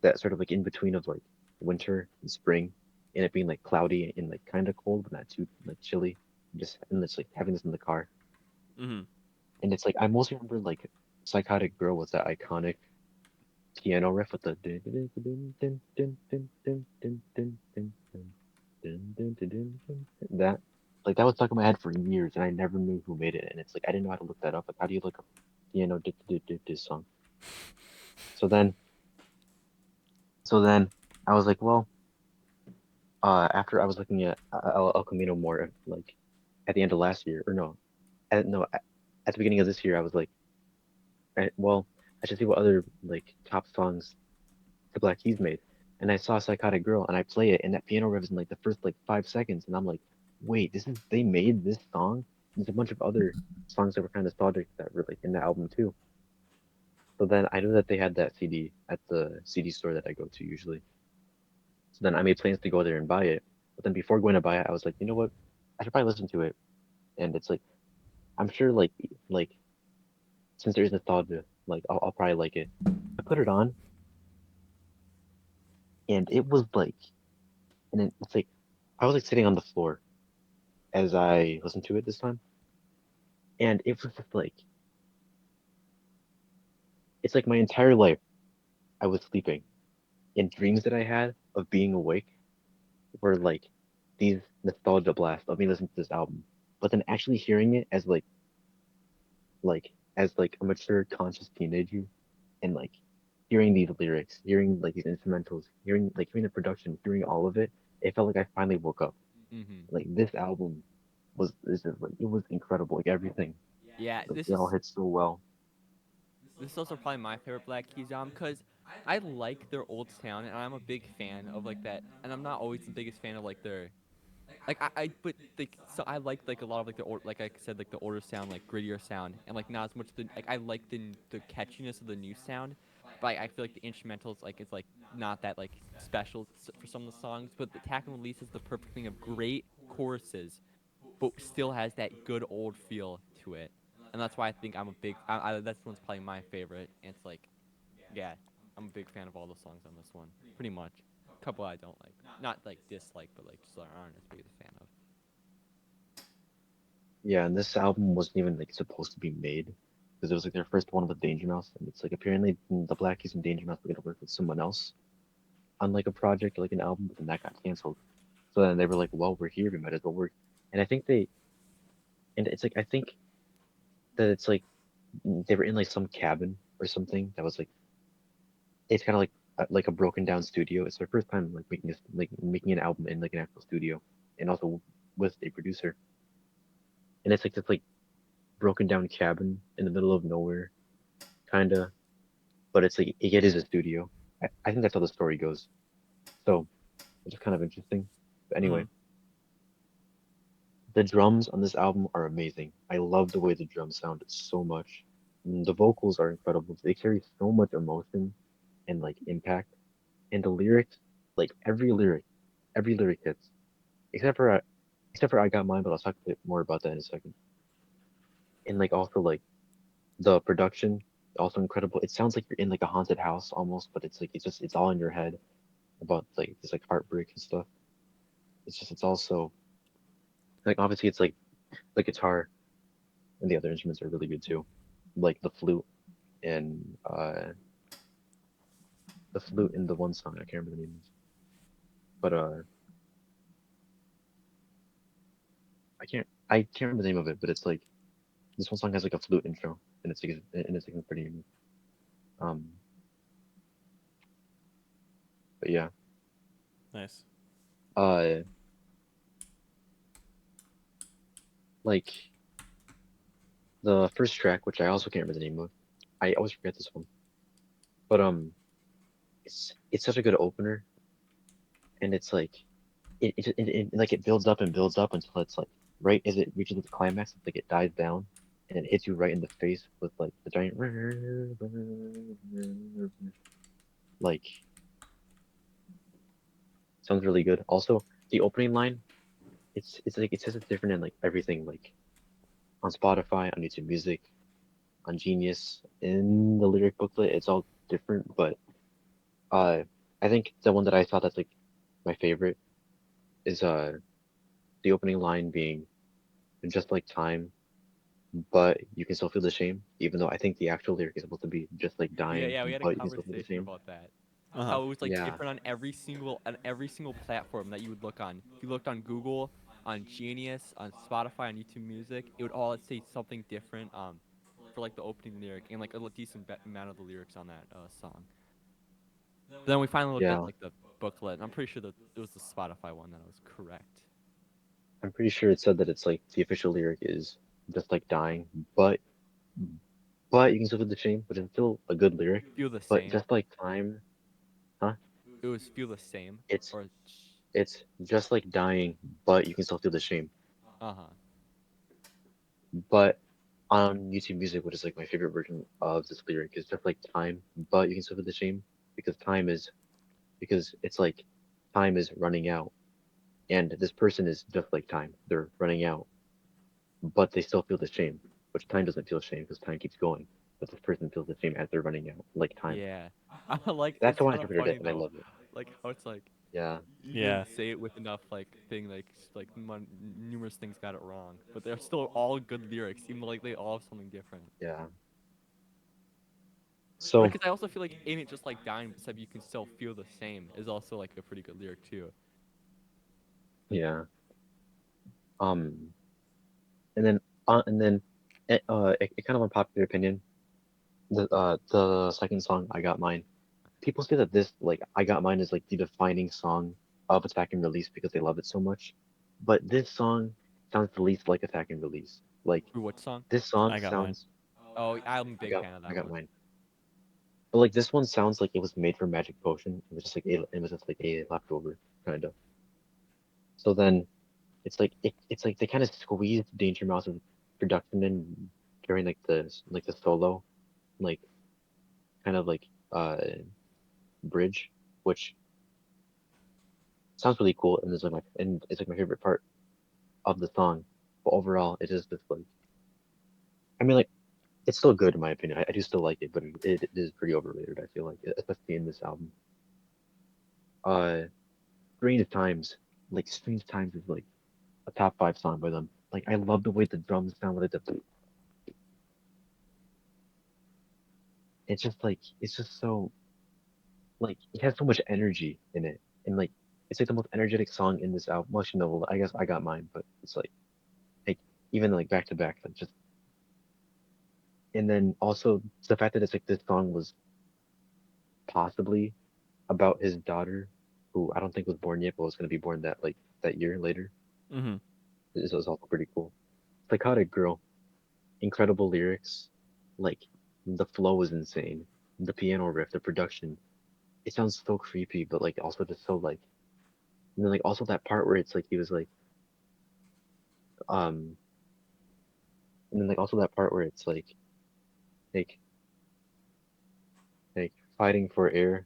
that sort of like in between of like winter and spring, and it being like cloudy and like kind of cold, but not too like chilly. And it's like having this in the car, Mm-hmm. and it's like I mostly remember like Psychotic Girl was that iconic piano riff with the that like that was stuck in my head for years, and I never knew who made it. And it's like I didn't know how to look that up. Like, how do you look up piano song? So then, so then I was like, well, after I was looking at El Camino more, like at the end of last year, or no, no, at the beginning of this year, I was like, well, I should see what other like top songs the Black Keys made. And I saw Psychotic Girl, and I play it, and that piano riff is in like the first like 5 seconds, and I'm like, wait, this is they made this song? There's a bunch of other songs that were kind of nostalgic that were like in the album too. So then I knew that they had that CD at the CD store that I go to usually. So then I made plans to go there and buy it. But then before going to buy it, I was like, you know what? I should probably listen to it. And it's like I'm sure like since there is nostalgia, like I'll probably like it. I put it on, and it was like, and it's like I was like sitting on the floor as I listened to it this time, and it was just like it's like my entire life I was sleeping, and dreams that I had of being awake were like these nostalgia blasts of me listening to this album, but then actually hearing it as like a mature, conscious teenager, and like hearing these lyrics, hearing like these instrumentals, hearing the production, hearing all of it, it felt like I finally woke up. Mm-hmm. Like this album was this is like it was incredible. Like everything, Yeah, like it all hit so well. this is also probably my favorite Black Keys album because I like their old sound and I'm a big fan of like that. And I'm not always the biggest fan of like their but like so I like a lot of like like I said like the older sound like grittier sound and like not as much the like I like the catchiness of the new sound, but I feel like the instrumentals like it's like not that like special for some of the songs. But the Attack and Release is the perfect thing of great choruses but still has that good old feel to it. And that's why I think I'm a big. That's one's probably my favorite. And it's like, yeah, I'm a big fan of all the songs on this one, pretty much. A couple I don't like, not like dislike, but like just aren't as big of a fan of. Yeah, and this album wasn't even like supposed to be made because it was like their first one with Danger Mouse, and it's like apparently the Black Keys and Danger Mouse were gonna work with someone else on like a project like an album, but then that got canceled. So then they were like, well, we're here, we might as well work. And I think they and it's like I think that it's like they were in like some cabin or something that was like it's kind of like a broken down studio. It's their first time like making an album in like an actual studio, and also with a producer. And it's like this like broken down cabin in the middle of nowhere, kinda, but it's like it is a studio. I think that's how the story goes. So it's kind of interesting. But Mm-hmm. anyway, the drums on this album are amazing. I love the way the drums sound so much. The vocals are incredible. They carry so much emotion and like impact. And the lyrics, like every lyric hits. Except for except for I Got Mine, but I'll talk a bit more about that in a second. And like also like the production, also incredible. It sounds like you're in like a haunted house almost, but it's like it's all in your head about like this like heartbreak and stuff. It's also like obviously it's like the guitar and the other instruments are really good too, like and uh the flute in the one song I can't remember the name of, but I can't remember the name of it, but it's like this one song has like a flute intro and it's pretty unique. Um, but yeah, Nice. uh, like the first track, which I also can't remember the name of, I always forget this one, but it's such a good opener, and it's like like it builds up and builds up until it's like right as it reaches its climax, it's like it dies down and it hits you right in the face with like the giant like sounds really good. Also, the opening line, it's like it says it's different in like everything like on Spotify, on YouTube Music, on Genius, in the lyric booklet, it's all different, but I think the one that I thought that's like my favorite is the opening line being just like time, but you can still feel the shame, even though I think the actual lyric is supposed to be just like Yeah, dying, yeah, we had a but you can still feel the conversation shame. about that. Uh huh. How it was like Yeah, different on every single platform that you would look on. If you looked on Google, on Genius, on Spotify, on YouTube Music, it would all say something different. For like the opening lyric and like a decent amount of the lyrics on that song. But then we finally looked at yeah. like the booklet, and I'm pretty sure that it was the Spotify one that was correct. I'm pretty sure it said that it's like the official lyric is just like dying, but but you can still feel the shame, which is still a good lyric. Feel the But same. just like time, huh? It was feel the same, It's or it's just like dying, but you can still feel the shame. uh-huh. But on YouTube Music, which is like my favorite version of this lyric, is just like time, but you can still feel the shame because because it's like time is running out, and this person is just like time. They're running out, but they still feel the shame, which time doesn't feel shame because time keeps going. But this person feels the shame as they're running out, like time. Yeah. I like That's it's how I kind of interpreted it, funny and I though. love it. Like how it's like Yeah, you Yeah. can say it with enough like thing like numerous things got it wrong, but they're still all good lyrics, even though like they all have something different. yeah. But So because I also feel like ain't it just like dying, except you can still feel the same is also like a pretty good lyric too. yeah. Um, and then, it kind of unpopular opinion. The second song, I Got Mine. People say that this, like, I Got Mine is like the defining song of Attack and Release because they love it so much. But this song sounds the least like Attack and Release. Like, Ooh, what song? this song I got mine. sounds, Oh, I'm a big fan of I that got one. mine. But like this one sounds like it was made for Magic Potion. It was just like a leftover kind of. So then it's like they kind of squeezed Danger Mouse's production in during like the solo like kind of like bridge, which sounds really cool and is like it's like my favorite part of the song. But overall, it is just like I mean like it's still good in my opinion. I do still like it, but it is pretty overrated. I feel like, especially in this album. Uh, Strange Times, like Strange Times is like a top five song by them. Like I love the way the drums sound like the it's just so like it has so much energy in it. And like it's like the most energetic song in this album. Well, actually, no, I guess I got mine, but it's like even like back to back, like just and then also the fact that it's like this song was possibly about his daughter, who I don't think was born yet, but was gonna be born that year later. Mhm. This was also pretty cool. Psychotic Girl, incredible lyrics, like the flow is insane. The piano riff, the production, it sounds so creepy, but like also just so like and then like also that part where it's like he was um and then like also that part where it's like like fighting for air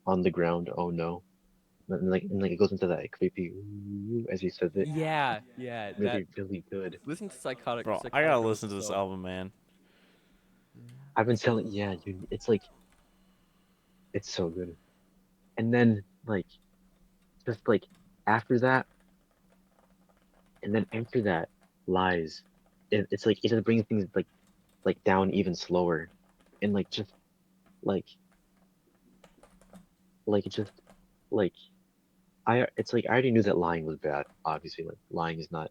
on the ground. Oh no. And like it goes into that creepy ooh, as he says it. Yeah, yeah. That Really, really good. listen to Psychotic Bro, I Psychotic gotta Girl is listen to this so. album, man. I've been telling yeah, it's like it's so good. And then like just like after that and then after that lies. It's like it just brings things like down even slower. And like just like just like it's like I already knew that lying was bad. Obviously, like lying is not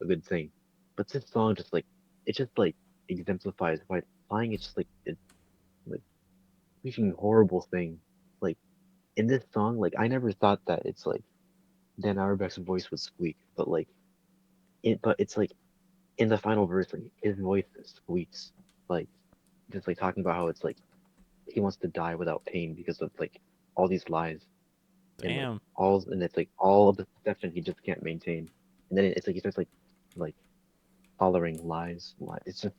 a good thing. But this song just like it just like exemplifies why lying is just like it's like freaking horrible thing. Like in this song, like I never thought that it's like Dan Auerbach's voice would squeak, but it's like in the final verse, like his voice squeaks, like just like talking about how it's like he wants to die without pain because of like all these lies Damn. and it's like all of the deception he just can't maintain. And then it's like he starts like following lies. It's just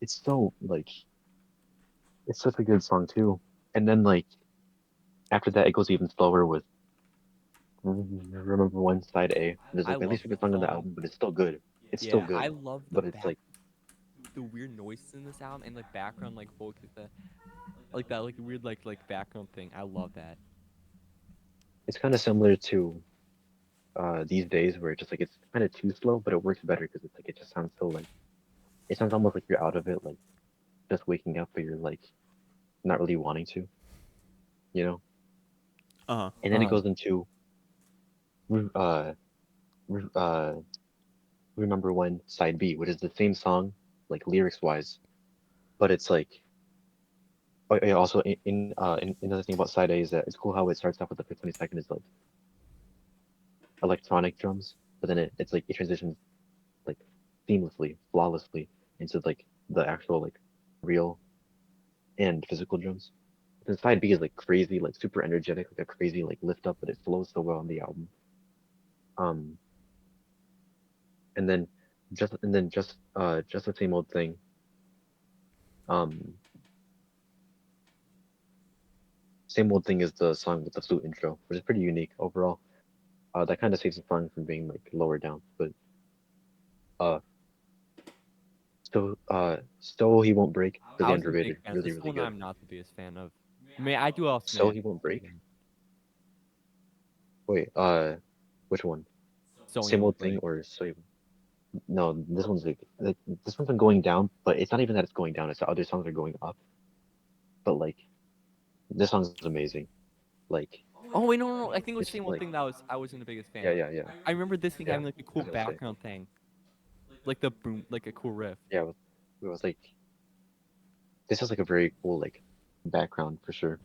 it's so like it's such a good song too. And then like after that, it goes even slower with Remember One Side A. There's I like my love least the favorite song on the song. album, but it's still good. It's still Yeah, I good, love but it's like the weird noises in this album and like background like vocals, like that like weird like background thing. I love that. it's kind of similar to these days where it's just like it's kind of too slow, but it works better because it's like it just sounds so like it sounds almost like you're out of it, like just waking up, but you're like not really wanting to, you know. Uh-huh. And then it goes into re- uh, re- uh, remember when side B, which is the same song, like lyrics wise, but it's like oh, yeah, also in another thing about side A is that it's cool how it starts off with the first 20 seconds is like electronic drums, but then it's like it transitions like seamlessly, flawlessly into like the actual like real and physical drums. The side B is like crazy, like super energetic, like a crazy like lift up, but it flows so well on the album. Um, and then just the same old thing. Um, same old thing is the song with the flute intro, which is pretty unique overall. That kind of saves the song from being like lower down, but uh, so he won't break, I really was a big underrated, fan. really This is really one good. I'm not the biggest fan of. I mean, I do also So man. he won't break. Wait, which one? So he Same won't old thing break. or no, like this one's been going down, but it's not even that it's going down. It's the other songs are going up. But like this song's amazing. Like Oh wait, no. I think it was it's the just same one like thing that I wasn't the biggest fan yeah, of. yeah, yeah, I remember this thing yeah. having like a I cool was gonna say background thing, like the boom, like a cool riff. yeah. It was like this is like a very cool like background for sure.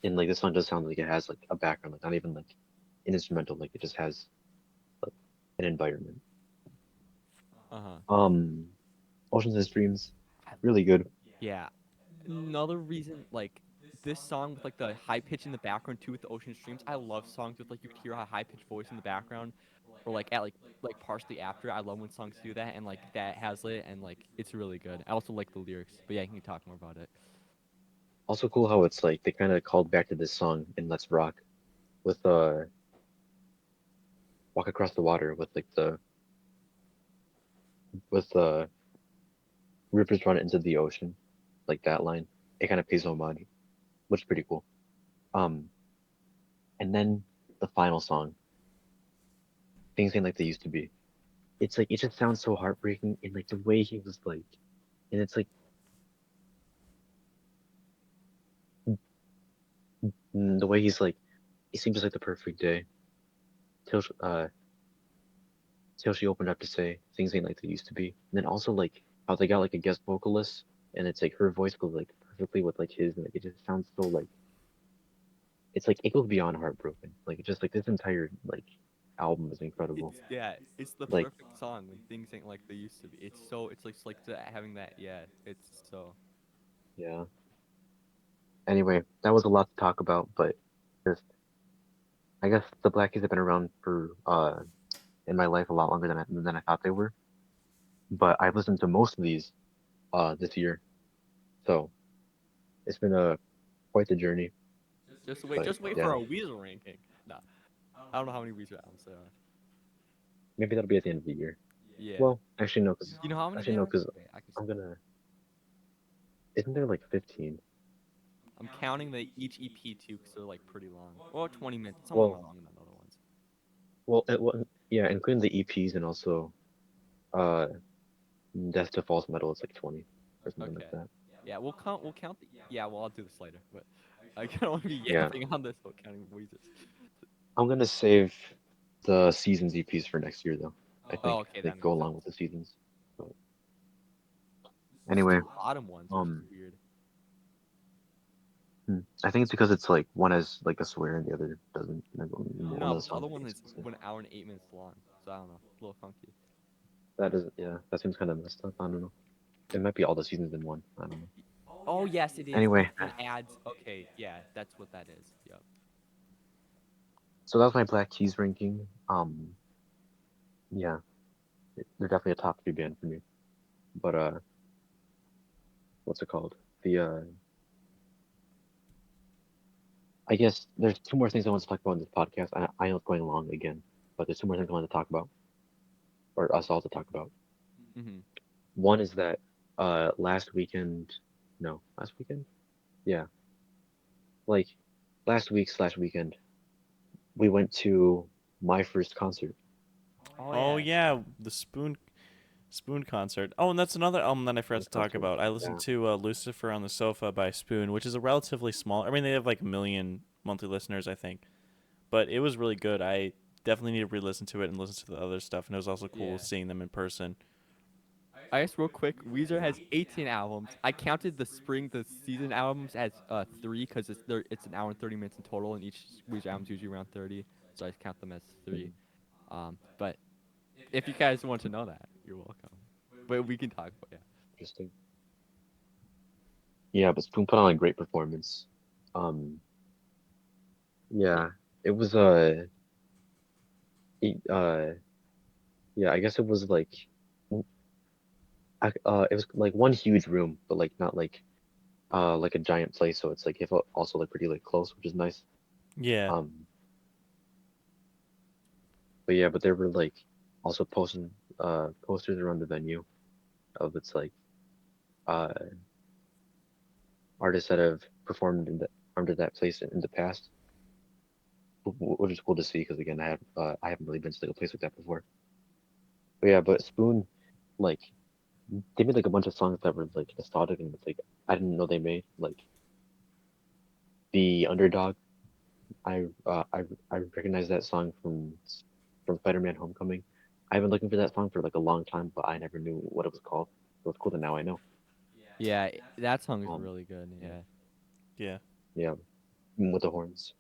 And like this song does sound like it has like a background, like not even like an instrumental. Like it just has like an environment. Uh huh. Um, Oceans and Streams, really good. Yeah. Another reason, like this song with like the high pitch in the background too, with the ocean streams. I love songs with like you could hear a high pitched voice in the background, or like at like partially after. I love when songs do that and like that has it and like it's really good. I also like the lyrics, but yeah, you can talk more about it. Also cool how it's like they kind of called back to this song in Let's Rock with Walk Across the Water with like the with rivers run into the ocean, like that line. It kind of pays homage, which is pretty cool. Um, and then the final song, things ain't like they used to be. It's like it just sounds so heartbreaking, and like the way he was like, and it's like the way he's like, it seems just like the perfect day till till she opened up to say things ain't like they used to be. And then also like how they got like a guest vocalist, and it's like her voice goes like perfectly with like his, and like it just sounds so like it's like it goes beyond heartbroken. Like it's just like this entire like album is incredible. It's the Like perfect song when things ain't like they used to be. It's like having that. Yeah, it's so. yeah. Anyway, that was a lot to talk about, but just I guess the Black Keys have been around for in my life a lot longer than I thought they were. But I've listened to most of these this year, so it's been a quite the journey. But Just wait for yeah, a Weezer ranking. Nah, I don't know how many Weezer albums there are. maybe that'll be at the end of the year. Yeah. Well, actually no, cause You know how many actually there no, are? cause Wait, I can. I'm gonna. Isn't there like 15? I'm counting the each EP too, because they're like pretty long. Or 20 minutes. Some of them are Well, longer than other ones. yeah, including the EPs and also uh Death to False Metal, it's like 20 or something like Okay. that. Yeah, we'll count. We'll count the. Yeah, well, I'll do this later. But I don't want to be Yeah, yapping on this while counting Weezers. I'm gonna save the seasons EPs for next year though. I Oh, think okay, they that go makes along sense. with the seasons. But Just anyway, the bottom ones, which is um, weird. I think it's because it's like one has like a swear and the other doesn't. Like, one No, of the but the songs other is one is explicit. 1 hour and 8 minutes long. So I don't know, a little funky. That doesn't. Yeah, that seems kind of messed up. I don't know. It might be all the seasons in one. I don't know. Oh yes, it is. Anyway, Each one adds. Okay, yeah, that's what that is. Yep. so that was my Black Keys ranking. Yeah, they're definitely a top three band for me. But what's it called? The I guess there's two more things I want to talk about in this podcast. I know it's going long again, but there's two more things I want to talk about, or us all to talk about. Mhm. One is that last weekend, no, last weekend, yeah, like last week slash weekend. we went to my first concert. Oh Oh yeah. yeah, the Spoon concert. Oh, and that's another album that I forgot First to talk concert. about. I listened Yeah. to Lucifer on the Sofa by Spoon, which is a relatively small. I mean, they have like a million monthly listeners, I think, but it was really good. I definitely need to re-listen to it and listen to the other stuff. And it was also cool Yeah. seeing them in person. I guess real quick, Weezer has 18 albums. I counted the season albums as 3 because it's an hour and 30 minutes in total, and each Weezer album's usually around 30, so I just count them as 3. Mhm. But if you guys want to know that, you're welcome. But we can talk about Interesting. Yeah, but Spoon put on a great performance. Um, yeah, it was it, yeah, I guess it was like it was like one huge room, but like not like a giant place, so it's like it felt also like pretty like close, which is nice. Yeah, Um, but yeah, but there were like also posting posters around the venue of its like uh artists that have performed in the under that place in the past, which is cool to see because again I haven't really been to like a place like that before. But yeah, but Spoon like they made like a bunch of songs that were like nostalgic and it's like I didn't know they made like the Underdog. I uh I I recognize that song from Spider-Man Homecoming. I've been looking for that song for like a long time, but I never knew what it was called. So it's cool that now I know. yeah. That song is Um, really good. yeah, Yeah. yeah. yeah, with the horns.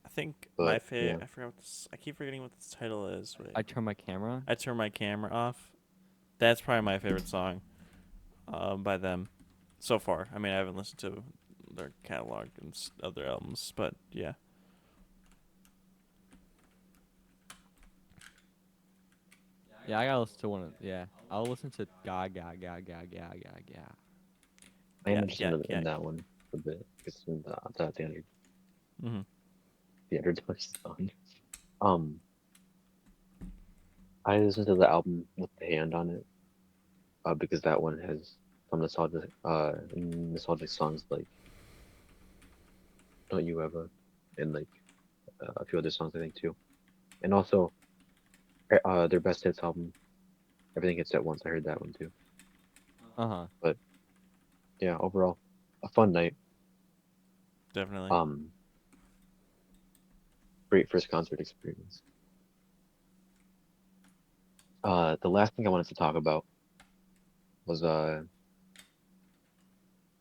I think my But yeah, favorite. I forgot. I keep forgetting what the title is. Wait. I turn my camera. I turn my camera off. That's probably my favorite song, by them, so far. I mean, I haven't listened to their catalog and other albums, but yeah. Yeah, I gotta listen to one of. Yeah, I'll listen to Ga Ga Ga Ga Ga Ga Ga. I am Yeah, interested yeah, in yeah. that one a bit because Mm-hmm. the underdog song. Um, I listened to the album with the hand on it, because that one has some nostalgic songs like "Don't You Ever" and like a few other songs I think too, and also their best hits album, "Everything Hits at Once." I heard that one too. Uh huh. But yeah, overall, a fun night. Definitely. Um, Great first concert experience. The last thing I wanted to talk about was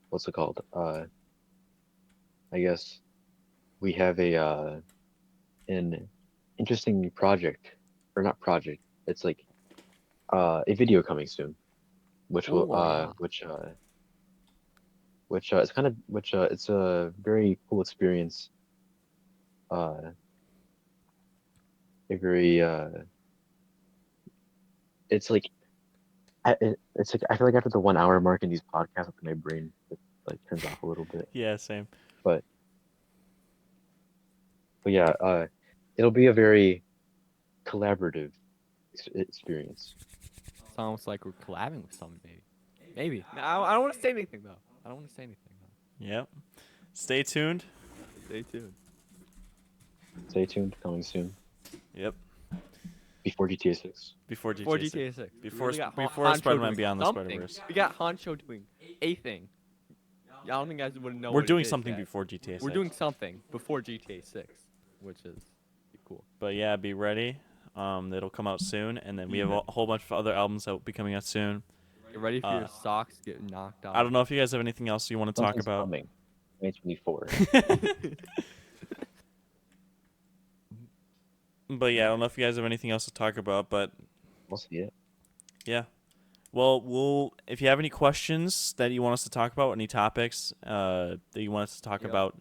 what's it called? I guess we have an interesting new project, or not project. It's like a video coming soon, which will Oh yeah. it's kind of which it's a very cool experience. Uh, a very it's like it's like I feel like after the 1 hour mark in these podcasts, my brain just like turns off a little bit. Yeah, same. But yeah, it'll be a very collaborative experience. Sounds like we're collabing with someone, maybe. Maybe. No, I don't want to say anything though. I don't want to say anything though. Yep. Stay tuned. Stay tuned. Stay tuned, coming soon Yep. before GTA 6. Before Before GTA 6. GTA 6. We Before really got before Honcho Spider-Man doing Beyond the something. Spider-Verse. We got Honcho doing a thing. I don't think you guys would know We're what it doing is something yet. before GTA 6. We're doing something before GTA 6, which is cool. But yeah, be ready. It'll come out soon, and then we have a whole bunch of other albums that will be coming out soon. Get ready for your Uh, socks to get knocked off. I don't know if you guys have anything else you want to talk Something's about. coming, 2024. But yeah, I don't know if you guys have anything else to talk about. But We'll see it. yeah, well, if you have any questions that you want us to talk about, any topics that you want us to talk Yep. about,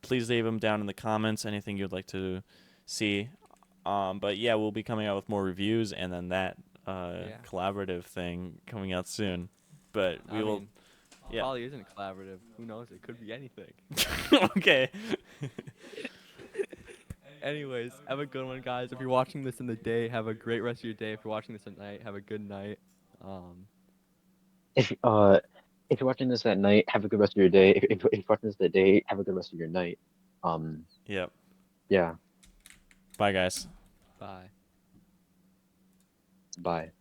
please leave them down in the comments. Anything you'd like to see. But yeah, we'll be coming out with more reviews and then that collaborative thing coming out soon. But we I will. mean, Yeah. probably isn't collaborative. Who knows? It could be anything. Okay. Anyways, have a good one, guys. If you're watching this in the day, have a great rest of your day. If you're watching this at night, have a good night. If if you're watching this at night, have a good rest of your day. If you're watching this at day, have a good rest of your night. Um, Yep. yeah, Bye, guys. Bye. bye.